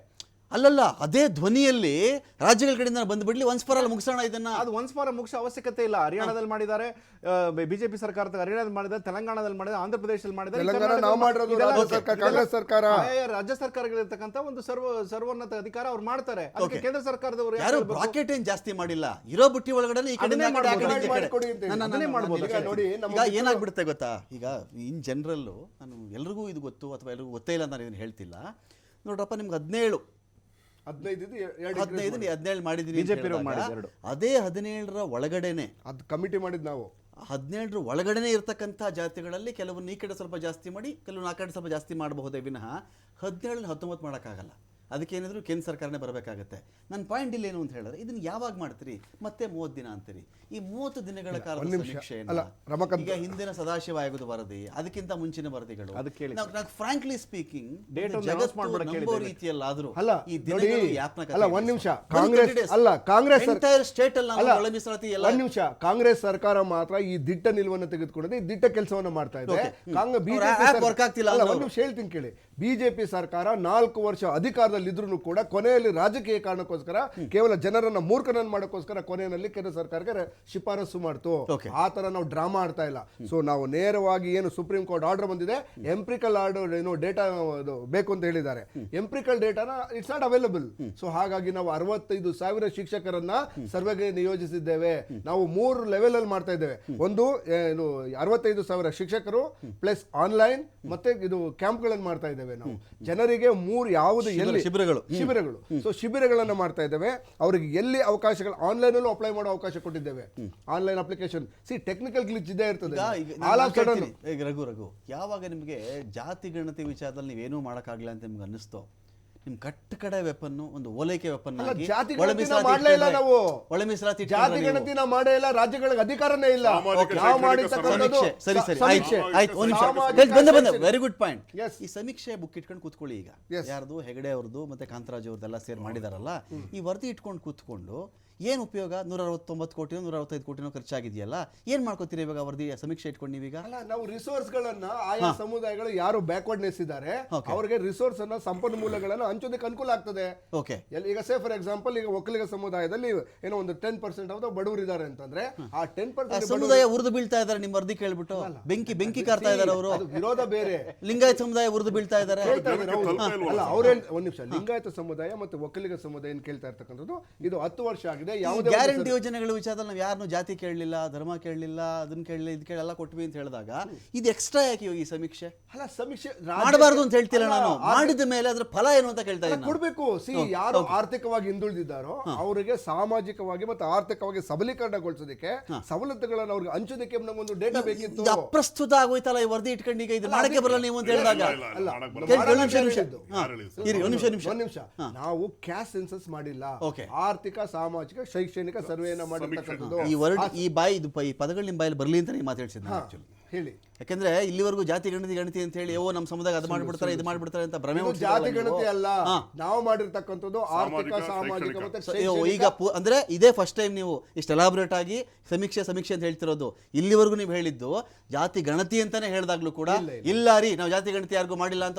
ಅಲ್ಲಲ್ಲ, ಅದೇ ಧ್ವನಿಯಲ್ಲಿ ರಾಜ್ಯಗಳ ಕಡೆಯಿಂದ ಬಂದ್ಬಿಡ್ಲಿ, ಒನ್ಸ್ ಫಾರ್ ಆಲ್ ಮುಗಿಸೋಣ ಇದನ್ನ. ಅದು ಒನ್ಸ್ ಫಾರ್ ಮುಗಿಸೋ ಅವಶ್ಯಕತೆ ಇಲ್ಲ. ಹರಿಯಾಣದಲ್ಲಿ ಮಾಡಿದ್ದಾರೆ, ಬಿಜೆಪಿ ಸರ್ಕಾರದ ಹರಿಯಾಣದಲ್ಲಿ ಮಾಡಿದ್ದಾರೆ, ತೆಲಂಗಾಣದಲ್ಲಿ ಮಾಡಿದ್ದಾರೆ, ಆಂಧ್ರ ಪ್ರದೇಶದಲ್ಲಿ ಮಾಡಿದ್ದಾರೆ. ರಾಜ್ಯ ಸರ್ಕಾರಗಳಿರ್ತಕ್ಕಂಥ ಒಂದು ಸರ್ವೋನ್ನತ ಅಧಿಕಾರ ಅವ್ರು ಮಾಡ್ತಾರೆ. ಅದಕ್ಕೆ ಕೇಂದ್ರ ಸರ್ಕಾರದವರು ಯಾರು ಬ್ರಾಕೆಟ್ ಏನ್ ಜಾಸ್ತಿ ಮಾಡಿಲ್ಲ, ಇರೋ ಬುಟ್ಟಿ ಒಳಗಡೆ ಈ ಕಡೆ ಏನಾಗ್ಬಿಡುತ್ತೆ ಗೊತ್ತಾ? ಈಗ ಇನ್ ಜನರಲ್ ನಾನು ಎಲ್ರಿಗೂ ಇದು ಗೊತ್ತು ಅಥವಾ ಎಲ್ರಿಗೂ ಗೊತ್ತೇ ಇಲ್ಲ ನಾನು ಇದನ್ನ ಹೇಳ್ತಿಲ್ಲ. ನೋಡ್ರಪ್ಪ, ನಿಮ್ಗೆ 17 ಮಾಡಿದೀನಿ, ಅದೇ 17ರ ಒಳಗಡೆನೆ ಅದು ಕಮಿಟಿ ಮಾಡಿದ್ ನಾವು 17ರ ಒಳಗಡೆನೆ ಇರ್ತಕ್ಕಂಥ ಜಾತಿಗಳಲ್ಲಿ ಕೆಲವನ್ನ ಈ ಕಡೆ ಸ್ವಲ್ಪ ಜಾಸ್ತಿ ಮಾಡಿ, ಕೆಲವನ್ನ ಆ ಕಡೆ ಸ್ವಲ್ಪ ಜಾಸ್ತಿ ಮಾಡಬಹುದೇ ವಿನಃ 17 19 ಮಾಡೋಕ್ಕಾಗಲ್ಲ. ಅದಕ್ಕೇನಿದ್ರು ಕೇಂದ್ರ ಸರ್ಕಾರನೇ ಬರಬೇಕಾಗತ್ತೆ. ನನ್ನ ಪಾಯಿಂಟ್ ಇಲ್ಲಿ ಏನು ಅಂತ ಹೇಳಿದ್ರೆ, ಇದನ್ನ ಯಾವಾಗ ಮಾಡ್ತೀರಿ? ಮತ್ತೆ 30 ದಿನ ಅಂತೀರಿ. ಈ 30 ದಿನಗಳ ಕಾಲ ಈಗ ಹಿಂದಿನ ಸದಾಶಿವ ಆಯೋಗದ ವರದಿ, ಅದಕ್ಕಿಂತ ಮುಂಚಿನ ವರದಿಗಳು, ಫ್ರಾಂಕ್ಲಿ ಸ್ಪೀಕಿಂಗ್ ರೀತಿಯಲ್ಲಾದ್ರೂ ಈ ಕಾಂಗ್ರೆಸ್ ಸರ್ಕಾರ ಮಾತ್ರ ಈ ದಿಟ್ಟ ನಿಲುವನ್ನು ತೆಗೆದುಕೊಂಡಿದೆ, ಈ ದಿಟ್ಟ ಕೆಲಸವನ್ನು ಮಾಡ್ತಾ ಇದೆ. ಹೇಳ್ತೀನಿ ಕೇಳಿ, ಬಿಜೆಪಿ ಸರ್ಕಾರ 4 ವರ್ಷ ಅಧಿಕಾರದಲ್ಲಿದ್ರು ಕೂಡ ಕೊನೆಯಲ್ಲಿ ರಾಜಕೀಯ ಕಾರಣಕ್ಕೋಸ್ಕರ, ಕೇವಲ ಜನರನ್ನ ಮೂರ್ಖನನ್ನು ಮಾಡೋಕ್ಕೋಸ್ಕರ ಕೊನೆಯಲ್ಲಿ ಕೇಂದ್ರ ಸರ್ಕಾರಕ್ಕೆ ಶಿಫಾರಸು ಮಾಡ್ತು. ಆ ತರ ನಾವು ಡ್ರಾಮಾ ಆಡ್ತಾ ಇಲ್ಲ. ಸೊ ನಾವು ನೇರವಾಗಿ ಏನು ಸುಪ್ರೀಂ ಕೋರ್ಟ್ ಆರ್ಡರ್ ಬಂದಿದೆ, ಎಂಪ್ರಿಕಲ್ ಆರ್ಡರ್ ಏನು ಡೇಟಾ ಬೇಕು ಅಂತ ಹೇಳಿದ್ದಾರೆ. ಎಂಪ್ರಿಕಲ್ ಡೇಟಾನ ಇಟ್ಸ್ ನಾಟ್ ಅವೈಲಬಲ್. ಸೊ ಹಾಗಾಗಿ ನಾವು 65,000 ಶಿಕ್ಷಕರನ್ನ ಸರ್ವೆಗೆ ನಿಯೋಜಿಸಿದ್ದೇವೆ. ನಾವು 3 ಲೆವೆಲ್ ಅಲ್ಲಿ ಮಾಡ್ತಾ ಇದ್ದೇವೆ. ಒಂದು 65,000 ಶಿಕ್ಷಕರು ಪ್ಲಸ್ ಆನ್ಲೈನ್ ಮತ್ತೆ ಇದು ಕ್ಯಾಂಪ್ಗಳನ್ನು ಮಾಡ್ತಾ ಇದ್ದೇವೆ. ನಾವು ಜನರಿಗೆ 3 ಯಾವುದು ಎಲ್ಲಿ ಶಿಬಿರಗಳು. ಸೊ ಶಿಬಿರಗಳನ್ನು ಮಾಡ್ತಾ ಇದ್ದೇವೆ. ಅವರಿಗೆ ಎಲ್ಲಿ ಅವಕಾಶಗಳು ಆನ್ಲೈನ್ ಅಲ್ಲೂ ಅಪ್ಲೈ ಮಾಡೋ ಅವಕಾಶ ಕೊಟ್ಟಿದ್ದೇವೆ. ಆನ್ಲೈನ್ ಅಪ್ಲಿಕೇಶನ್ ಟೆಕ್ನಿಕಲ್ ಗ್ಲಿಚ್ ಇದ್ದೇ ಇರ್ತದೆ. ರಘು, ಯಾವಾಗ ನಿಮಗೆ ಜಾತಿ ಗಣತಿ ವಿಚಾರದಲ್ಲಿ ನೀವೇನೂ ಮಾಡೋಕ್ಕಾಗಲ್ಲ ಅಂತ ನಿಮ್ಗೆ ಅನ್ನಿಸ್ತೋ, ನಿಮ್ ಕಟ್ಟ ಕಡೆ ವೆಪನ್ ಒಂದು ಓಲೈಕೆ ವೆಪನ್ ಜಾತಿ ಗಣತಿನ ಮಾಡೇ ಇಲ್ಲ, ರಾಜ್ಯಗಳಿಗೆ ಅಧಿಕಾರನೇ ಇಲ್ಲ. Very good point. ಈ ಸಮೀಕ್ಷೆ ಬುಕ್ ಇಟ್ಕೊಂಡು ಕೂತ್ಕೊಳ್ಳಿ. ಈಗ ಯಾರ್ದು ಹೆಗಡೆ ಅವ್ರದ್ದು ಮತ್ತೆ ಕಾಂತರಾಜ್ ಅವ್ರದ್ದೆಲ್ಲ ಸೇರ್ ಮಾಡಿದಾರಲ್ಲ, ಈ ವರದಿ ಇಟ್ಕೊಂಡು ಕೂತ್ಕೊಂಡು ಏನು ಉಪಯೋಗ? 169 ಕೋಟಿನೋ 165 ಕೋಟಿನೋ ಖರ್ಚಾಗಿದೆಯಲ್ಲ, ಏನ್ ಮಾಡ್ಕೋತೀರಿ ಇವಾಗ ವರದಿ ಸಮೀಕ್ಷೆ ಇಟ್ಕೊಂಡು ನೀವೀಗ? ನಾವು ರಿಸೋರ್ಸ್ ಗಳನ್ನ ಆಯಾ ಸಮುದಾಯಗಳು ಯಾರು ಬ್ಯಾಕ್ವರ್ಡ್ನೆಸ್ ಇದ್ದಾರೆ ಅವರಿಗೆ ರಿಸೋರ್ಸ್ ಅನ್ನ, ಸಂಪನ್ಮೂಲಗಳನ್ನ ಹಂಚೋದಕ್ಕೆ ಅನುಕೂಲ ಆಗ್ತದೆ. ಈಗ ಸೇ ಫಾರ್ ಎಕ್ಸಾಂಪಲ್, ಈಗ ಒಕ್ಕಲಿಗ ಸಮುದಾಯದಲ್ಲಿ ಏನೋ ಒಂದು 10% ಆಫ್ ಬಡವರು ಇದ್ದಾರೆ ಅಂತಂದ್ರೆ, ಆ 10% ಸಮುದಾಯ ಉರಿದು ಬೀಳ್ತಾ ಇದ್ದಾರೆ. ನಿಮ್ಮ ವರದಿ ಕೇಳ್ಬಿಟ್ಟು ಬೆಂಕಿ ಕಾರ್ತಾ ಇದ್ದಾರೆ ಅವರು. ವಿರೋಧ ಬೇರೆ. ಲಿಂಗಾಯತ ಸಮುದಾಯ ಉರಿದು ಬೀಳ್ತಾ ಇದ್ದಾರೆ. ಅವ್ರೇನ್ ಒಂದ್ ನಿಮಿಷ, ಲಿಂಗಾಯತ ಸಮುದಾಯ ಮತ್ತೆ ಒಕ್ಕಲಿಗ ಸಮುದಾಯ ಕೇಳ್ತಾ ಇರ್ತಕ್ಕಂಥದ್ದು ಇದು 10 ವರ್ಷ ಆಗಿದೆ. ಏನಾಗಿದೆ, ಯಾವುದೇ ಗ್ಯಾರಂಟಿ ಯೋಜನೆಗಳ ವಿಚಾರದಲ್ಲಿ ನಾವು ಯಾರನ್ನು ಜಾತಿ ಕೇಳಲಿಲ್ಲ, ಧರ್ಮ ಕೇಳಲಿಲ್ಲ, ಅದನ್ನ ಕೇಳಲಿಲ್ಲ, ಇದು ಕೇಳಲ್ಲ ಕೊಟ್ವಿ ಅಂತ ಹೇಳಿದಾಗ ಇದು ಎಕ್ಸ್ಟ್ರಾ ಯಾಕೆ ಈ ಸಮೀಕ್ಷೆ ಅಲ್ಲ ಸಮೀಕ್ಷೆ ಮಾಡಬಾರ್ದು ಅಂತ ಹೇಳ್ತಿಲ್ಲ ನಾನು, ಮಾಡಿದ ಮೇಲೆ ಅದ್ರ ಫಲ ಏನು ಅಂತ ಕೇಳ್ತಾ ಇದ್ದೀನಿ. ಕೊಡ್ಬೇಕು. ಯಾರು ಆರ್ಥಿಕವಾಗಿ ಹಿಂದುಳಿದಿದ್ದಾರೋ ಅವರಿಗೆ ಸಾಮಾಜಿಕವಾಗಿ ಮತ್ತು ಆರ್ಥಿಕವಾಗಿ ಸಬಲೀಕರಣಗೊಳಿಸೋದಕ್ಕೆ ಸವಲತ್ತುಗಳನ್ನು ಅವ್ರಿಗೆ ಹಂಚೋದಕ್ಕೆ ನಮಗೊಂದು ಡೇಟಾ ಬೇಕಿತ್ತು. ಇದು ಅಪ್ರಸ್ತುತ ಆಗೋಯ್ತಲ್ಲ ಈ ವರದಿ ಇಟ್ಕೊಂಡು, ಈಗ ಇದು ಮಾಡಕ್ಕೆ ಬರಲ್ಲ ನೀವು ಅಂತ ಹೇಳಿದಾಗ ಒಂದ್ ನಿಮಿಷ, ನಾವು ಕ್ಯಾಸ್ಟ್ ಸೆನ್ಸಸ್ ಮಾಡಿಲ್ಲ, ಆರ್ಥಿಕ ಸಾಮಾಜಿಕ ಶೈಕ್ಷಣಿಕ ಸರ್ವೆಯನ್ನ ಮಾಡಿರ್ತಕ್ಕಂಥದ್ದು. ಈ ಪದಗಳು ನಿಮ್ಮ ಬಾಯಲ್ಲಿ ಬರಲಿ ಅಂತ ನೀವು ಮಾತಾಡ್ಸಿದ್ದೆ ಹೇಳಿ. ಯಾಕಂದ್ರೆ ಇಲ್ಲಿವರೆಗೂ ಜಾತಿ ಗಣತಿ ಅಂತ ಹೇಳಿ ನಮ್ಮ ಸಮುದಾಯ ಅದು ಮಾಡ್ಬಿಡ್ತಾರೆ ಇದು ಮಾಡ್ಬಿಡ್ತಾರೆ ಅಂತ ಭ್ರಮೆ ಜಾತಿ ಗಣತಿ ಅಲ್ಲ, ನಾವು ಮಾಡಿರ್ತಕ್ಕಂಥದ್ದು ಆರ್ಥಿಕ ಸಾಮಾಜಿಕ ಮತ್ತೆ ಈಗ ಅಂದ್ರೆ ಇದೇ ಫಸ್ಟ್ ಟೈಮ್ ನೀವು ಇಷ್ಟು ಎಲಾಬ್ರೇಟ್ ಆಗಿ ಸಮೀಕ್ಷೆ ಅಂತ ಹೇಳ್ತಿರೋದು. ಇಲ್ಲಿವರೆಗೂ ನೀವು ಹೇಳಿದ್ದು ಜಾತಿ ಗಣತಿ ಅಂತಾನೆ ಹೇಳಿದಾಗ್ಲೂ ಕೂಡ ಇಲ್ಲ ರೀ ನಾವು ಜಾತಿ ಗಣತಿ ಯಾರಿಗೂ ಮಾಡಿಲ್ಲ ಅಂತ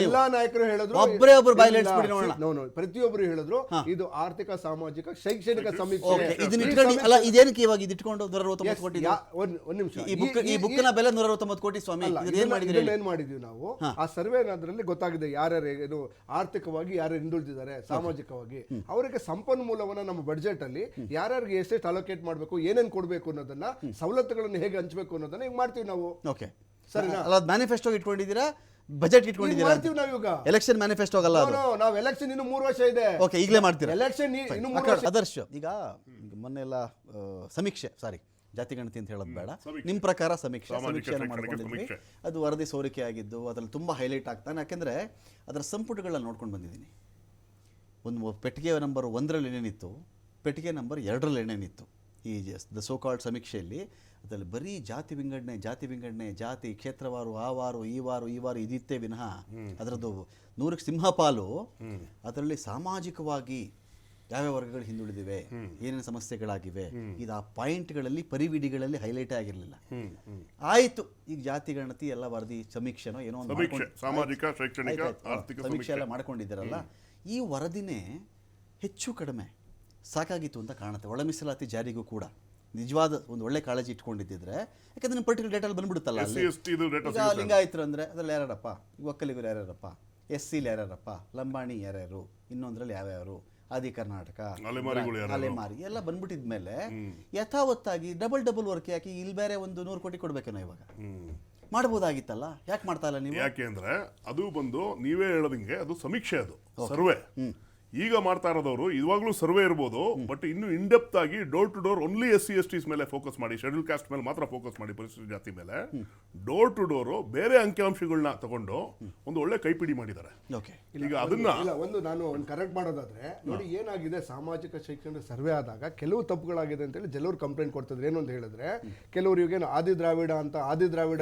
ಎಲ್ಲಾ ನಾಯಕರು ಹೇಳಿದ್ರು, ಒಬ್ಬರೇ ಒಬ್ರು ಬಾಯಲ್ಲಿ ಹೇಳ್ಸ್ಬಿಡಿ ನೋಡೋಣ. ಪ್ರತಿಯೊಬ್ಬರು ಹೇಳಿದ್ರು ಇದು ಆರ್ಥಿಕ ಸಾಮಾಜಿಕ ಶೈಕ್ಷಣಿಕ ಸಮೀಕ್ಷೆ. ಇದನ್ನ ಇಟ್ಕೊಂಡು ಅಲ್ಲ ಇದೇನಕ್ಕೆ ಇವಾಗ ಇದು ಇಟ್ಕೊಂಡು 169 ಕೋಟಿ ಒಂದ್ ನಿಮಿಷ, ಈ ಬುಕ್ನ ಬೆಲೆ 169 ಕೋಟಿ ಸ್ವಾಮಿ. ಏನ್ ಮಾಡಿದೀವಿ ನಾವು, ಆ ಸರ್ವೆ ಅದರಲ್ಲಿ ಗೊತ್ತಾಗಿದೆ ಯಾರ್ಯಾರು ಆರ್ಥಿಕವಾಗಿ ಯಾರು ಹಿಂದುಳಿದಿದ್ದಾರೆ, ಸಾಮಾಜಿಕವಾಗಿ ಅವರಿಗೆ ಸಂಪನ್ಮೂಲವನ್ನ ನಮ್ಮ ಬಡ್ಜೆಟ್ ಅಲ್ಲಿ ಯಾರ್ಯಾರಿಗೆ ಎಷ್ಟೆಷ್ಟು ಅಲೋಕೇಟ್ ಮಾಡಬೇಕು, ಏನೇನ್ ಕೊಡ್ಬೇಕು ಅನ್ನೋದನ್ನ, ಸವಲತ್ತುಗಳನ್ನು ಹೇಗೆ ಹಂಚಬೇಕು ಅನ್ನೋದನ್ನ ಈಗ ಮಾಡ್ತೀವಿ ನಾವು. ಓಕೆ ಸರಿನಾ? ಅಲ್ಲ ಮ್ಯಾನಿಫೆಸ್ಟೋ ಇಟ್ಕೊಂಡಿದ್ದೀರಾ, ಬಜೆಟ್ ಇಟ್ಕೊಂಡಿದ್ದೀರಾ? ಮಾಡ್ತೀವಿ ನಾವು ಈಗ. ಎಲೆಕ್ಷನ್ ಮ್ಯಾನಿಫೆಸ್ಟೋ ಆಗಲ್ಲ ಅದು. ನಾವು ಎಲೆಕ್ಷನ್ ಇನ್ನು 3 ವರ್ಷ ಇದೆ. ಓಕೆ ಈಗಲೇ ಮಾಡ್ತೀರಾ ಎಲೆಕ್ಷನ್ ಇನ್ನು 3 ವರ್ಷ. ಆದರ್ಶ ಈಗ ಮೊನ್ನೆ ಎಲ್ಲ ಸಮೀಕ್ಷೆ ಜಾತಿ ಗಣತಿ ಅಂತ ಹೇಳೋದು ಬೇಡ, ನಿಮ್ಮ ಪ್ರಕಾರ ಸಮೀಕ್ಷೆಯನ್ನು ಮಾಡ್ಕೊಂಡಿದ್ವಿ. ಅದು ವರದಿ ಸೋರಿಕೆ ಆಗಿದ್ದು ಅದ್ರಲ್ಲಿ ತುಂಬ ಹೈಲೈಟ್ ಆಗ್ತಾನೆ. ಯಾಕೆಂದರೆ ಅದರ ಸಂಪುಟಗಳನ್ನ ನೋಡ್ಕೊಂಡು ಬಂದಿದ್ದೀನಿ. ಒಂದು ಪೆಟ್ಟಿಗೆ ನಂಬರ್ 1ರಲ್ಲಿ ಏನೇನಿತ್ತು, ಪೆಟ್ಟಿಗೆ ನಂಬರ್ 2ರಲ್ಲಿ ಏನೇನಿತ್ತು ಈ ದ ಸೋ ಕಾಲ್ಡ್ ಸಮೀಕ್ಷೆಯಲ್ಲಿ, ಅದರಲ್ಲಿ ಬರೀ ಜಾತಿ ವಿಂಗಡಣೆ, ಜಾತಿ ಕ್ಷೇತ್ರವಾರು, ಆ ವಾರು ಈ ವಾರು ಇದಿತ್ತೇ ವಿನಃ ಅದರದ್ದು 100ಕ್ಕೆ ಸಿಂಹಪಾಲು ಅದರಲ್ಲಿ ಸಾಮಾಜಿಕವಾಗಿ ಯಾವ್ಯಾವ ವರ್ಗಗಳು ಹಿಂದುಳಿದಿವೆ, ಏನೇನು ಸಮಸ್ಯೆಗಳಾಗಿವೆ, ಇದು ಆ ಪಾಯಿಂಟ್ಗಳಲ್ಲಿ ಪರಿವಿಡಿಗಳಲ್ಲಿ ಹೈಲೈಟ್ ಆಗಿರಲಿಲ್ಲ. ಆಯಿತು, ಈಗ ಜಾತಿ ಗಣತಿ ಎಲ್ಲ ವರದಿ ಸಮೀಕ್ಷೆನೋ ಏನೋ ಒಂದು ಸಮೀಕ್ಷೆ ಎಲ್ಲ ಮಾಡ್ಕೊಂಡಿದ್ದಾರಲ್ಲ, ಈ ವರದಿನೇ ಹೆಚ್ಚು ಕಡಿಮೆ ಸಾಕಾಗಿತ್ತು ಅಂತ ಕಾಣುತ್ತೆ. ಒಳ ಮೀಸಲಾತಿ ಜಾರಿಗೂ ಕೂಡ ನಿಜವಾದ ಒಂದು ಒಳ್ಳೆ ಕಾಳಜಿ ಇಟ್ಕೊಂಡಿದ್ದಿದ್ರೆ, ಯಾಕಂದ್ರೆ ನಿಮ್ಮ ಪರ್ಟಿಕ್ಯುಲರ್ ಡೇಟಲ್ಲಿ ಬಂದ್ಬಿಡುತ್ತಲ್ಲ. ಈಗ ಲಿಂಗಾಯತರು ಅಂದರೆ ಅದರಲ್ಲಿ ಯಾರ್ಯಾರಪ್ಪ, ಈಗ ಒಕ್ಕಲಿಗರು ಯಾರ್ಯಾರಪ್ಪ, SC ಯಾರ್ಯಾರಪ್ಪ, ಲಂಬಾಣಿ ಯಾರ್ಯಾರು, ಇನ್ನೊಂದರಲ್ಲಿ ಯಾವ್ಯಾರು, ಆದಿ ಕರ್ನಾಟಕ, ಅಲೆಮಾರಿ ಎಲ್ಲ ಬಂದ್ಬಿಟ್ಟಿದ್ಮೇಲೆ ಯಥಾವತ್ತಾಗಿ ಡಬಲ್ ವರ್ಕ್ ಯಾಕೆ ಇಲ್ಲಿ ಬೇರೆ ಒಂದು 100 ಕೋಟಿ ಕೊಡ್ಬೇಕೇನೋ ಇವಾಗ ಮಾಡ್ಬೋದಾಗಿತ್ತಲ್ಲ, ಯಾಕೆ ಮಾಡ್ತಾ ಇಲ್ಲ ನೀವು? ಯಾಕೆ ಅಂದ್ರೆ ಅದು ಬಂದು ನೀವೇ ಹೇಳೋದಂಗೆ ಅದು ಸಮೀಕ್ಷೆ, ಅದು ಸರ್ವೆ. ಈಗ ಮಾಡ್ತಾ ಇರೋದವರು ಇವಾಗಲೂ ಸರ್ವೆ ಇರ್ಬೋದು, ಬಟ್ ಇನ್ನು ಇನ್ಡೆಪ್ತ್ ಆಗಿ door to door only SC STs ಮೇಲೆ ಫೋಕಸ್ ಮಾಡಿ, ಶೆಡ್ಯೂಲ್ ಕಾಸ್ಟ್ ಮೇಲೆ ಮಾತ್ರ ಫೋಕಸ್ ಮಾಡಿ, ಪರಿಶಿಷ್ಟ ಜಾತಿ ಮೇಲೆ ಡೋರ್ ಟು ಡೋರ್ ಬೇರೆ ಅಂಕಿಅಂಶಗಳನ್ನ ತಗೊಂಡು ಒಂದು ಒಳ್ಳೆ ಕೈಪಿಡಿ ಮಾಡಿದ್ದಾರೆ. ಈಗ ಅದನ್ನ ನಾನು ಕರೆಕ್ಟ್ ಮಾಡೋದಾದ್ರೆ ನೋಡಿ, ಏನಾಗಿದೆ ಸಾಮಾಜಿಕ ಶೈಕ್ಷಣಿಕ ಸರ್ವೆ ಆದಾಗ ಕೆಲವು ತಪ್ಪುಗಳಾಗಿದೆ ಅಂತ ಹೇಳಿ ಕೆಲವರು ಕಂಪ್ಲೇಂಟ್ ಕೊಡ್ತಿದ್ರು. ಏನು ಅಂತ ಹೇಳಿದ್ರೆ, ಕೆಲವರು ಈಗ ಆದಿ ದ್ರಾವಿಡ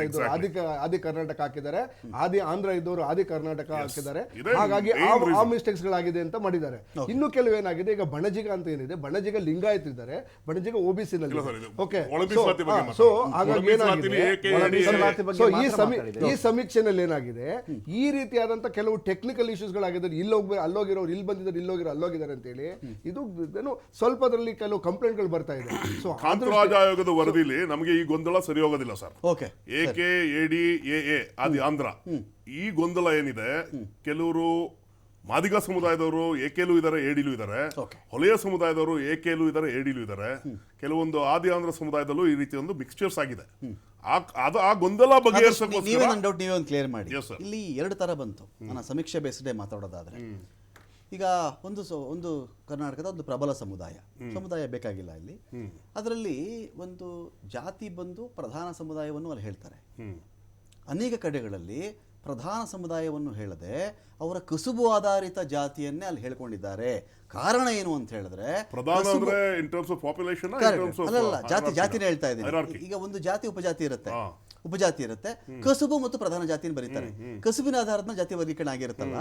ಇದ್ದವರು ಆದಿ ಕರ್ನಾಟಕ ಹಾಕಿದ್ದಾರೆ, ಆದಿ ಆಂಧ್ರ ಇದ್ದವರು ಆದಿ ಕರ್ನಾಟಕ ಹಾಕಿದ್ದಾರೆ, ಹಾಗಾಗಿ ಆ ಮಿಸ್ಟೇಕ್ಸ್ ಗಳಾಗಿದೆ ಅಂತ ಮಾಡಿದ್ದಾರೆ. ಇನ್ನು ಕೆಲವು ಏನಾಗಿದೆ, ಈಗ ಬಣಜಿಗ ಅಂತ ಏನಿದೆ, ಬಣಜಿಗ ಲಿಂಗಾಯತ್ ಇದ್ದಾರೆ, ಬಣಜಿಗ OBC ನಲ್ಲಿ. ಓಕೆ, ಸೊ ಹಾಗಾಗಿ ಏನಾಗಿದೆ, ಈ ಸಮೀಕ್ಷೆನಲ್ಲಿ ಏನಾಗಿದೆ, ಈ ರೀತಿಯಾದಂತ ಕೆಲವು ಟೆಕ್ನಿಕಲ್ ಇಶ್ಯೂಸ್ ಗಳಾಗಿದೆ. ಅಲ್ಲೋಗಿರೋರು ಇಲ್ಲಿ ಬಂದಿದ್ದಾರೆ, ಅಲ್ಲೋಗಿದ್ದಾರೆ ಅಂತ ಹೇಳಿ ಇದು ಏನು ಸ್ವಲ್ಪದಲ್ಲಿ ಕೆಲವು ಕಂಪ್ಲೇಂಟ್ ಗಳು ಬರ್ತಾ ಇದೆ. ಸೊ ಕಾಂತರಾಜ ಆಯೋಗದ ವರದಿಲಿ ನಮಗೆ ಈ ಗೊಂದಲ ಸರಿ ಹೋಗೋದಿಲ್ಲ ಸರ್. AKADAA ಆದಿ ಆಂಧ್ರ, ಈ ಗೊಂದಲ ಏನಿದೆ, ಕೆಲವರು ಮಾದಿಗ ಸಮುದಾಯದವರು AKಲೂ ಇದ್ದಾರೆ, ADಲೂ ಇದ್ದಾರೆ, ಹೊಲೆಯ ಸಮುದಾಯದವರು AKಲೂ ಇದ್ದಾರೆ, ADಲೂ ಇದ್ದಾರೆ, ಕೆಲವೊಂದು ಆದಿ ಆಂಧ್ರ ಸಮುದಾಯದಲ್ಲೂ ಈ ರೀತಿ ಒಂದು ಮಿಕ್ಸ್ಚರ್ಸ್ ಆಗಿದೆ. ಆ ಗೊಂದಲ ಬಗೆಹರಿಸೋಕೆ ನೀವೇ ಒಂದು ಕ್ಲಿಯರ್ ಮಾಡಿ. ಇಲ್ಲಿ 2 ತರ ಬಂತು. ನಾನು ಸಮೀಕ್ಷೆ ಬೇಸ್ಡೇ ಮಾತಾಡೋದಾದ್ರೆ, ಈಗ ಒಂದು ಕರ್ನಾಟಕದ ಒಂದು ಪ್ರಬಲ ಸಮುದಾಯ ಬೇಕಾಗಿಲ್ಲ ಇಲ್ಲಿ. ಅದರಲ್ಲಿ ಒಂದು ಜಾತಿ ಬಂದು ಪ್ರಧಾನ ಸಮುದಾಯವನ್ನು ಅಲ್ಲಿ ಹೇಳ್ತಾರೆ. ಅನೇಕ ಕಡೆಗಳಲ್ಲಿ ಪ್ರಧಾನ ಸಮುದಾಯವನ್ನು ಹೇಳದೆ ಅವರ ಕಸುಬು ಆಧಾರಿತ ಜಾತಿಯನ್ನೇ ಅಲ್ಲಿ ಹೇಳ್ಕೊಂಡಿದ್ದಾರೆ. ಕಾರಣ ಏನು ಅಂತ ಹೇಳಿದ್ರೆ, ಜಾತಿನೇ ಹೇಳ್ತಾ ಇದ್ದೀನಿ. ಈಗ ಒಂದು ಜಾತಿ ಉಪಜಾತಿ ಇರುತ್ತೆ, ಕಸುಬು ಮತ್ತು ಪ್ರಧಾನ ಜಾತಿಯನ್ನು ಬರೀತಾರೆ. ಕಸುಬಿನ ಆಧಾರದ ಜಾತಿ ವರ್ಗೀಕರಣ ಆಗಿರುತ್ತಲ್ಲ,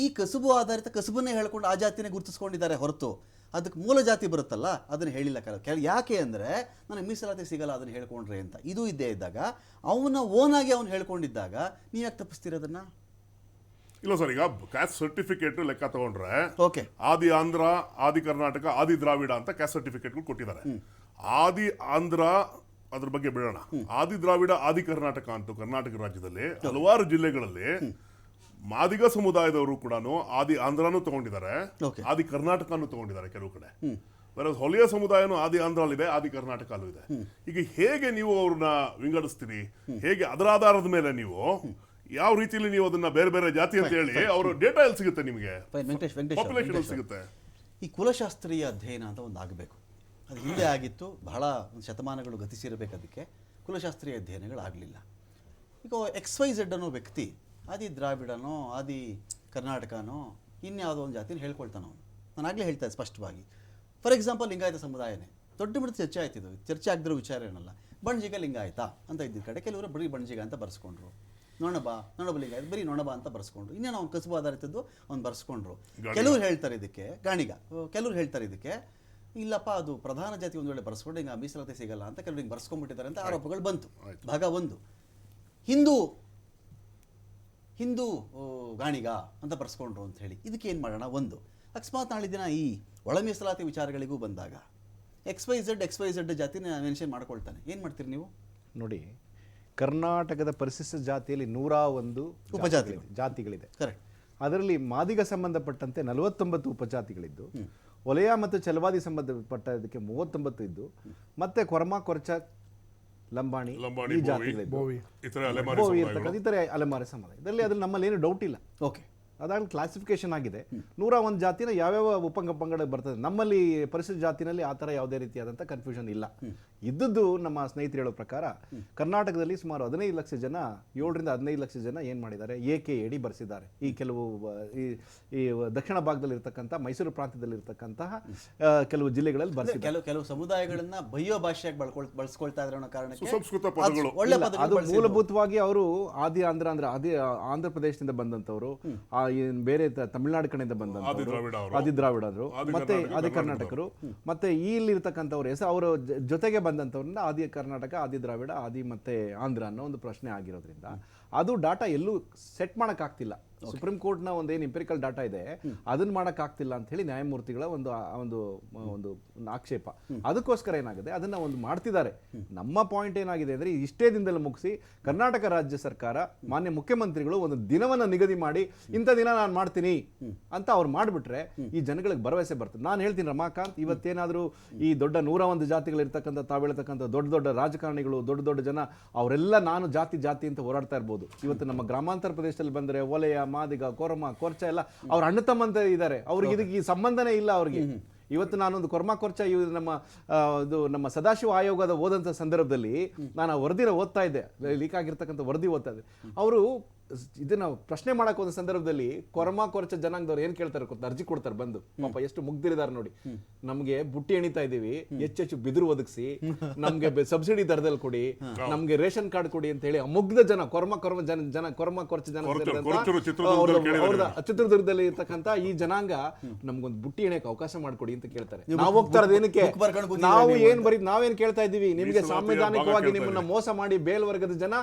ಈ ಕಸುಬು ಆಧಾರಿತ ಕಸುಬನ್ನೇ ಹೇಳ್ಕೊಂಡು ಆ ಜಾತಿನೇ ಗುರುತಿಸ್ಕೊಂಡಿದ್ದಾರೆ ಹೊರತು ಅದಕ್ಕೆ ಮೂಲ ಜಾತಿ ಬರುತ್ತಲ್ಲ ಅದನ್ನ ಹೇಳಿಲ್ಲ. ಯಾಕೆ ಅಂದ್ರೆ ನನಗೆ ಮೀಸಲಾತಿ ಸಿಗಲ್ಲ ಅದನ್ನ ಹೇಳ್ಕೊಂಡ್ರೆ ಅಂತ. ಇದು ಇದ್ದೇ ಇದ್ದಾಗ ಅವನ ಓನಾಗಿ ಅವ್ನು ಹೇಳ್ಕೊಂಡಿದ್ದಾಗ ನೀವು ಯಾಕೆ ತಪ್ಪಿಸ್ತೀರದನ್ನ? ಇಲ್ಲ ಸರ್, ಈಗ ಕ್ಯಾಸ್ಟ್ ಸರ್ಟಿಫಿಕೇಟ್ ಲೆಕ್ಕ ತಗೊಂಡ್ರೆ ಆದಿ ಆಂಧ್ರ, ಆದಿ ಕರ್ನಾಟಕ, ಆದಿ ದ್ರಾವಿಡ ಅಂತ ಕ್ಯಾಸ್ಟ್ ಸರ್ಟಿಫಿಕೇಟ್ಗಳು ಕೊಟ್ಟಿದ್ದಾರೆ. ಆದಿ ಆಂಧ್ರ ಅದ್ರ ಬಗ್ಗೆ ಬಿಡೋಣ. ಆದಿ ದ್ರಾವಿಡ, ಆದಿ ಕರ್ನಾಟಕ ಅಂತೂ ಕರ್ನಾಟಕ ರಾಜ್ಯದಲ್ಲಿ ಹಲವಾರು ಜಿಲ್ಲೆಗಳಲ್ಲಿ ಮಾದಿಗ ಸಮುದಾಯದವರು ಕೂಡ ಆದಿ ಆಂಧ್ರನೂ ತಗೊಂಡಿದ್ದಾರೆ, Okay. ಆದಿ ಕರ್ನಾಟಕನೂ ತಗೊಂಡಿದ್ದಾರೆ ಕೆಲವು ಕಡೆ. ಬೇರೆ ಹೊಲೆಯ ಸಮುದಾಯನೂ ಆದಿ ಆಂಧ್ರಲ್ಲೂ ಇದೆ, ಆದಿ ಕರ್ನಾಟಕಲ್ಲೂ ಇದೆ. ಈಗ ಹೇಗೆ ನೀವು ಅವ್ರನ್ನ ವಿಂಗಡಿಸ್ತೀರಿ? ಹೇಗೆ ಅದರ ಆಧಾರದ ಮೇಲೆ ನೀವು ಯಾವ ರೀತಿಯಲ್ಲಿ ನೀವು ಅದನ್ನ ಬೇರೆ ಬೇರೆ ಜಾತಿ ಅಂತ ಹೇಳಿ ಅವ್ರ ಡೇಟಾ ಎಲ್ಲಿ ಸಿಗುತ್ತೆ ನಿಮಗೆ? Fine, ವೆಂಕಟೇಶ್ ವೆಂಕಟೇಶ್ ಅವ್ರೆ, ಪಾಪ್ಯುಲೇಷನ್ ವೆಂಕಟೇಶ್ ಸಿಗುತ್ತೆ. ಈ ಕುಲಶಾಸ್ತ್ರೀಯ ಅಧ್ಯಯನ ಅಂತ ಒಂದು ಆಗಬೇಕು. ಅದು ಹಿಂದೆ ಆಗಿತ್ತು, ಬಹಳ ಒಂದು ಶತಮಾನಗಳು ಗತಿಸಿರಬೇಕು. ಅದಕ್ಕೆ ಕುಲಶಾಸ್ತ್ರೀಯ ಅಧ್ಯಯನಗಳು ಆಗಲಿಲ್ಲ. ಈಗ XYZ ಅನ್ನೋ ವ್ಯಕ್ತಿ ಆದಿ ದ್ರಾವಿಡನೋ ಆದಿ ಕರ್ನಾಟಕನೋ ಇನ್ಯಾವುದೋ ಒಂದು ಜಾತಿನ ಹೇಳ್ಕೊಳ್ತಾನೆ ಅವನು. ನಾನು ಆಗಲೇ ಹೇಳ್ತಾ ಇದ್ದೆ ಸ್ಪಷ್ಟವಾಗಿ. ಫಾರ್ ಎಕ್ಸಾಂಪಲ್ ಲಿಂಗಾಯತ ಸಮುದಾಯನೇ ದೊಡ್ಡ ಮಟ್ಟದ ಚರ್ಚೆ ಆಯ್ತಿದ್ದು, ಚರ್ಚೆ ಆಗದಿರೋ ವಿಚಾರ ಏನಲ್ಲ. ಬಣಜಿಗ ಲಿಂಗಾಯತ ಅಂತ ಇದ್ದಿದ್ದ ಕಡೆ ಕೆಲವರು ಬರೀ ಬಣಜಿಗ ಅಂತ ಬರ್ಸ್ಕೊಂಡ್ರು. ನೊಣಬ ಲಿಂಗಾಯತ ಬರೀ ನೊಣಬ ಅಂತ ಬರ್ಸ್ಕೊಂಡ್ರು. ಇನ್ನೇನು ಅವ್ನು ಕಸುಬು ಆಧಾರಿತದ್ದು ಅವ್ನು ಬರ್ಸ್ಕೊಂಡ್ರು. ಕೆಲವ್ರು ಹೇಳ್ತಾರೆ ಇದಕ್ಕೆ ಗಾಣಿಗ, ಕೆಲವ್ರು ಹೇಳ್ತಾರೆ ಇದಕ್ಕೆ ಇಲ್ಲಪ್ಪ ಅದು ಪ್ರಧಾನ ಜಾತಿ ಒಂದು ವೇಳೆ ಬರ್ಸ್ಕೊಂಡು ಹಿಂಗೆ ಮೀಸಲಾತಿ ಸಿಗಲ್ಲ ಅಂತ ಕೆಲವ್ರು ಹಿಂಗೆ ಬರ್ಸ್ಕೊಂಡ್ಬಿಟ್ಟಿದ್ದಾರೆ ಅಂತ ಆರೋಪಗಳು ಬಂತು. ಭಾಗ ಒಂದು. ಹಿಂದೂ ಗಾಣಿಗ ಅಂತ ಬರ್ಸ್ಕೊಂಡ್ರು ಅಂತ ಹೇಳಿ ಇದಕ್ಕೆ ಏನು ಮಾಡೋಣ? ಒಂದು ಅಕಸ್ಮಾತ್ ನಾಳೆ ದಿನ ಈ ಒಳ ಮೀಸಲಾತಿ ವಿಚಾರಗಳಿಗೂ ಬಂದಾಗ XYZ ಜಾತಿನ ಮೆನ್ಷನ್ ಮಾಡ್ಕೊಳ್ತಾನೆ, ಏನು ಮಾಡ್ತೀರಿ ನೀವು? ನೋಡಿ, ಕರ್ನಾಟಕದ ಪರಿಶಿಷ್ಟ ಜಾತಿಯಲ್ಲಿ 101 ಉಪಜಾತಿಗಳು. ಜಾತಿಗಳಿದೆ. ಕರೆಕ್ಟ್. ಅದರಲ್ಲಿ ಮಾದಿಗ ಸಂಬಂಧಪಟ್ಟಂತೆ 49 ಉಪಜಾತಿಗಳಿದ್ದು, ವಲಯ ಮತ್ತು ಚಲವಾದಿ ಸಂಬಂಧಪಟ್ಟದಕ್ಕೆ 39 ಇದ್ದು, ಮತ್ತೆ ಕೊರ್ಮ, ಕೊರ್ಚ, ಲಂಬಾಣಿ ಈ ಜಾತಿಗಳಿದ್ದು, ಬೋವಿ ಇರ್ತಕ್ಕಂಥ ಇತರೆ ಅಲೆಮಾರಿ ಸಮುದಾಯ. ಇದರಲ್ಲಿ ಅದ್ರಲ್ಲಿ ನಮ್ಮಲ್ಲಿ ಏನು ಡೌಟ್ ಇಲ್ಲ. ಓಕೆ, ಅದಾಗಲಿ ಕ್ಲಾಸಿಫಿಕೇಶನ್ ಆಗಿದೆ. 101 ಜಾತಿನ ಯಾವ್ಯಾವ ಉಪಪಂಗಡ ಬರ್ತದೆ. ನಮ್ಮಲ್ಲಿ ಪರಿಶಿಷ್ಟ ಜಾತಿನಲ್ಲಿ ಆ ಥರ ಯಾವುದೇ ರೀತಿಯಾದಂಥ ಕನ್ಫ್ಯೂಷನ್ ಇಲ್ಲ. ಇದ್ದದ್ದು ನಮ್ಮ ಸ್ನೇಹಿತರು ಹೇಳೋ ಪ್ರಕಾರ ಕರ್ನಾಟಕದಲ್ಲಿ ಸುಮಾರು 15 ಲಕ್ಷ ಜನ, 7 ರಿಂದ 15 ಲಕ್ಷ ಜನ ಏನು ಮಾಡಿದ್ದಾರೆ, AKAD ಬರ್ಸಿದ್ದಾರೆ. ಈ ಕೆಲವು ಈ ದಕ್ಷಿಣ ಭಾಗದಲ್ಲಿ ಇರ್ತಕ್ಕಂಥ ಮೈಸೂರು ಪ್ರಾಂತ್ಯದಲ್ಲಿ ಇರ್ತಕ್ಕಂತಹ ಕೆಲವು ಜಿಲ್ಲೆಗಳಲ್ಲಿ ಬರ್ಸಿದ್ದಾರೆ. ಕೆಲವು ಸಮುದಾಯಗಳನ್ನ ಬಯ್ಯೋ ಭಾಷೆಯಾಗಿ ಬಳಸ್ಕೊಳ್ತಾ ಇದ್ರೆ ಅನ್ನೋ ಕಾರಣಕ್ಕೆ ಸುಸಂಸ್ಕೃತ ಪದಗಳು. ಒಳ್ಳೆ ಅದು ಪದಗಳು ಮೂಲಭೂತವಾಗಿ ಅವರು ಆದಿ ಆಂಧ್ರ ಪ್ರದೇಶದಿಂದ ಬಂದಂಥವ್ರು, ಬೇರೆ ತಮಿಳುನಾಡು ಕಡೆಯಿಂದ ಬಂದಂಥವ್ರು, ಆದಿ ದ್ರಾವಿಡರು, ಮತ್ತೆ ಆದಿ ಕರ್ನಾಟಕರು, ಮತ್ತೆ ಇಲ್ಲಿರ್ತಕ್ಕಂಥವ್ರು ಅವರ ಜೊತೆಗೆ ಬಂದಂಥವ್ರಿಂದ ಆದಿ ಕರ್ನಾಟಕ, ಆದಿ ದ್ರಾವಿಡ, ಆದಿ ಮತ್ತೆ ಆಂಧ್ರ ಅನ್ನೋ ಒಂದು ಪ್ರಶ್ನೆ ಆಗಿರೋದ್ರಿಂದ ಅದು ಡಾಟಾ ಎಲ್ಲೂ ಸೆಟ್ ಮಾಡೋಕ್ಕಾಗ್ತಿಲ್ಲ. ಸುಪ್ರೀಂ ಕೋರ್ಟ್ನ ಒಂದೇನು ಇಂಪೆರಿಕಲ್ ಡಾಟಾ ಇದೆ ಅದನ್ನ ಮಾಡೋಕ್ಕಾಗ್ತಿಲ್ಲ ಅಂತ ಹೇಳಿ ನ್ಯಾಯಮೂರ್ತಿಗಳ ಒಂದು ಆಕ್ಷೇಪ. ಅದಕ್ಕೋಸ್ಕರ ಏನಾಗಿದೆ, ಅದನ್ನ ಒಂದು ಮಾಡ್ತಿದ್ದಾರೆ. ನಮ್ಮ ಪಾಯಿಂಟ್ ಏನಾಗಿದೆ ಅಂದ್ರೆ, ಇಷ್ಟೇ ದಿನದಲ್ಲಿ ಮುಗಿಸಿ ಕರ್ನಾಟಕ ರಾಜ್ಯ ಸರ್ಕಾರ, ಮಾನ್ಯ ಮುಖ್ಯಮಂತ್ರಿಗಳು ಒಂದು ದಿನವನ್ನ ನಿಗದಿ ಮಾಡಿ ಇಂಥ ದಿನ ನಾನು ಮಾಡ್ತೀನಿ ಅಂತ ಅವ್ರು ಮಾಡಿಬಿಟ್ರೆ ಈ ಜನಗಳಿಗೆ ಭರವಸೆ ಬರ್ತದೆ. ನಾನು ಹೇಳ್ತೀನಿ ರಮಾಕಾಂತ್, ಇವತ್ತೇನಾದ್ರೂ ಈ ದೊಡ್ಡ 101 ಜಾತಿಗಳಿರ್ತಕ್ಕಂಥ ತಾವು ಹೇಳ್ತಕ್ಕಂಥ ದೊಡ್ಡ ರಾಜಕಾರಣಿಗಳು, ದೊಡ್ಡ ಜನ ಅವರೆಲ್ಲ ನಾನು ಜಾತಿ ಅಂತ ಹೋರಾಡ್ತಾ ಇರ್ಬೋದು. ಇವತ್ತು ನಮ್ಮ ಗ್ರಾಮಾಂತರ ಪ್ರದೇಶದಲ್ಲಿ ಬಂದರೆ ವಲಯ, ಮಾದಿಗ, ಕೊರ್ಮ, ಕೊರ್ಚ ಎಲ್ಲ ಅವ್ರ ಅಣ್ಣ ತಮ್ಮಂತ ಇದ್ದಾರೆ. ಅವ್ರಿಗೆ ಇದಕ್ಕೆ ಈ ಸಂಬಂಧನೇ ಇಲ್ಲ ಅವ್ರಿಗೆ. ಇವತ್ತು ನಾನೊಂದು ಕೊರ್ಮ, ಕೊರ್ಚ ನಮ್ಮ ಸದಾಶಿವ ಆಯೋಗದ ಓದಂಥ ಸಂದರ್ಭದಲ್ಲಿ ನಾನು ಆ ವರದಿನ ಓದ್ತಾ ಇದ್ದೆ, ಲೀಕ್ ಆಗಿರ್ತಕ್ಕಂಥ ವರದಿ ಓದ್ತಾ ಇದ್ದೆ. ಅವರು ಇದನ್ನ ಪ್ರಶ್ನೆ ಮಾಡಕ್ ಹೋದ ಸಂದರ್ಭದಲ್ಲಿ ಕೊರ್ಮ, ಕೊರ್ಚ ಜನಾಂಗದವ್ರು ಏನ್ ಕೇಳ್ತಾರೆ ಗೊತ್ತಾ, ಅರ್ಜಿ ಕೊಡ್ತಾರೆ ಬಂದು. ಪಾಪ ಎಷ್ಟು ಮುಗ್ದಿರಿದಾರೆ ನೋಡಿ. ನಮ್ಗೆ ಬುಟ್ಟಿ ಎಣಿತಾ ಇದೀವಿ, ಹೆಚ್ಚೆಚ್ಚು ಬಿದಿರು ಒದಗಿಸಿ, ನಮ್ಗೆ ಸಬ್ಸಿಡಿ ದರದಲ್ಲಿ ಕೊಡಿ, ನಮ್ಗೆ ರೇಷನ್ ಕಾರ್ಡ್ ಕೊಡಿ ಅಂತ ಹೇಳಿ ಮುಗ್ಧ ಜನ ಕೊರ್ಮ ಕೊರ್ಚ ಜನ ಚಿತ್ರದುರ್ಗದಲ್ಲಿ ಇರ್ತಕ್ಕಂಥ ಈ ಜನಾಂಗ ನಮ್ಗೊಂದು ಬುಟ್ಟಿ ಎಣಿಯಕ್ಕೆ ಅವಕಾಶ ಮಾಡ್ಕೊಡಿ ಅಂತ ಕೇಳ್ತಾರೆ. ನಾವು ಹೋಗ್ತಾ ಇರೋದೇನಕ್ಕೆ, ನಾವೇನ್ ಕೇಳ್ತಾ ಇದೀವಿ, ನಿಮ್ಗೆ ಸಾಂವಿಧಾನಿಕವಾಗಿ ನಿಮ್ಮನ್ನ ಮೋಸ ಮಾಡಿ ಬೇಲ್ವರ್ಗದ ಜನ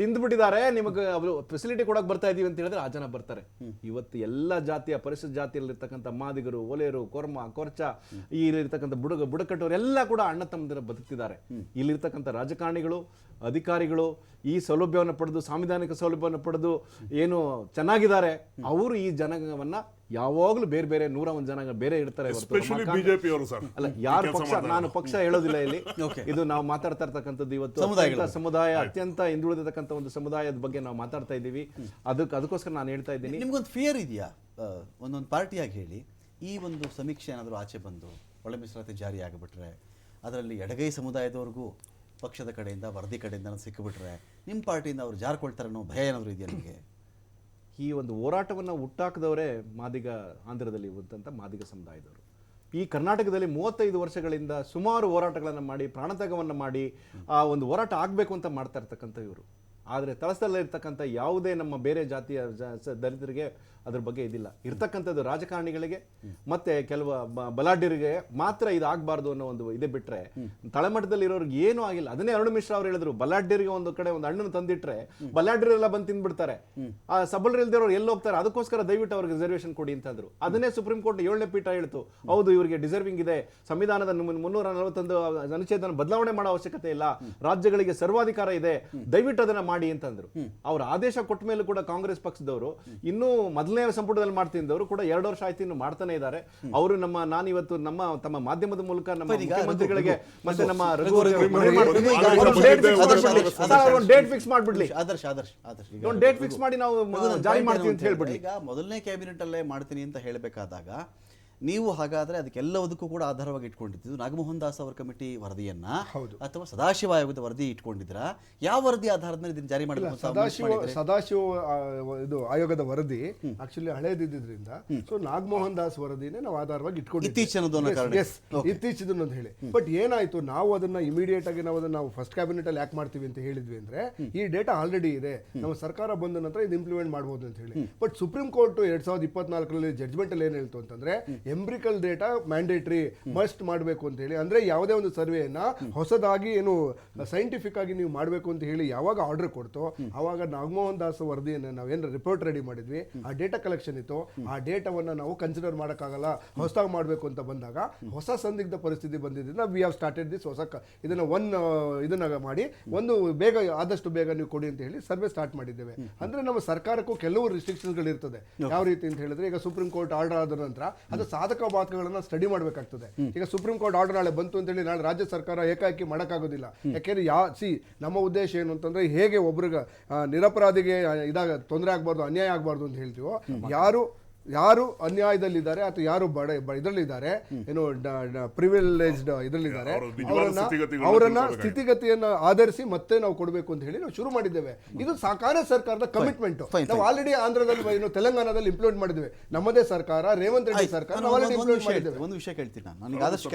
ತಿಂದ್ಬಿಟ್ಟಿದ್ದಾರೆ, ನಿಮಗೆ ಫೆಸಿಲಿಟಿ ಕೊಡಕ್ ಬರ್ತಾ ಇದೀವಿ ಅಂತ ಹೇಳಿದ್ರೆ ಆ ಜನ ಬರ್ತಾರೆ. ಇವತ್ತು ಎಲ್ಲ ಜಾತಿಯ ಪರಿಶಿಷ್ಟ ಜಾತಿಯಲ್ಲಿರ್ತಕ್ಕಂಥ ಮಾದಿಗರು, ಒಲೆಯರು, ಕೊರ್ಮ, ಕೊರ್ಚ, ಇಲ್ಲಿರ್ತಕ್ಕಂಥ ಬುಡಕಟ್ಟವರು ಎಲ್ಲ ಕೂಡ ಅಣ್ಣ ತಮ್ಮಂದಿರ ಬದುಕ್ತಿದ್ದಾರೆ. ಇಲ್ಲಿರ್ತಕ್ಕಂಥ ರಾಜಕಾರಣಿಗಳು, ಅಧಿಕಾರಿಗಳು ಈ ಸೌಲಭ್ಯವನ್ನು ಪಡೆದು, ಸಾಂವಿಧಾನಿಕ ಸೌಲಭ್ಯವನ್ನು ಪಡೆದು ಏನು ಚೆನ್ನಾಗಿದ್ದಾರೆ, ಅವರು ಈ ಜನಾಂಗವನ್ನ ಯಾವಾಗಲೂ ಬೇರೆ 101 ಜನಾಂಗ ಬೇರೆ ಇರ್ತಾರೆ. ಅಲ್ಲ, ಯಾರ ಪಕ್ಷ, ನಾನು ಪಕ್ಷ ಹೇಳೋದಿಲ್ಲ ಇಲ್ಲಿ. ಇದು ನಾವು ಮಾತಾಡ್ತಾ ಇರ್ತಕ್ಕಂಥದ್ದು ಇವತ್ತು ಸಮುದಾಯ, ಅತ್ಯಂತ ಹಿಂದುಳಿದಿರ್ತಕ್ಕಂಥ ಒಂದು ಸಮುದಾಯದ ಬಗ್ಗೆ ನಾವು ಮಾತಾಡ್ತಾ ಇದ್ದೀವಿ. ಅದಕ್ಕೋಸ್ಕರ ನಾನು ಹೇಳ್ತಾ ಇದ್ದೀನಿ. ನಿಮ್ಗೊಂದು ಫಿಯರ್ ಇದೆಯಾ, ಒಂದೊಂದು ಪಾರ್ಟಿಯಾಗಿ ಹೇಳಿ, ಈ ಒಂದು ಸಮೀಕ್ಷೆ ಏನಾದರೂ ಆಚೆ ಬಂದು ಒಳ ಮೀಸಲಾತಿ ಜಾರಿ ಆಗಿಬಿಟ್ರೆ, ಅದರಲ್ಲಿ ಎಡಗೈ ಸಮುದಾಯದವ್ರಿಗೂ ಪಕ್ಷದ ಕಡೆಯಿಂದ, ವರದಿ ಕಡೆಯಿಂದ ಸಿಕ್ಕಿಬಿಟ್ರೆ ನಿಮ್ಮ ಪಾರ್ಟಿಯಿಂದ ಅವ್ರು ಜಾರ್ಕೊಳ್ತಾರೆ ಅನ್ನೋ ಭಯ ಏನಾದರೂ ಇದೆಯಾ ನಿಮಗೆ? ಈ ಒಂದು ಹೋರಾಟವನ್ನು ಹುಟ್ಟಾಕಿದವರೇ ಮಾದಿಗ, ಆಂಧ್ರದಲ್ಲಿ ಇರುವಂಥ ಮಾದಿಗ ಸಮುದಾಯದವರು. ಈ ಕರ್ನಾಟಕದಲ್ಲಿ 35 ವರ್ಷಗಳಿಂದ ಸುಮಾರು ಹೋರಾಟಗಳನ್ನು ಮಾಡಿ, ಪ್ರಾಣತ್ಯಾಗವನ್ನು ಮಾಡಿ ಆ ಒಂದು ಹೋರಾಟ ಆಗಬೇಕು ಅಂತ ಮಾಡ್ತಾ ಇರ್ತಕ್ಕಂಥ ಇವರು. ಆದರೆ ತಳಸ್ಥದಲ್ಲಿರ್ತಕ್ಕಂಥ ಯಾವುದೇ ನಮ್ಮ ಬೇರೆ ಜಾತಿಯ ದಲಿತರಿಗೆ ಅದ್ರ ಬಗ್ಗೆ ಇದಿಲ್ಲ. ಇರ್ತಕ್ಕಂಥದ್ದು ರಾಜಕಾರಣಿಗಳಿಗೆ ಮತ್ತೆ ಕೆಲವು ಬಲಾಢ್ಯರಿಗೆ ಮಾತ್ರ ಇದಾಗಬಾರ್ದು ಅನ್ನೋ ಒಂದು ಇದೆ ಬಿಟ್ರೆ ತಳಮಟ್ಟದಲ್ಲಿ ಇರೋರಿಗೆ ಏನೂ ಆಗಿಲ್ಲ. ಅದನ್ನೇ ಅರುಣ್ ಮಿಶ್ರಾ ಅವರು ಹೇಳಿದ್ರು, ಬಲಾಢ್ಯರಿಗೆ ಒಂದು ಕಡೆ ಒಂದು ಹಣ್ಣನ್ನು ತಂದಿಟ್ರೆ ಬಲಾಢ್ಯರೆಲ್ಲ ಬಂದು ತಿಂದ್ಬಿಡ್ತಾರೆ, ಆ ಸಬಲರು ಇಲ್ದಿರೋರು ಎಲ್ಲಿ ಹೋಗ್ತಾರೆ, ಅದಕ್ಕೋಸ್ಕರ ದಯವಿಟ್ಟು ಅವ್ರಿಗೆ ರಿಸರ್ವೇಷನ್ ಕೊಡಿ ಅಂತಂದ್ರು. ಅದನ್ನೇ ಸುಪ್ರೀಂ ಕೋರ್ಟ್ 7ನೇ ಪೀಠ ಹೇಳ್ತು, ಹೌದು ಇವರಿಗೆ ಡಿಸರ್ವಿಂಗ್ ಇದೆ, ಸಂವಿಧಾನದ 341 ಅನುಚ್ಛೇದನ ಬದಲಾವಣೆ ಮಾಡೋ ಅವಶ್ಯಕತೆ ಇಲ್ಲ, ರಾಜ್ಯಗಳಿಗೆ ಸರ್ವಾಧಿಕಾರ ಇದೆ, ದಯವಿಟ್ಟು ಅದನ್ನ ಮಾಡಿ ಮಾಡಿ ಅಂತಂದ್ರು. ಅವ್ರು ಆದೇಶ ಕೊಟ್ಟ ಮೇಲೆ ಕೂಡ ಕಾಂಗ್ರೆಸ್ ಪಕ್ಷದವರು ಇನ್ನೂ ಮೊದಲನೇ ಸಂಪುಟದಲ್ಲಿ ಮಾಡ್ತಿದ್ದವರು ಕೂಡ 2 ವರ್ಷ ಆಯ್ತು ಇನ್ನು ಮಾಡ್ತಾನೆ ಇದ್ದಾರೆ. ಅವರು ನಾನಿವತ್ತು ತಮ್ಮ ಮಾಧ್ಯಮದ ಮೂಲಕ ನಮ್ಮ ಮುಖ್ಯಮಂತ್ರಿಗಳಿಗೆ ಮತ್ತೆ ನಮ್ಮ ಡೇಟ್ ಫಿಕ್ಸ್ ಮಾಡ್ಬಿಡ್ಲಿ, ಆದರ್ಶ ಡೇಟ್ ಫಿಕ್ಸ್ ಮಾಡಿ ನಾವು ಜಾರಿ ಮಾಡ್ತೀವಿ ಅಂತ ಹೇಳ್ಬಿಡ್ಲಿ. ಈಗ ಮೊದಲನೇ ಕ್ಯಾಬಿನೆಟ್ ಅಲ್ಲೇ ಮಾಡ್ತೀನಿ ಅಂತ ಹೇಳಬೇಕಾದಾಗ ನೀವು ಹಾಗಾದ್ರೆ ಅದಕ್ಕೆಲ್ಲದಕ್ಕೂ ಕೂಡ ಆಧಾರವಾಗಿ ಇಟ್ಕೊಂಡಿದ್ದು ನಾಗಮೋಹನ್ ದಾಸ್ ಅವರ ಕಮಿಟಿ ವರದಿಯನ್ನ ಅಥವಾ ಸದಾಶಿವ ಆಯೋಗದ ವರದಿ ಇಟ್ಕೊಂಡಿದ್ರ? ಯಾವ ವರದಿ ಆಧಾರದ ಮೇಲೆ ಇದನ್ನ ಜಾರಿ ಮಾಡಬೇಕು? ಸದಾಶಿವ ಇದು ಆಯೋಗದ ವರದಿ ಆಕ್ಚುಲಿ ಹಳೇದಿದ್ದರಿಂದ ಸೊ ನಾಗಮೋಹನ್ ದಾಸ್ ವರದಿನೇ ನಾವು ಆಧಾರವಾಗಿ ಇಟ್ಕೊಂಡಿದ್ದೀವಿ. ಇತ್ತೀಚಿನ ಅಂತ ಹೇಳಿ. ಬಟ್ ಏನಾಯ್ತು, ನಾವು ಅದನ್ನ ಇಮಿಡಿಯೇಟ್ ಆಗಿ ನಾವು ಫಸ್ಟ್ ಕ್ಯಾಬಿನೆಟ್ ಅಲ್ಲಿ ಯಾಕೆ ಮಾಡ್ತೀವಿ ಅಂತ ಹೇಳಿದ್ವಿ ಅಂದ್ರೆ ಈ ಡೇಟಾ ಆಲ್ರೆಡಿ ಇದೆ, ನಮ್ಮ ಸರ್ಕಾರ ಬಂದ ನಂತರ ಇದು ಇಂಪ್ಲಿಮೆಂಟ್ ಮಾಡಬಹುದು ಅಂತ ಹೇಳಿ. ಬಟ್ ಸುಪ್ರೀಂ ಕೋರ್ಟ್ 2024 ಜಡ್ಜ್ಮೆಂಟ್ ಅಲ್ಲಿ ಏನ್ ಹೇಳ್ತು ಅಂತಂದ್ರೆ ಎಂಬ್ರಿಕಲ್ ಡೇಟಾ ಮ್ಯಾಂಡೇಟರಿ ಮಸ್ಟ್ ಮಾಡಬೇಕು ಅಂತ ಹೇಳಿ. ಅಂದ್ರೆ ಯಾವುದೇ ಒಂದು ಸರ್ವೆಯನ್ನ ಹೊಸದಾಗಿ ಏನು ಸೈಂಟಿಫಿಕ್ ಆಗಿ ನೀವು ಮಾಡಬೇಕು ಅಂತ ಹೇಳಿ ಯಾವಾಗ ಆರ್ಡರ್ ಕೊಡ್ತೋ ಅವಾಗ ನಾಗಮೋಹನ್ ದಾಸ್ ವರದಿಯನ್ನು ನಾವೇನು ರಿಪೋರ್ಟ್ ರೆಡಿ ಮಾಡಿದ್ವಿ, ಆ ಡೇಟಾ ಕಲೆಕ್ಷನ್ ಇತ್ತು, ಆ ಡೇಟಾವನ್ನ ನಾವು ಕನ್ಸಿಡರ್ ಮಾಡೋಕ್ಕಾಗಲ್ಲ, ಹೊಸದಾಗಿ ಮಾಡಬೇಕು ಅಂತ ಬಂದಾಗ ಹೊಸ ಸಂದಿಗ್ಧ ಪರಿಸ್ಥಿತಿ ಬಂದಿದ್ದರಿಂದ ವಿ ಹ್ಯಾವ್ ಸ್ಟಾರ್ಟೆಡ್ ದಿಸ್ ಇದನ್ನ ಮಾಡಿ ಒಂದು ಆದಷ್ಟು ಬೇಗ ನೀವು ಕೊಡಿ ಅಂತ ಹೇಳಿ ಸರ್ವೆ ಸ್ಟಾರ್ಟ್ ಮಾಡಿದ್ದೇವೆ. ಅಂದ್ರೆ ನಮ್ಮ ಸರ್ಕಾರಕ್ಕೂ ಕೆಲವು ರಿಸ್ಟ್ರಿಕ್ಷನ್ಗಳು ಇರ್ತದೆ. ಯಾವ ರೀತಿ ಅಂತ ಹೇಳಿದ್ರೆ, ಈಗ ಸುಪ್ರೀಂ ಕೋರ್ಟ್ ಆರ್ಡರ್ ಆದ ನಂತರ ಅದು ಸಾಧಕ ಬಾಧಕಗಳನ್ನ ಸ್ಟಡಿ ಮಾಡಬೇಕಾಗ್ತದೆ. ಈಗ ಸುಪ್ರೀಂ ಕೋರ್ಟ್ ಆರ್ಡರ್ ನಾಳೆ ಬಂತು ಅಂತ ಹೇಳಿ ನಾಳೆ ರಾಜ್ಯ ಸರ್ಕಾರ ಏಕಾಏಕಿ ಮಾಡೋಕ್ಕಾಗೋದಿಲ್ಲ. ಯಾಕೆಂದ್ರೆ ನಮ್ಮ ಉದ್ದೇಶ ಏನು ಅಂತಂದ್ರೆ ಹೇಗೆ ಒಬ್ರಿಗೆ ನಿರಪರಾಧಿಗೆ ತೊಂದರೆ ಆಗಬಾರ್ದು, ಅನ್ಯಾಯ ಆಗಬಾರ್ದು ಅಂತ ಹೇಳ್ತೀವೋ, ಯಾರು ಅನ್ಯಾಯದಲ್ಲಿದ್ದಾರೆ ಅಥವಾ ಯಾರು ಇದರಲ್ಲಿದ್ದಾರೆ ಏನು ಪ್ರಿವಿಲೇಜ್ಡ್ ಇದರಲ್ಲಿದ್ದಾರೆ ಅವರನ್ನ ಸ್ಥಿತಿಗತಿಯನ್ನ ಆಧರಿಸಿ ಮತ್ತೆ ನಾವು ಕೊಡಬೇಕು ಅಂತ ಹೇಳಿ ನಾವು ಶುರು ಮಾಡಿದ್ದೇವೆ. ಇದು ಕಾಂಗ್ರೆಸ್ ಸರ್ಕಾರದ ಕಮಿಟ್ಮೆಂಟ್. ನಾವು ಆಲ್ರೆಡಿ ಆಂಧ್ರದಲ್ಲಿ ತೆಲಂಗಾಣದಲ್ಲಿ ಇಂಪ್ಲಿಮೆಂಟ್ ಮಾಡಿದ್ದೇವೆ. ನಮ್ಮದೇ ಸರ್ಕಾರ, ರೇವಂತ್ ರೆಡ್ಡಿ ಸರ್ಕಾರ ಇಂಪ್ಲಿಮೆಂಟ್ ಮಾಡಿದ್ದೇವೆ. ಒಂದು ವಿಷಯ ಕೇಳ್ತೀನಿ ನಾನು, ನನಗೆ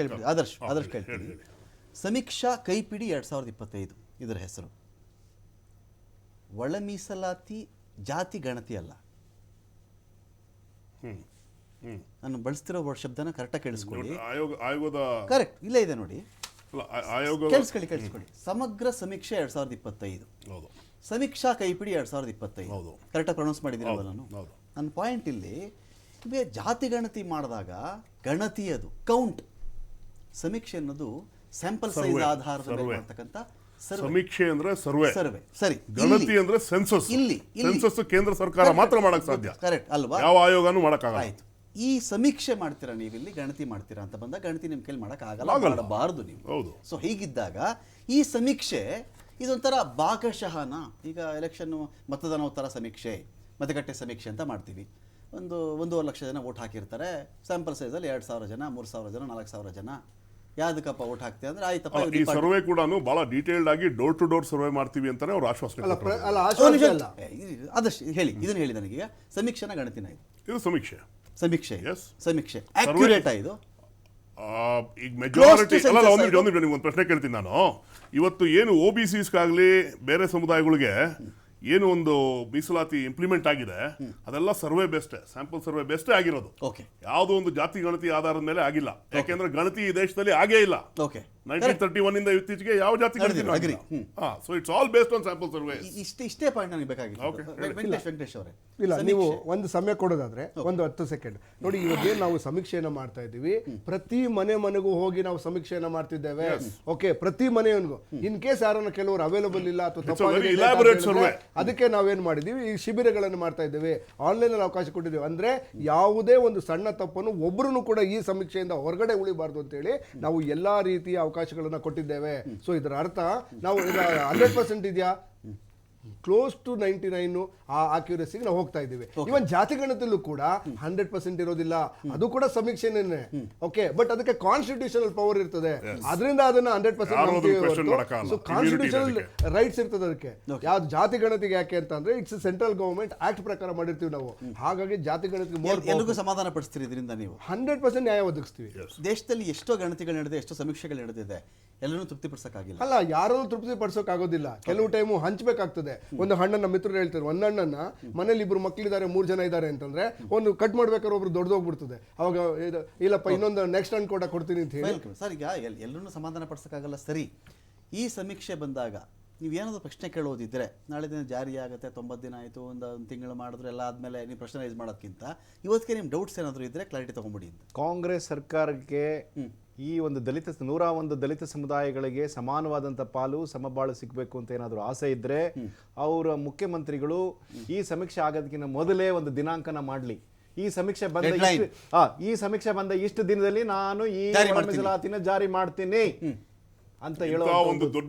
ಆದರ್ಶ ಕೇಳ್ತೀನಿ. ಸಮೀಕ್ಷಾ ಕೈಪಿಡಿ 2025 ಇದರ ಹೆಸರು. ಒಳ ಮೀಸಲಾತಿ ಜಾತಿ ಗಣತಿ ಅಲ್ಲ. ನಾನು ಬಳಸ್ತಿರೋ ಶಬ್ದನ ಕರೆಕ್ಟಾಗಿ ಕೇಳಿಸ್ಕೊಳ್ಳಿ. ಆಯೋಗದ ಕರೆಕ್ಟ್ ಇಲ್ಲೇ ಇದೆ ನೋಡಿ, ಕೇಳಿಸ್ಕೊಳ್ಳಿ. ಸಮಗ್ರ ಸಮೀಕ್ಷೆ 2025, ಸಮೀಕ್ಷಾ ಕೈಪಿಡಿ 2025. ಕರೆಕ್ಟಾಗಿ ಪ್ರೊನೌನ್ಸ್ ಮಾಡಿದ್ದೀನಲ್ಲ ನಾನು. ನನ್ನ ಪಾಯಿಂಟ್ ಇಲ್ಲಿ ಜಾತಿ ಗಣತಿ ಮಾಡಿದಾಗ ಗಣತಿ ಅದು ಕೌಂಟ್, ಸಮೀಕ್ಷೆ ಅನ್ನೋದು ಸ್ಯಾಂಪಲ್ ಸೈಜ್ ಆಧಾರದ ಮೇಲೆ ಮಾಡ್ತಕ್ಕಂಥ ಸಮೀಕ್ಷೆ ಅಂದ್ರೆ ಸರ್ವೆ. ಸರಿ, ಗಣತಿ ಅಂದ್ರೆ ಸೆನ್ಸಸ್. ಸೆನ್ಸಸ್ ಕೇಂದ್ರ ಸರ್ಕಾರ ಮಾತ್ರ ಮಾಡಕ್ ಸಾಧ್ಯ, ಕರೆಕ್ಟ್ ಅಲ್ವಾ? ಯಾವ ಆಯೋಗನೂ ಮಾಡಕ್ಕಾಗಲ್ಲ. ಆಯ್ತು, ಈ ಸಮೀಕ್ಷೆ ಮಾಡ್ತೀರಾ ನೀವು, ಇಲ್ಲಿ ಗಣತಿ ಮಾಡ್ತೀರಾ ಅಂತ ಬಂದಾಗ ಗಣತಿ ನಿಮ್ ಕೈಲಿ ಮಾಡಕ್ಕಾಗಲ್ಲ, ಮಾಡಬಾರದು ನೀವು. ಹೌದು. ಸೊ ಹೀಗಿದ್ದಾಗ ಈ ಸಮೀಕ್ಷೆ ಇದೊಂಥರ ಭಾಗಶಃನ, ಈಗ ಎಲೆಕ್ಷನ್ ಮತದಾನೋತ್ತರ ಸಮೀಕ್ಷೆ, ಮತಗಟ್ಟೆ ಸಮೀಕ್ಷೆ ಅಂತ ಮಾಡ್ತೀವಿ. 1.5 ಲಕ್ಷ ಜನ ವೋಟ್ ಹಾಕಿರ್ತಾರೆ. ಸ್ಯಾಂಪಲ್ ಸೈಜಲ್ಲಿ 2,000 ಜನ, 3,000 ಜನ, 4,000 ಜನ. ಯಾವ್ದಕ್ಕಪ್ಪ ವೋಟ್ ಹಾಕ್ತೀವಿ ಅಂದ್ರೆ ಆಯ್ತಪ್ಪ. ಈ ಸರ್ವೆ ಕೂಡ ಬಹಳ ಡೀಟೇಲ್ಡ್ ಆಗಿ ಡೋರ್ ಟು ಡೋರ್ ಸರ್ವೆ ಮಾಡ್ತೀವಿ ಅಂತಾನೆ ಅವ್ರು ಆಶ್ವಾಸನೆ. ಆದಷ್ಟು ಹೇಳಿ, ಇದನ್ನ ಹೇಳಿ ನನಗೀಗ. ಸಮೀಕ್ಷೆನ ಗಣತಿನ ಇದು ಸಮೀಕ್ಷೆ ಅಕ್ಯುರೇಟ್ ಇದು. ಈಗ ಮೆಜಾರಿಟಿ ಒಂದು ಪ್ರಶ್ನೆ ಕೇಳ್ತೀನಿ ನಾನು. ಇವತ್ತು ಏನು OBCಸ್ಗಾಗ್ಲಿ ಬೇರೆ ಸಮುದಾಯಗಳಿಗೆ ಏನು ಒಂದು ಮೀಸಲಾತಿ ಇಂಪ್ಲಿಮೆಂಟ್ ಆಗಿದೆ, ಅದೆಲ್ಲ survey best, sample survey best ಆಗಿರೋದು. ಯಾವುದೋ ಒಂದು ಜಾತಿ ಗಣತಿ ಆಧಾರದ ಮೇಲೆ ಆಗಿಲ್ಲ. ಯಾಕೆಂದ್ರೆ ಗಣತಿ ಈ ದೇಶದಲ್ಲಿ ಆಗೇ ಇಲ್ಲ. 1931 ಇಂದ ಇತ್ತೀಚೆಗೆ ಯಾವ ಜಾತಿ ಗಣತಿ so it's all based on sample survey. ಇಷ್ಟೇ ಪಾಯಿಂಟ್ ನನಗೆ ವೆಂಕಟೇಶ್ ಅವರೇ. ಇಲ್ಲ, ನೀವು ಒಂದು ಸಮಯ ಕೊಡೋದಾದ್ರೆ ಒಂದು 10 ಸೆಕೆಂಡ್ ನೋಡಿ. ಇವಾಗ ನಾವು ಸಮೀಕ್ಷೆಯನ್ನ ಮಾಡ್ತಾ ಇದ್ದೀವಿ, ಪ್ರತಿ ಮನೆಗೂ ಹೋಗಿ ನಾವು ಸಮೀಕ್ಷೆಯನ್ನ ಮಾಡ್ತಿದ್ದೇವೆ. ಓಕೆ, ಪ್ರತಿ ಮನೆಯನ್ಗೂ ಇನ್ ಕೇಸ್ ಯಾರನ್ನ ಕೆಲವರು ಅವೈಲಬಲ್ ಇಲ್ಲ ಅಥವಾ ಅದಕ್ಕೆ ನಾವೇನ್ ಮಾಡಿದೀವಿ, ಈ ಶಿಬಿರಗಳನ್ನು ಮಾಡ್ತಾ ಇದ್ದೇವೆ, ಆನ್ಲೈನ್ ಅಲ್ಲಿ ಅವಕಾಶ ಕೊಟ್ಟಿದ್ದೇವೆ. ಅಂದ್ರೆ ಯಾವುದೇ ಒಂದು ಸಣ್ಣ ತಪ್ಪನ್ನು ಒಬ್ಬರು ಕೂಡ ಈ ಸಮೀಕ್ಷೆಯಿಂದ ಹೊರಗಡೆ ಉಳಿಬಾರ್ದು ಅಂತ ಹೇಳಿ ನಾವು ಎಲ್ಲಾ ರೀತಿಯ ಅವಕಾಶಗಳನ್ನ ಕೊಟ್ಟಿದ್ದೇವೆ. ಸೊ ಇದರ ಅರ್ಥ ನಾವು ಈಗ 100% ಇದೆಯಾ, ಕ್ಲೋಸ್ ಟು 99 ಆ ಅಕ್ಯುರಸಿಗೆ ನಾವು ಹೋಗ್ತಾ ಇದ್ದೀವಿ. ಇವನ್ ಜಾತಿ ಗಣತಿಯಲ್ಲೂ ಕೂಡ 100% ಇರೋದಿಲ್ಲ, ಅದು ಕೂಡ ಸಮೀಕ್ಷೆನೇ. ಓಕೆ, ಬಟ್ ಅದಕ್ಕೆ ಕಾನ್ಸ್ಟಿಟ್ಯೂಷನಲ್ ಪವರ್ ಇರ್ತದೆ, ಅದರಿಂದ ಅದನ್ನ 100% ಕಾನ್ಸ್ಟಿಟ್ಯೂಷನಲ್ ರೈಟ್ಸ್ ಇರ್ತದೆ ಅದಕ್ಕೆ. ಯಾವ್ದು ಜಾತಿ ಗಣತಿಗೆ ಯಾಕೆ ಅಂತ ಅಂದ್ರೆ ಇಟ್ಸ್ ಸೆಂಟ್ರಲ್ ಗವರ್ಮೆಂಟ್ ಆಕ್ಟ್ ಪ್ರಕಾರ ಮಾಡಿರ್ತೀವಿ ನಾವು. ಹಾಗಾಗಿ ಜಾತಿ ಗಣತಿಗೆ ಎಲ್ಲರಿಗೂ ಸಮಾಧಾನ ಪಡಿಸ್ತೀರಿ ಇದರಿಂದ ನೀವು? 100% ನ್ಯಾಯ ಒದಗಿಸ್ತೀವಿ. ದೇಶದಲ್ಲಿ ಎಷ್ಟೋ ಗಣತಿಗಳು ನಡೆದಿದೆ, ಎಷ್ಟೋ ಸಮೀಕ್ಷೆಗಳು ನಡೆದಿದೆ, ಎಲ್ಲರೂ ತೃಪ್ತಿಪಡಿಸಕ್ಕಾಗಿಲ್ಲ. ಅಲ್ಲ, ಯಾರನ್ನು ತೃಪ್ತಿಪಡಿಸೋಕ್ಕಾಗೋದಿಲ್ಲ. ಕೆಲವು ಟೈಮು ಹಂಚ್ಬೇಕಾಗ್ತದೆ. ಒಂದು ಹಣ್ಣನ್ನ ಮಿತ್ರರು ಹೇಳ್ತಾರೆ, ಒಂದು ಹಣ್ಣನ್ನ ಮನೇಲಿ 2 ಮಕ್ಕಳಿದ್ದಾರೆ, 3 ಜನ ಇದ್ದಾರೆ ಅಂತಂದ್ರೆ ಒಂದು ಕಟ್ ಮಾಡ್ಬೇಕಾದ್ರೆ ಒಬ್ರು ದೊಡ್ಡದೋಗ್ಬಿಡ್ತದೆ. ಅವಾಗ ಇಲ್ಲಪ್ಪ ಇನ್ನೊಂದು ನೆಕ್ಸ್ಟ್ ಹಣ್ಣು ಕೂಡ ಕೊಡ್ತೀನಿ ಅಂತ ಹೇಳಿ. ಸರ್, ಈಗ ಎಲ್ಲರೂ ಸಮಾಧಾನ ಪಡಿಸಕ್ಕಾಗಲ್ಲ. ಸರಿ, ಈ ಸಮೀಕ್ಷೆ ಬಂದಾಗ ನೀವೇನಾದ್ರು ಪ್ರಶ್ನೆ ಕೇಳೋದಿದ್ರೆ, ನಾಳೆ ದಿನ ಜಾರಿ ಆಗುತ್ತೆ, 90 ದಿನ ಆಯಿತು, ಒಂದು ತಿಂಗಳು ಮಾಡಿದ್ರು ಎಲ್ಲ ಆದಮೇಲೆ ನೀವು ಪ್ರಶ್ನೆ ರೈಸ್ ಮಾಡೋದಕ್ಕಿಂತ ಇವತ್ತಿಗೆ ನಿಮ್ಮ ಡೌಟ್ಸ್ ಏನಾದರೂ ಇದ್ರೆ ಕ್ಲಾರಿಟಿ ತೊಗೊಂಬಿಡಿ ಅಂತ. ಕಾಂಗ್ರೆಸ್ ಸರ್ಕಾರಕ್ಕೆ ಈ ಒಂದು 101 ದಲಿತ ಸಮುದಾಯಗಳಿಗೆ ಸಮಾನವಾದಂಥ ಪಾಲು ಸಮಬಾಳು ಸಿಗಬೇಕು ಅಂತ ಏನಾದರೂ ಆಸೆ ಇದ್ದರೆ ಅವರ ಮುಖ್ಯಮಂತ್ರಿಗಳು ಈ ಸಮೀಕ್ಷೆ ಆಗೋದಕ್ಕಿಂತ ಮೊದಲೇ ಒಂದು ದಿನಾಂಕನ ಮಾಡಲಿ. ಈ ಸಮೀಕ್ಷೆ ಬಂದ ಇಷ್ಟು ದಿನದಲ್ಲಿ ನಾನು ಈ ಮೀಸಲಾತಿನ ಜಾರಿ ಮಾಡ್ತೀನಿ ಅಂತ ಹೇಳೋ ಒಂದು ದೊಡ್ಡ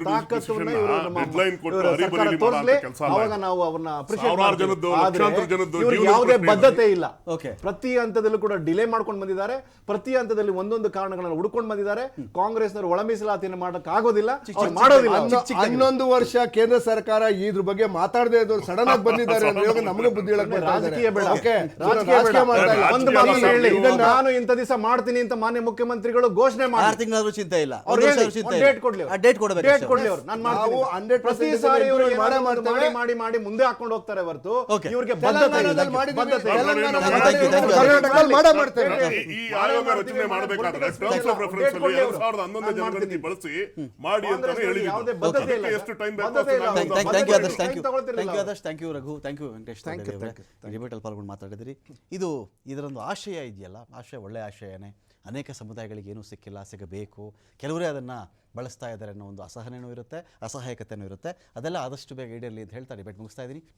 ಡೆಡ್ಲೈನ್ ಕೊಟ್ಟು ಹರಿಬರಿ ಮಾಡೋ ಕೆಲಸ ಅಲ್ಲ. ಅವಾಗ ನಾವು ಅವ್ರನ್ನ ಸಾವಿರಾರು ಜನದ್ದು, ಲಕ್ಷಾಂತರ ಜನದ್ದು ಇವ್ರಿಗೆ ಜೀವನದ ಯಾವುದೇ ಪ್ರಶ್ನೆ ಬದ್ಧತೆ ಇಲ್ಲ. Okay. ಪ್ರತಿ ಹಂತದಲ್ಲೂ ಕೂಡ ಡಿಲೇ ಮಾಡ್ಕೊಂಡು ಬಂದಿದ್ದಾರೆ. ಪ್ರತಿ ಹಂತದಲ್ಲಿ ಒಂದೊಂದು ಕಾರಣಗಳನ್ನು ಹುಡ್ಕೊಂಡು ಬಂದಿದ್ದಾರೆ. ಕಾಂಗ್ರೆಸ್ನವರು ಒಳ ಮೀಸಲಾತಿಯನ್ನು ಮಾಡಕ್ ಆಗೋದಿಲ್ಲ, ಅವ್ರು ಮಾಡೋದಿಲ್ಲ. 11 ವರ್ಷ ಕೇಂದ್ರ ಸರ್ಕಾರ ಇದ್ರ ಬಗ್ಗೆ ಮಾತಾಡದೇ ಇದ್ದವ್ರು ಸಡನ್ ಆಗಿ ಬಂದಿದ್ದಾರೆ ಅಂದ್ರೆ ಇವಾಗ ನಮಗೆ ಬುದ್ಧಿ ಹೇಳಕ್ ಬರ್ತಾ ಇದ್ದಾರೆ. ರಾಜಕೀಯ ಬೇಡ, Okay, ರಾಜಕೀಯ ಮಾಡ್ತಾ ಇಲ್ಲ. ಒಂದು ಮಾತು ಹೇಳಿ, ನಾನು ಇಂಥ ದಿವಸ ಮಾಡ್ತೀನಿ ಅಂತ ಮಾನ್ಯ ಮುಖ್ಯಮಂತ್ರಿಗಳು ಘೋಷಣೆ 6 ಮಾಡಿ ತಿಂಗಳಾದ್ರೂ ಚಿಂತೆ ಇಲ್ಲ, ಅವ್ರು 1 ಹೇಳಿ, ವರ್ಷ ಚಿಂತೆ ಒಂದು ಇಲ್ಲ. ಡೇಟ್ ಕೊಡ್ಲಿ ಅವ್ರು. ಆ ಡೇಟ್ ಕೊಡಬೇಕು ಡೇಟ್ ಅಷ್ಟೇ. ಕೊಡ್ಲಿ ಅವ್ರು. ನಾನು ಮಾಡ್ತೀನಿ. ನಾವು 100% ಪ್ರತಿ ಸಾರಿ ಇವರು ಮಾಡೇ ಏನಾದ್ರು ಒಂದು ಮಾಡ್ತೇವೆ. ಮಾಡಿ ಮುಂದೆ ಹಾಕೊಂಡು ಹೋಗ್ತಾರೆ ಹೊರತು Okay. ಇವ್ರಿಗೆ ಬದ್ಧತೆ ಇಲ್ಲ. ತೆಲಂಗಾಣದಲ್ಲಿ ಮಾಡಿದ್ದೀವಿ, ಬದ್ಧತೆ ಇಲ್ಲ. ತೆಲಂಗಾಣದಲ್ಲಿ Thank you, thank you. ಕರ್ನಾಟಕದಲ್ಲಿ ಮಾಡೇ ಮಾಡ್ತೇವೆ. ಈ ಆಯೋಗ ರಚನೆ ಮಾಡಬೇಕಾದ್ರೆ ಟರ್ಮ್ಸ್ ಆಫ್ ರೆಫರೆನ್ಸ್ ಅಲ್ಲಿ 2011 ಜನಗಣತಿ ಬಳಸಿ ಮಾಡಿ ಅಂತಾನೆ ಯಾವುದೇ ಹೇಳಿದ್ರು. ಬದ್ಧತೆ ಇಲ್ಲ. ಅದಕ್ಕೆ ಎಷ್ಟು ಟೈಮ್ ಬೇಕು ಬದ್ಧತೆ ಇಲ್ಲ. ಅಷ್ಟು ನಾವು thank you Adarsh, time thank you ತಗೊಳ್ತಿರ್ಲಿಲ್ಲ ಥ್ಯಾಂಕ್ ಯು ಅವ್ರು. Adarsh, thank you Raghu, thank you Venkatesh ಡಿಬೇಟಲ್ಲಿ ಪಾಲ್ಗೊಂಡು ಮಾತಾಡಿದ್ರಿ. ಇದರೊಂದು ಆಶಯ ಇದೆಯಲ್ಲ, ಆಶಯ ಒಳ್ಳೆಯ ಆಶಯನೇ. ಅನೇಕ ಸಮುದಾಯಗಳಿಗೆ ಏನೂ ಸಿಕ್ಕಿಲ್ಲ, ಸಿಗಬೇಕು, ಕೆಲವರೇ ಅದನ್ನು ಬಳಸ್ತಾ ಇದ್ದಾರೆ ಅನ್ನೋ ಒಂದು ಅಸಹನೆಯೂ ಇರುತ್ತೆ, ಅಸಹಾಯಕತೆಯೂ ಇರುತ್ತೆ. ಅದೆಲ್ಲ ಆದಷ್ಟು ಬೇಗ ಈಡೇರಲಿ ಅಂತ ಹೇಳ್ತಾ ಡಿಬೇಟ್ ಮುಗಿಸ್ತಾ ಇದ್ದೀನಿ.